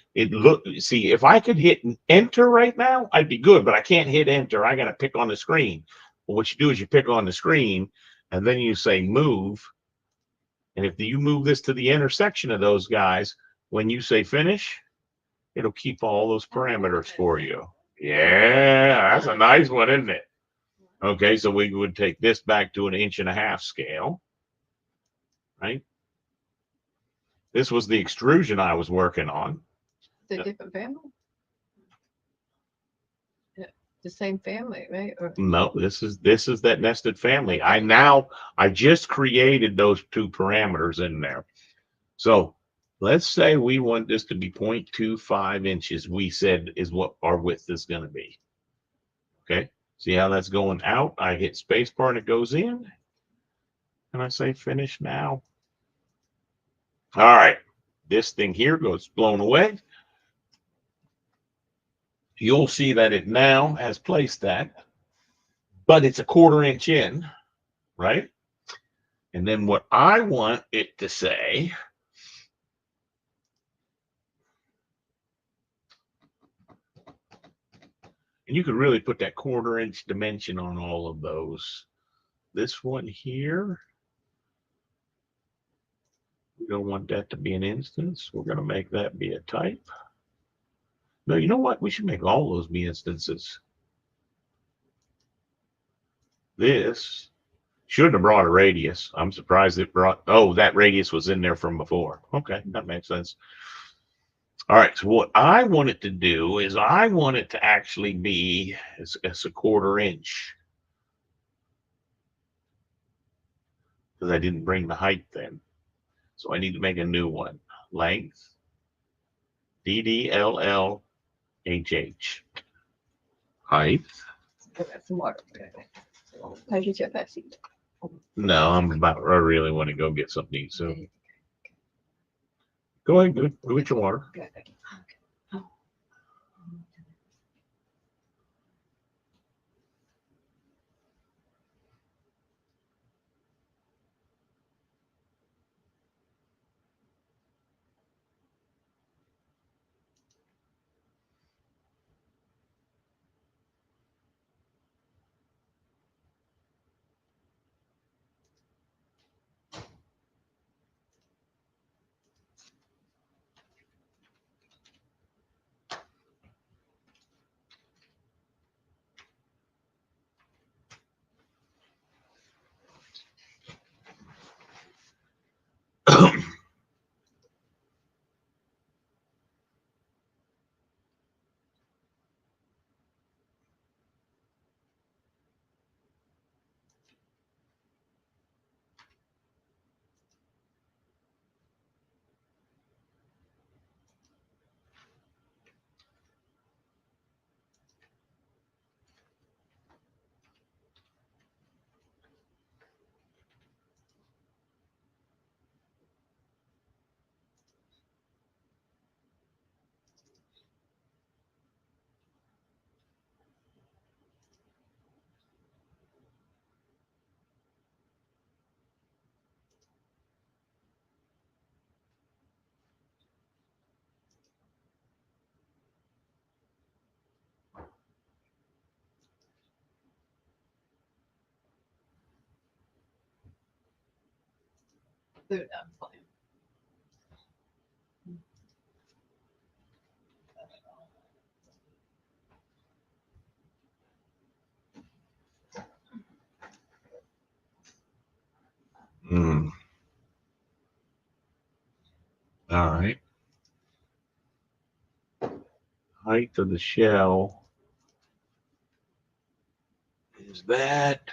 See, if I could hit enter right now, I'd be good, but I can't hit enter. I got to pick on the screen. Well, what you do is you pick on the screen and then you say move. And if you move this to the intersection of those guys, when you say finish, it'll keep all those parameters for you. Yeah, that's a nice one, isn't it? Okay, so we would take this back to an 1.5" scale, right? This was the extrusion I was working on. The different family? Yeah, the same family, right? Or No, this is that nested family. I just created those two parameters in there. So let's say we want this to be 0.25 inches. We said is what our width is going to be. Okay. See how that's going out? I hit spacebar and it goes in. And I say finish now. All right. This thing here goes blown away. You'll see that it now has placed that, but it's a 1/4 inch in, right? And then what I want it to say, and you could really put that 1/4 inch dimension on all of those. This one here, we don't want that to be an instance. We're going to make that be a type. No, you know what? We should make all those be instances. This should have brought a radius. I'm surprised it brought, oh, that radius was in there from before. Okay, that makes sense. All right, so what I want it to do is I want it to actually be as a 1/4 inch because I didn't bring the height then. So I need to make a new one. Length, DDLLHH. Height. I got some water. Can I get you a Pepsi? No, I really want to go get something to eat. So go ahead, go get your water. Okay. They're not fine. All right. Height of the shell is that.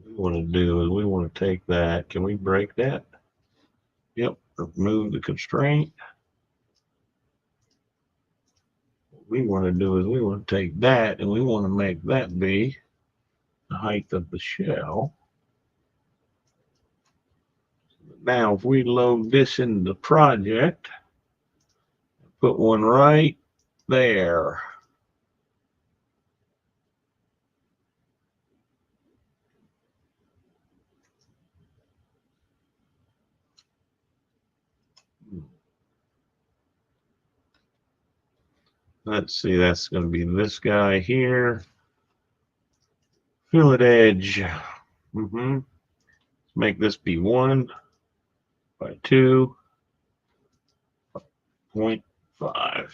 we want to do is we want to take that. Can we break that? Yep. Remove the constraint. What we want to do is we want to take that and we want to make that be the height of the shell. Now, if we load this into the project, put one right there. Let's see, that's going to be this guy here. Fillet edge. Let's make this be 1 by 2.5.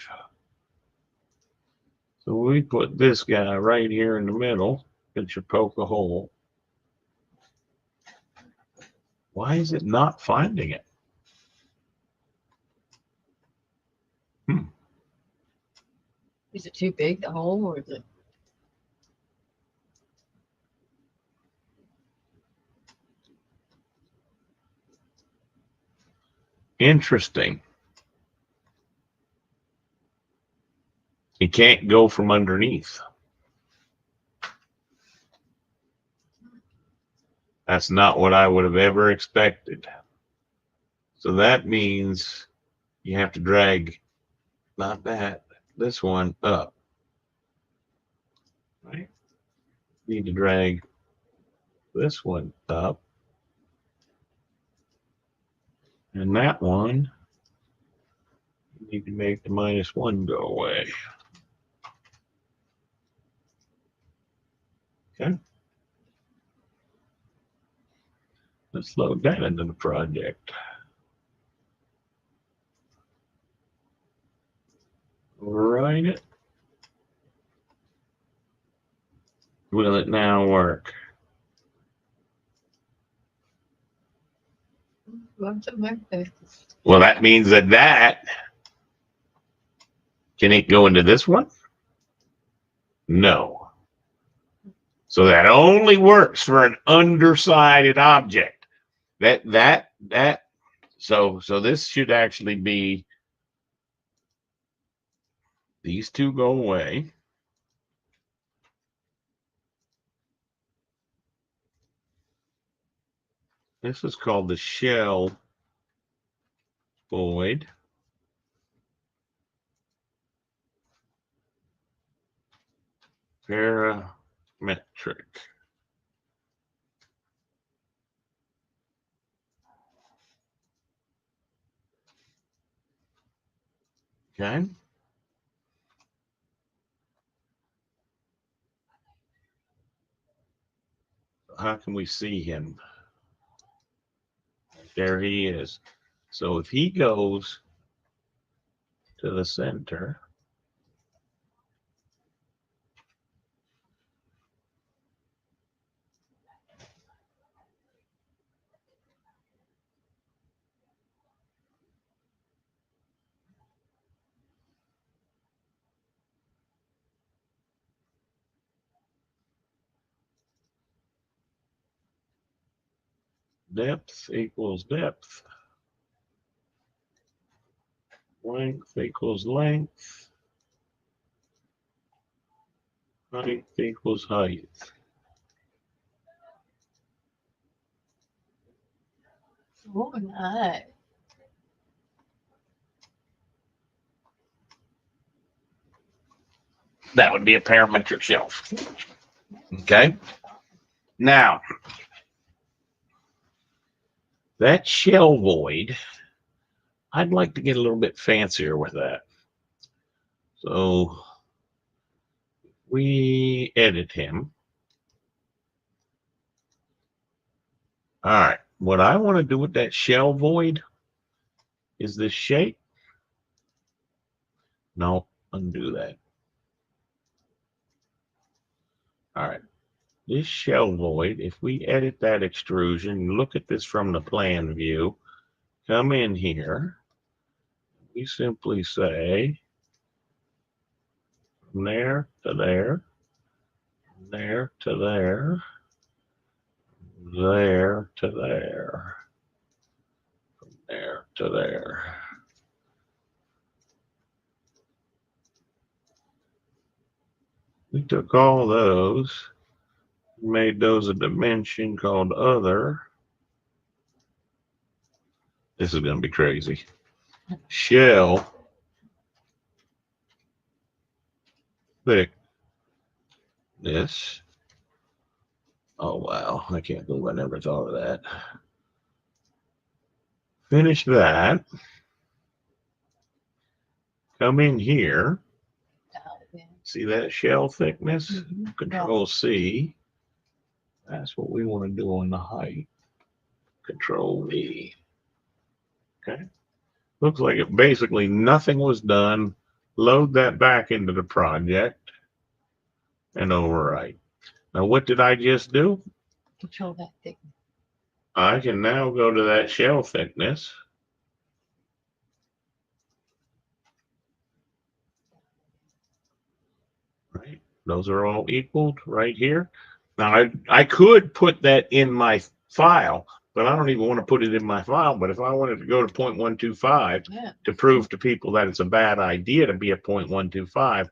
So we put this guy right here in the middle. It should poke a hole. Why is it not finding it? Is it too big, the hole, or is it? Interesting. It can't go from underneath. That's not what I would have ever expected. So that means you have to drag, not that, this one up. Right? You need to drag this one up. And that one, you need to make the -1 go away. Okay. Let's load that into the project. Override it. Will it now work? Well, that means that can it go into this one? No. So that only works for an undersided object. So this should actually be, these two go away. This is called the shell void. Parametric. Okay. How can we see him? There he is. So if he goes to the center, depth equals depth. Length equals length. Height equals height. Oh, nice. That would be a parametric shelf. Okay. Now, that shell void, I'd like to get a little bit fancier with that. So we edit him. All right. What I want to do with that shell void is this shape. No, undo that. All right. This shell void, if we edit that extrusion, look at this from the plan view, come in here, we simply say from there to there, from there to there, there to there, from there to there. We took all those, made those a dimension called other. This is going to be crazy. Shell thickness. Oh, wow. I can't believe I never thought of that. Finish that. Come in here. See that shell thickness? Control C. That's what we want to do on the height. Control V. Okay. Looks like it basically nothing was done. Load that back into the project and overwrite. Now, what did I just do? Control that thickness. I can now go to that shell thickness. Right. Those are all equaled right here. Now, I could put that in my file, but I don't even want to put it in my file. But if I wanted to go to 0.125 to prove to people that it's a bad idea to be a 0.125,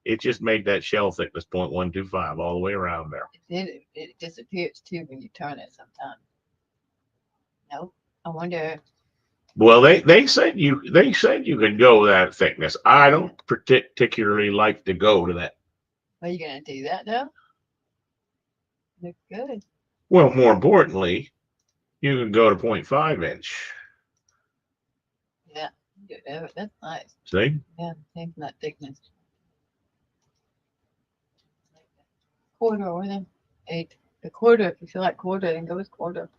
it just made that shell thickness 0.125 all the way around there. It disappears too when you turn it sometimes. Nope. I wonder. Well, they said you could go that thickness. I don't particularly like to go to that. Are you gonna do that though? Look good. Well, more importantly, you can go to 0.5 inch. Yeah, that's nice. See? Yeah, change that thickness. Quarter or then 8. A quarter, if you feel like quarter, then go with quarter.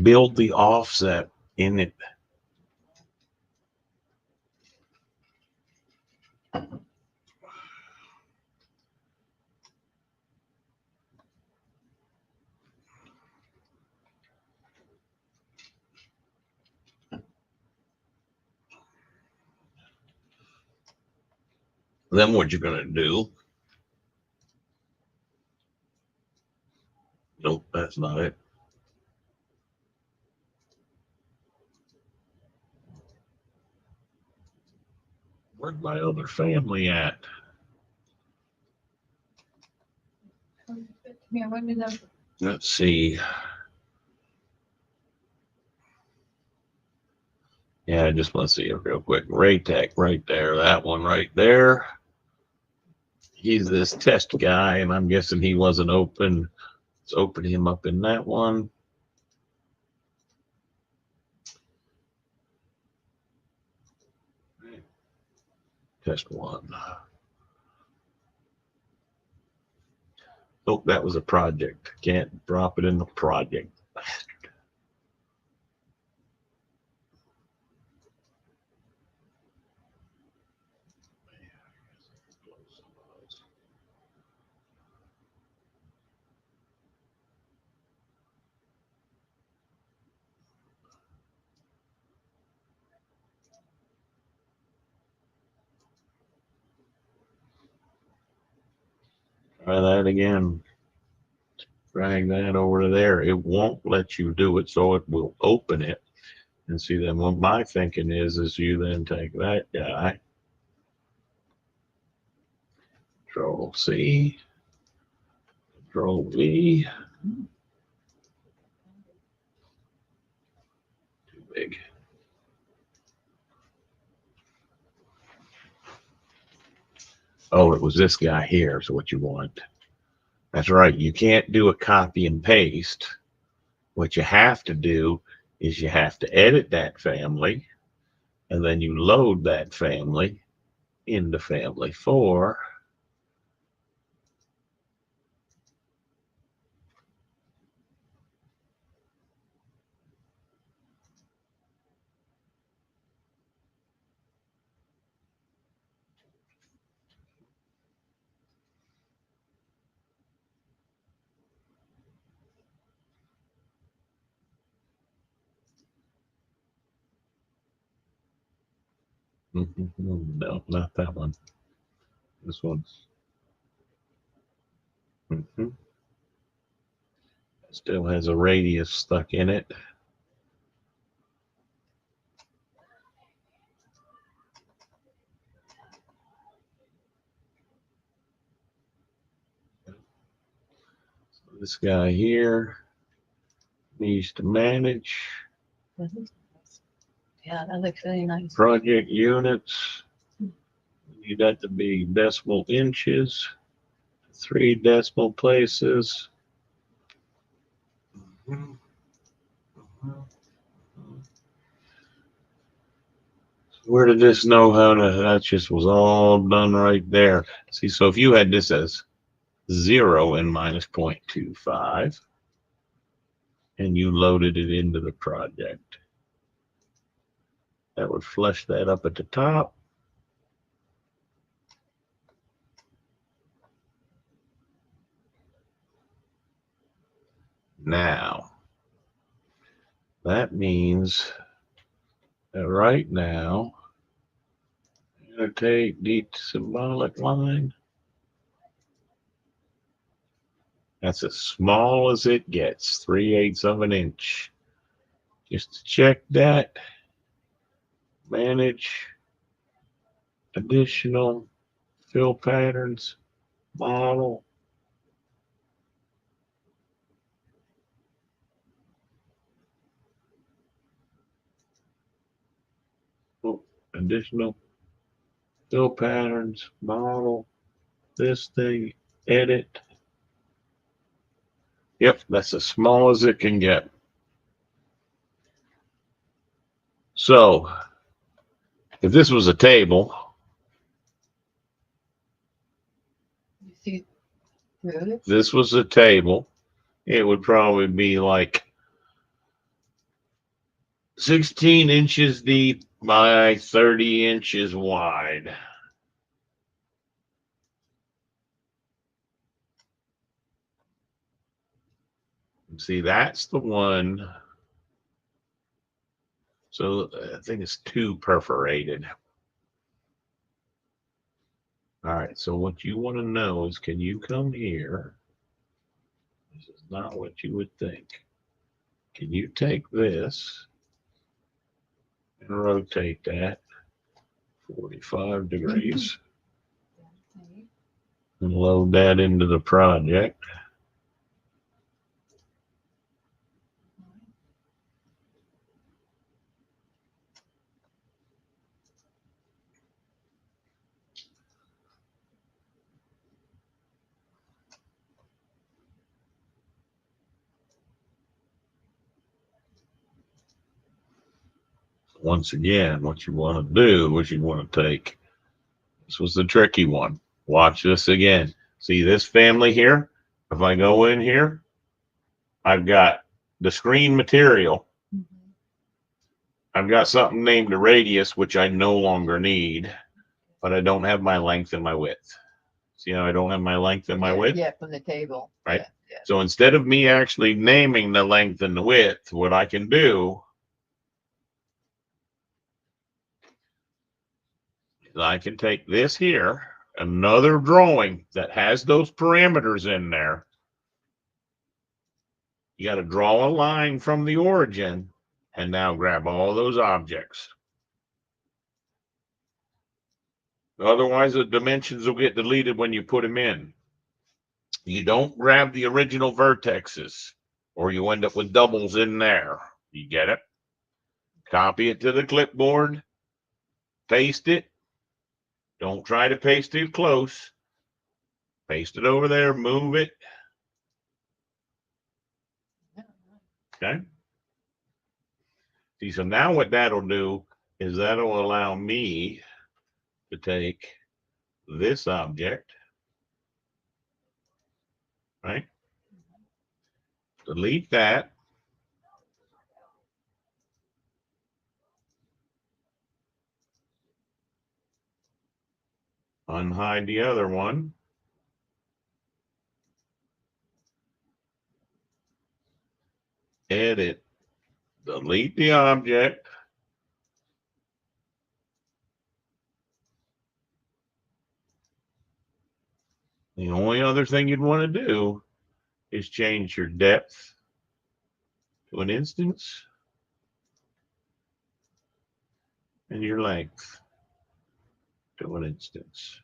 Build the offset in it. Then what you're gonna do? Nope, that's not it. Where's my other family at? Yeah, when did that? Let's see. Yeah, just want to see it real quick. Raytech right there. That one right there. He's this test guy, and I'm guessing he wasn't open. Let's open him up in that one. Test one. Oh, that was a project. Can't drop it in the project. Try that again. Drag that over to there. It won't let you do it, so it will open it. And see, then what my thinking is you then take that guy, Control C, Control V. Too big. Oh, it was this guy here. So what you want? That's right. You can't do a copy and paste. What you have to do is you have to edit that family, and then you load that family into family 4. No, not that one. This one. Still has a radius stuck in it. This guy here needs to manage Yeah, that looks really nice. project units. You got to be decimal inches, 3 decimal places. Where did this know how to? That just was all done right there. See, so if you had this as 0 and minus 0.25, and you loaded it into the project, that would flush that up at the top. Now, that means that right now, I'm going to take the symbolic line. That's as small as it gets, 3/8 of an inch. Just to check that, manage additional fill patterns, model. Oh, additional fill patterns, model, this thing, edit. Yep, that's as small as it can get. So, if this was a table, You see through it? this was a table, it would probably be like 16 inches deep by 30 inches wide. See, that's the one. So I think it's 2 perforated. All right, so what you want to know is, can you come here? This is not what you would think. Can you take this and rotate that 45 degrees and load that into the project? Once again, what you want to do is you want to take, this was the tricky one. Watch this again. See this family here? If I go in here, I've got the screen material. I've got something named a radius, which I no longer need, but I don't have my length and my width. See how I don't have my length and my width? Yeah, from the table. Right. Yeah. So instead of me actually naming the length and the width, what I can do is I can take this here, another drawing that has those parameters in there. You got to draw a line from the origin and now grab all those objects. Otherwise, the dimensions will get deleted when you put them in. You don't grab the original vertexes or you end up with doubles in there. You get it? Copy it to the clipboard, paste it. Don't try to paste it close. Paste it over there, move it. Okay. See, so now what that'll do is that'll allow me to take this object, right? Delete that. Unhide the other one. Edit. Delete the object. The only other thing you'd want to do is change your depth to an instance and your length to an instance.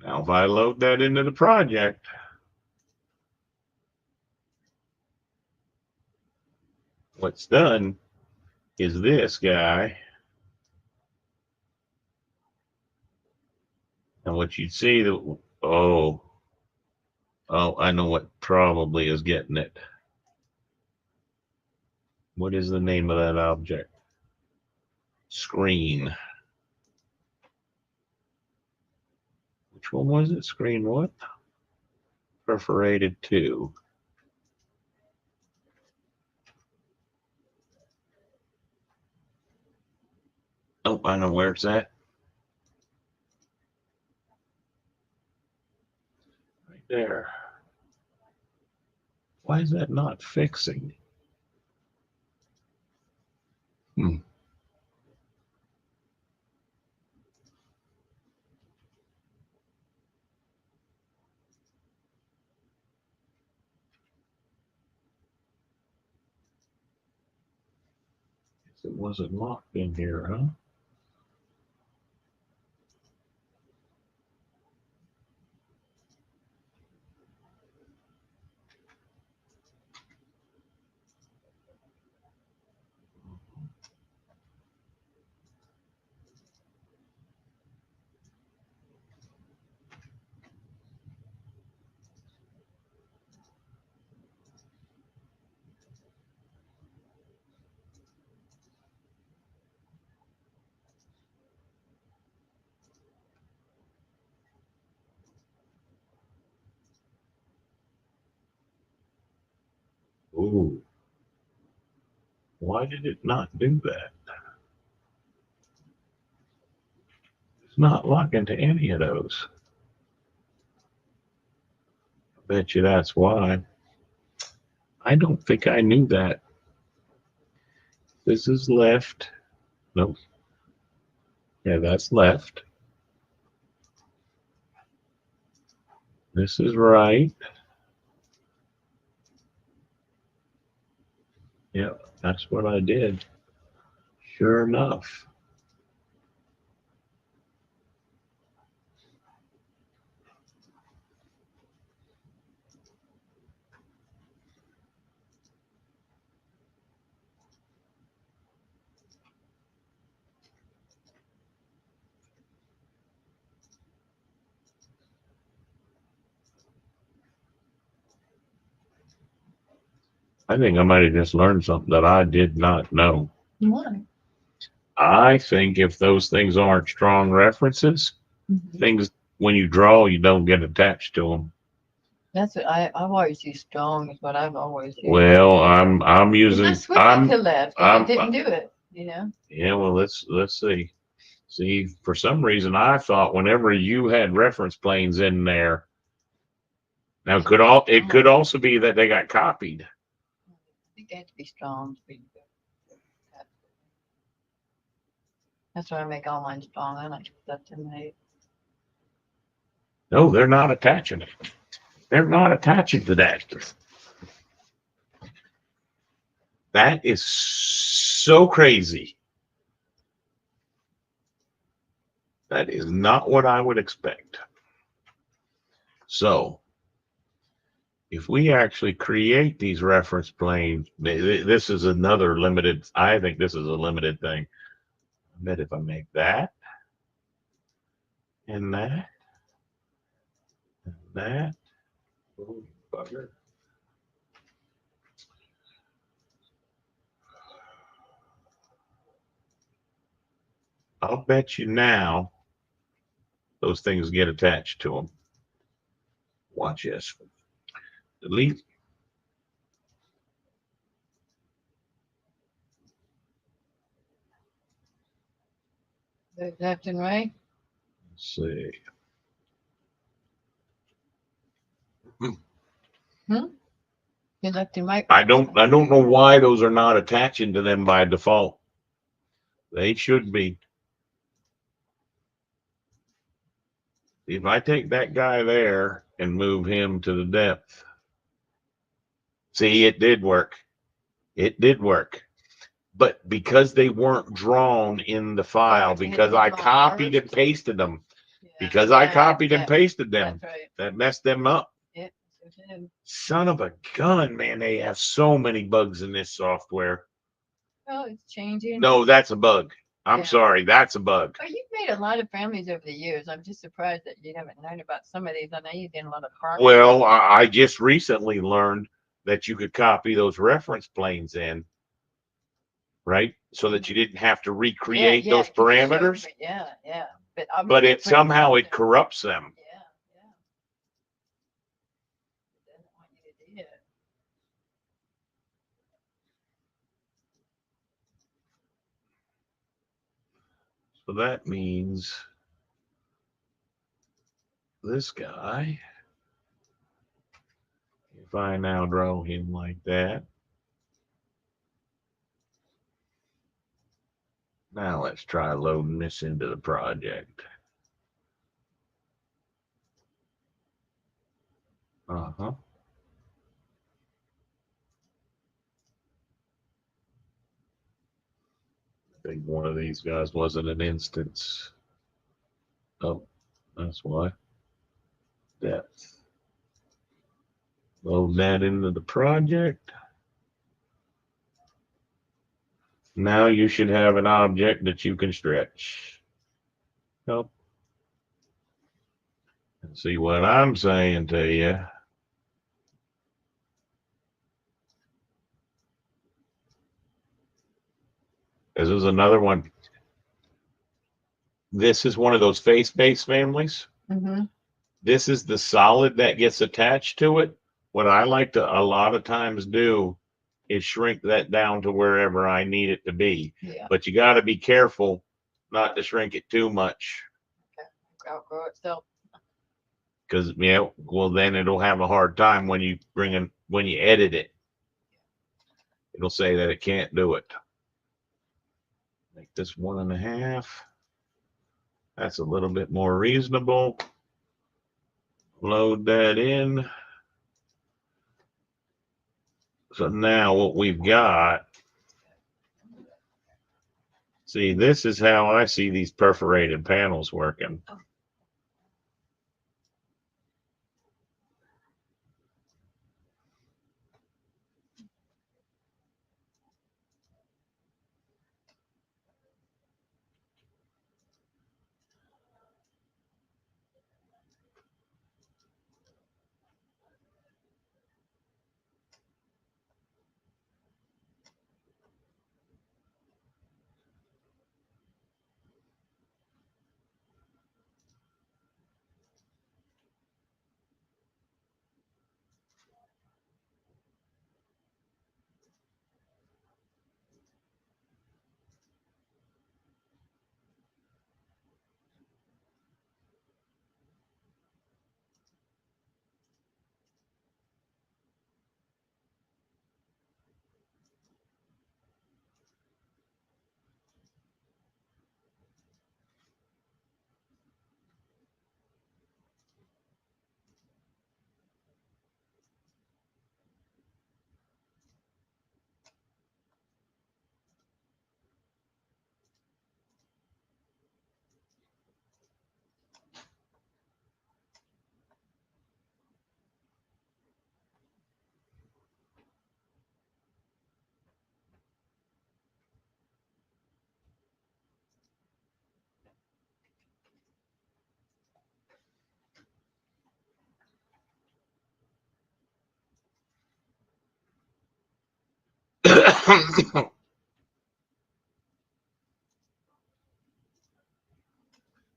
Now, if I load that into the project, what's done is this guy. And what you'd see that, oh, I know what probably is getting it. What is the name of that object? Screen. Which one was it? Screen what? Perforated 2. Oh, I know where it's at. Right there. Why is that not fixing? It wasn't locked in here, huh? Ooh. Why did it not do that? It's not locking to any of those. I bet you that's why. I don't think I knew that. This is left. Nope. Yeah, that's left. This is right. Yeah, that's what I did. Sure enough. I think I might have just learned something that I did not know. What? I think if those things aren't strong references, things when you draw, you don't get attached to them. That's what I've always used strong is what I've always used. Well, I'm using. I switched it to left and it didn't do it, you know. Yeah, well, let's see. See, for some reason, I thought whenever you had reference planes in there, now it could also be that they got copied. I think they have to be strong to be good. That's why I make all mine strong. I like stuff to make. No, they're not attaching it. They're not attaching to that. That is so crazy. That is not what I would expect. So, if we actually create these reference planes, this is another limited, I think this is a limited thing. I bet if I make that, and that, and that, oh, bugger. I'll bet you now those things get attached to them. Watch this. Delete. Left and right. Let's see. Left and right. I don't know why those are not attaching to them by default. They should be. if I take that guy there and move him to the depth, see, it did work. It did work. But because they weren't drawn in the file, They had because to be I drawn copied first. and pasted them, Yeah, because I yeah, copied yeah, and pasted them, that's right. that messed them up. Yeah, so did. Son of a gun, man. They have so many bugs in this software. Oh, it's changing. No, that's a bug. I'm Yeah. sorry. That's a bug. Oh, you've made a lot of families over the years. I'm just surprised that you haven't known about some of these. I know you've done a lot of farming. Well, I just recently learned that you could copy those reference planes in, right? So that you didn't have to recreate those you showed parameters, me. Yeah, yeah. But but it pretty somehow it impressive. corrupts them. Yeah, yeah. It doesn't want you to do it. So that means this guy, if I now draw him like that, now let's try loading this into the project. Uh-huh. I think one of these guys wasn't an instance. Oh, that's why. Depth. Load that into the project. Now you should have an object that you can stretch. Nope. And see what I'm saying to you. This is another one. This is one of those face-based families. Mm-hmm. This is the solid that gets attached to it. What I like to a lot of times do is shrink that down to wherever I need it to be. Yeah. But you got to be careful not to shrink it too much. Okay. Outgrow itself. Because yeah, well then it'll have a hard time when you when you edit it. It'll say that it can't do it. Make this 1.5. That's a little bit more reasonable. Load that in. So now what we've got, see, this is how I see these perforated panels working.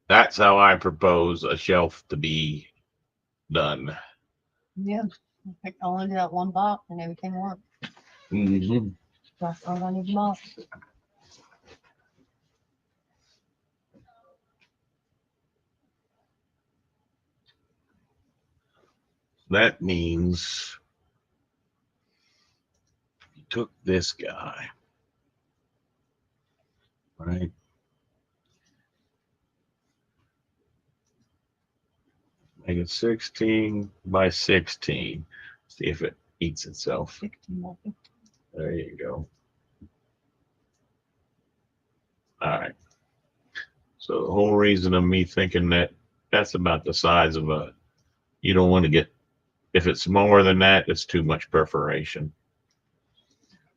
That's how I propose a shelf to be done. Yeah. I only do that one box and everything works. Mm-hmm. That's all I need box. That means you took this guy, right? Make it 16 by 16. See if it eats itself. 16 more. There you go. All right. So the whole reason of me thinking that that's about the size of a, you don't want to get, if it's smaller than that, it's too much perforation.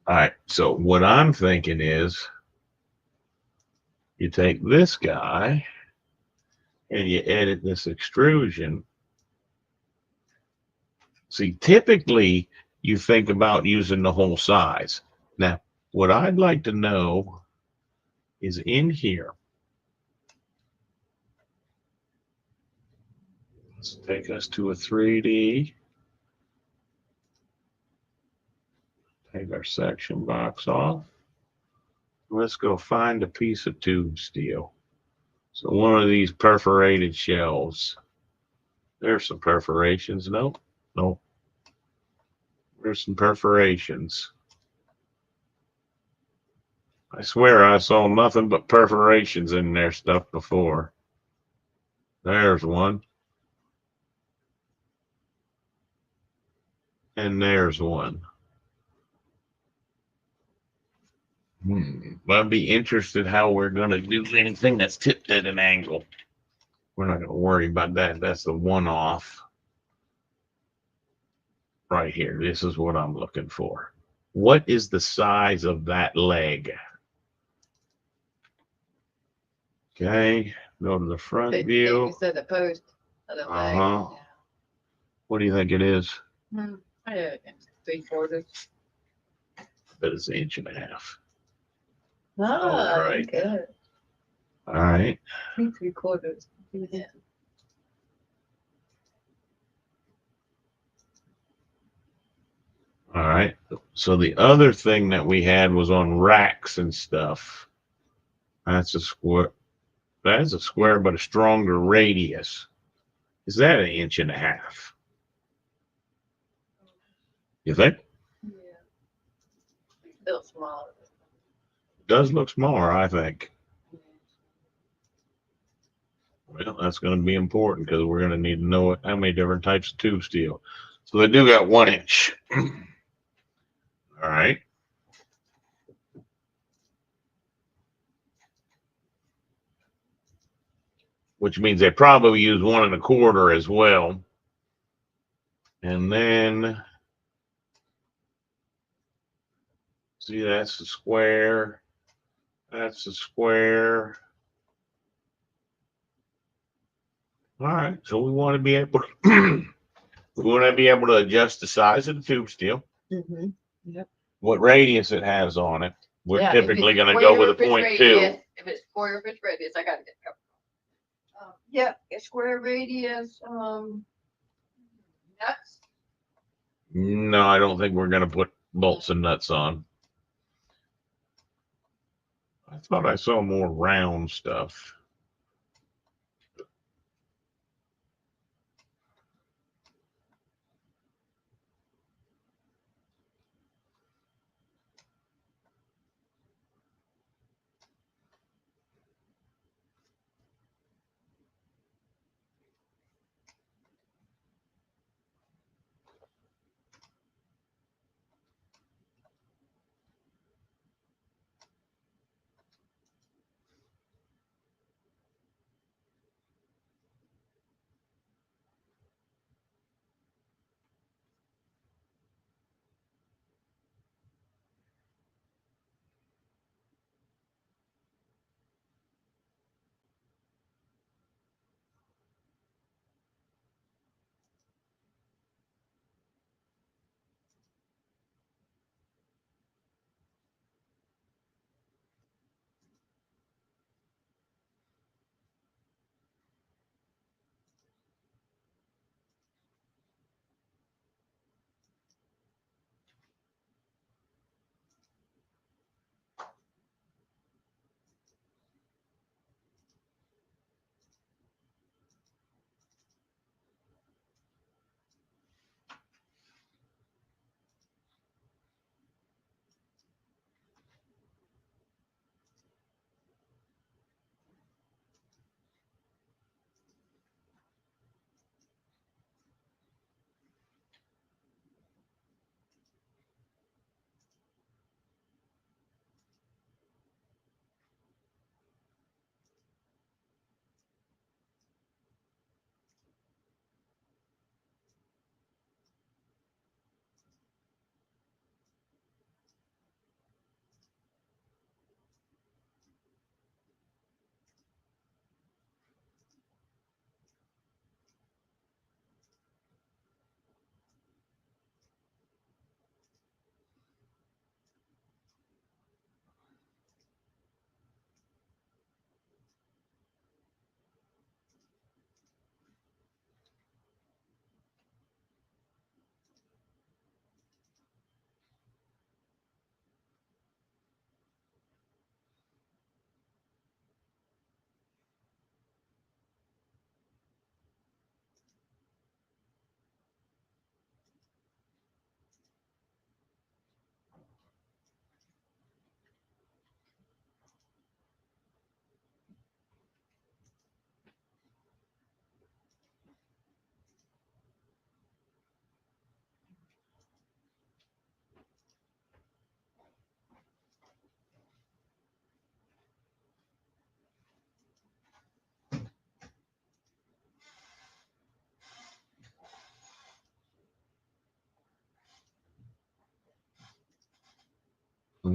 All right. So what I'm thinking is you take this guy and you edit this extrusion. See, typically you think about using the whole size. Now, what I'd like to know is in here. Let's take us to a 3D. Take our section box off. Let's go find a piece of tube steel. So one of these perforated shells. There's some perforations. Nope. Nope. There's some perforations. I swear I saw nothing but perforations in their stuff before. There's one. And there's one. I'd be interested how we're going to do anything that's tipped at an angle. We're not going to worry about that. That's the one-off right here. This is what I'm looking for. What is the size of that leg? Okay, go to the front view. You said the post of the leg. Uh-huh. What do you think it is? Yeah. 3/4. Bet it's 1.5 inches. Ah, All right. good. All right. 3/4. Yeah. All right. So the other thing that we had was on racks and stuff. That's a square. That's a square, but a stronger radius. Is that 1.5 inches? You think? Yeah. Still smaller. It does look smaller, I think. Well, that's going to be important because we're going to need to know how many different types of tube steel. So they do got 1 inch. All right. Which means they probably use 1 1/4 as well. And then, see, that's the square. That's the square. All right. So we want to be able to, we want to be able to adjust the size of the tube steel, Yep. what radius it has on it. We're Yeah, typically going to go with a 0.2. If it's square, if it's radius, I got to get covered. Yeah, a square radius. Nuts. No, I don't think we're going to put bolts and nuts on. I thought I saw more round stuff.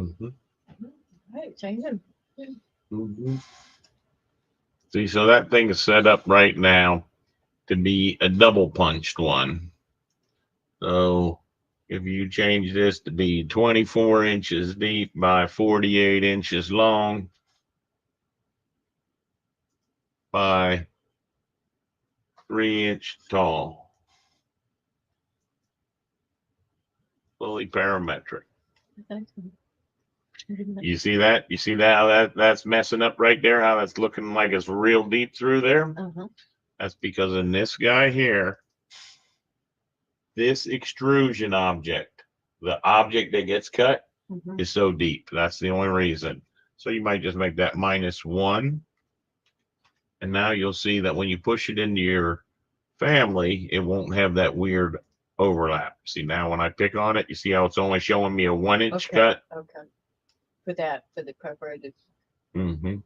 Mhm. Right, change them. Mhm. See, so that thing is set up right now to be a double punched one. So if you change this to be 24 inches deep by 48 inches long by 3 inch tall, fully parametric. You see that? You see that? How that's messing up right there? How that's looking like it's real deep through there? Uh-huh. That's because in this guy here, this extrusion object, the object that gets cut, Mhm. is so deep. That's the only reason. So you might just make that -1. And now you'll see that when you push it into your family, it won't have that weird overlap. See, now when I pick on it, you see how it's only showing me a 1 inch Okay. cut? Okay. For that, for the perforated. Mm-hmm.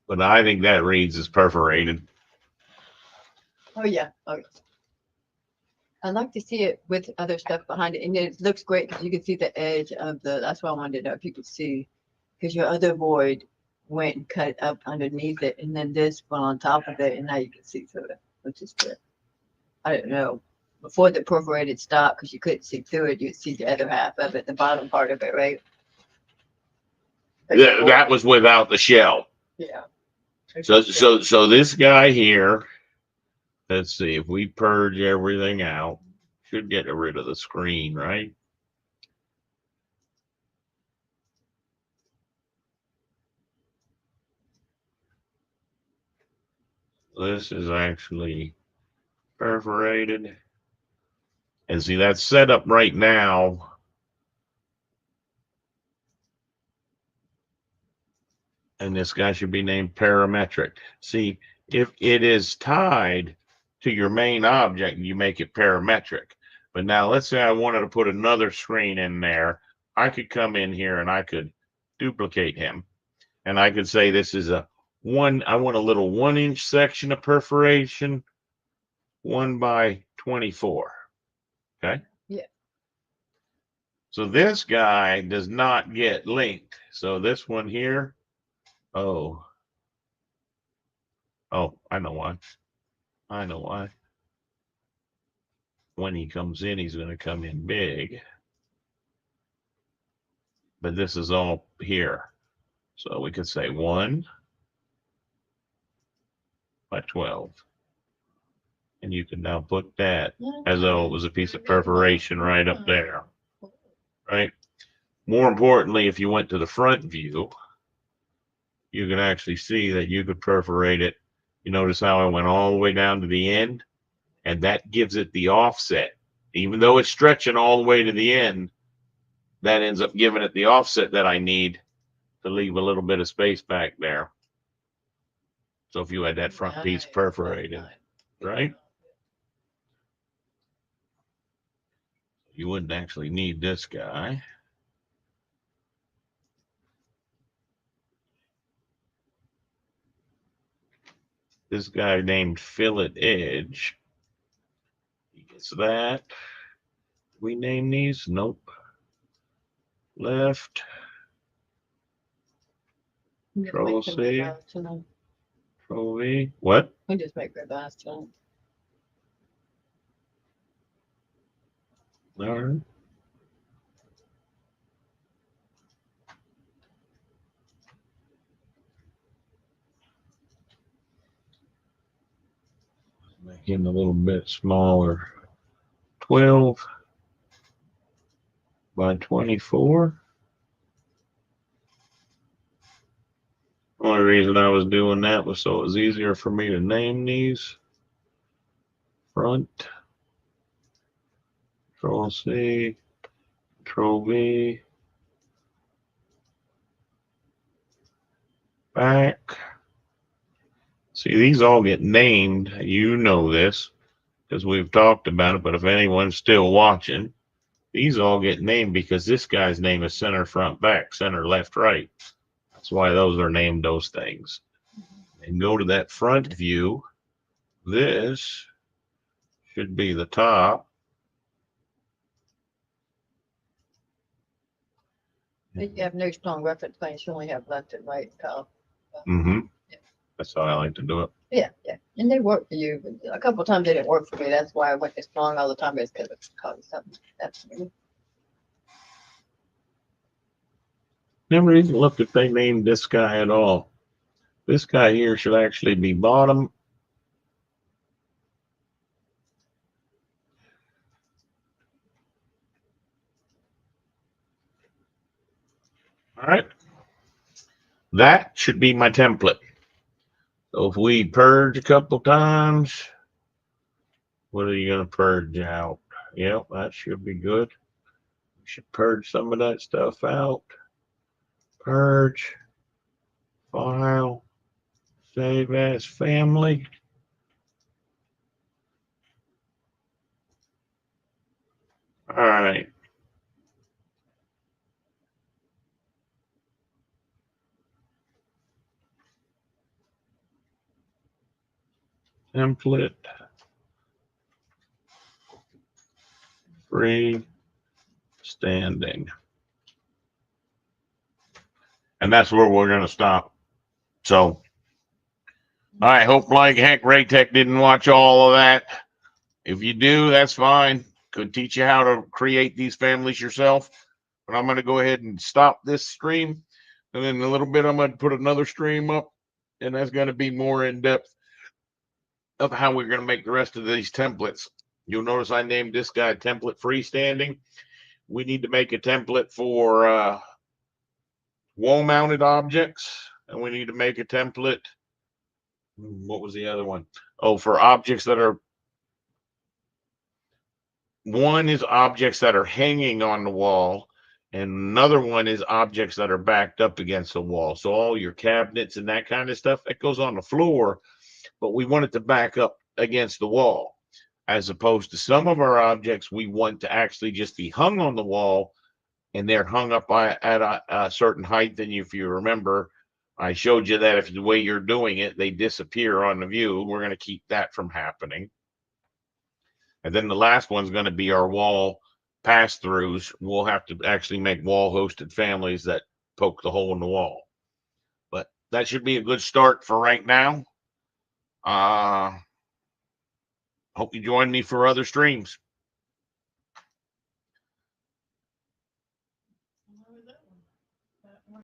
But I think that reads as perforated. Oh yeah. Oh yeah. I'd like to see it with other stuff behind it, and it looks great because you can see the edge of the. That's why I wanted to know if you could see, because your other void went and cut up underneath it, and then this went on top of it, and now you can see through it, which is good. I don't know. Before the perforated stopped, because you couldn't see through it, you'd see the other half of it, the bottom part of it, right? That was without the shell. Yeah. So this guy here, let's see if we purge everything out, should get rid of the screen, right? This is actually perforated. And see, that's set up right now. And this guy should be named parametric. See, if it is tied to your main object, you make it parametric. But now let's say I wanted to put another screen in there. I could come in here and I could duplicate him. And I could say this is a one, I want a little 1 inch section of perforation, 1 by 24. Okay. Yeah. So this guy does not get linked. So this one here, oh, I know why. I know why. When he comes in, he's going to come in big. But this is all here. So we could say 1 by 12. And you can now put that as though it was a piece of perforation right up there. Right? More importantly, if you went to the front view, you can actually see that you could perforate it. You notice how I went all the way down to the end? And that gives it the offset. Even though it's stretching all the way to the end, that ends up giving it the offset that I need to leave a little bit of space back there. So if you had that front piece perforated, right? You wouldn't actually need this guy. This guy named Fillet Edge. He gets that. We name these? Nope. Left. Control C. Control V. What? We just make red last time. All right. Make him a little bit smaller. 12 by 24. Only reason I was doing that was so it was easier for me to name these. Front. Control C. Control V. Back. See, these all get named. You know this because we've talked about it, but if anyone's still watching, these all get named because this guy's name is center, front, back, center, left, right. That's why those are named those things. And go to that front view. This should be the top. If you have no strong reference points, you only have left and right column. Mm-hmm. That's how I like to do it. Yeah, yeah, and they work for you. But a couple of times they didn't work for me. That's why I went this strong all the time. Is because it's causing something. That's me. Never even looked if they named this guy at all. This guy here should actually be bottom. All right. That should be my template. So if we purge a couple times, what are you going to purge out? Yep, that should be good. We should purge some of that stuff out. Purge, file, save as family. All right. Template. Free standing. And that's where we're going to stop. So I hope like heck Raytech didn't watch all of that. If you do, that's fine. Could teach you how to create these families yourself. But I'm going to go ahead and stop this stream. And then in a little bit, I'm going to put another stream up. And that's going to be more in depth of how we're going to make the rest of these templates. You'll notice I named this guy template freestanding. We need to make a template for wall mounted objects. And we need to make a template. What was the other one? Oh, for objects that are, one is objects that are hanging on the wall, and another one is objects that are backed up against the wall. So all your cabinets and that kind of stuff that goes on the floor, but we want it to back up against the wall, as opposed to some of our objects we want to actually just be hung on the wall, and they're hung up at a certain height. And if you remember, I showed you that if the way you're doing it, they disappear on the view. We're going to keep that from happening. And then the last one's going to be our wall pass-throughs. We'll have to actually make wall-hosted families that poke the hole in the wall. But that should be a good start for right now. Hope you join me for other streams.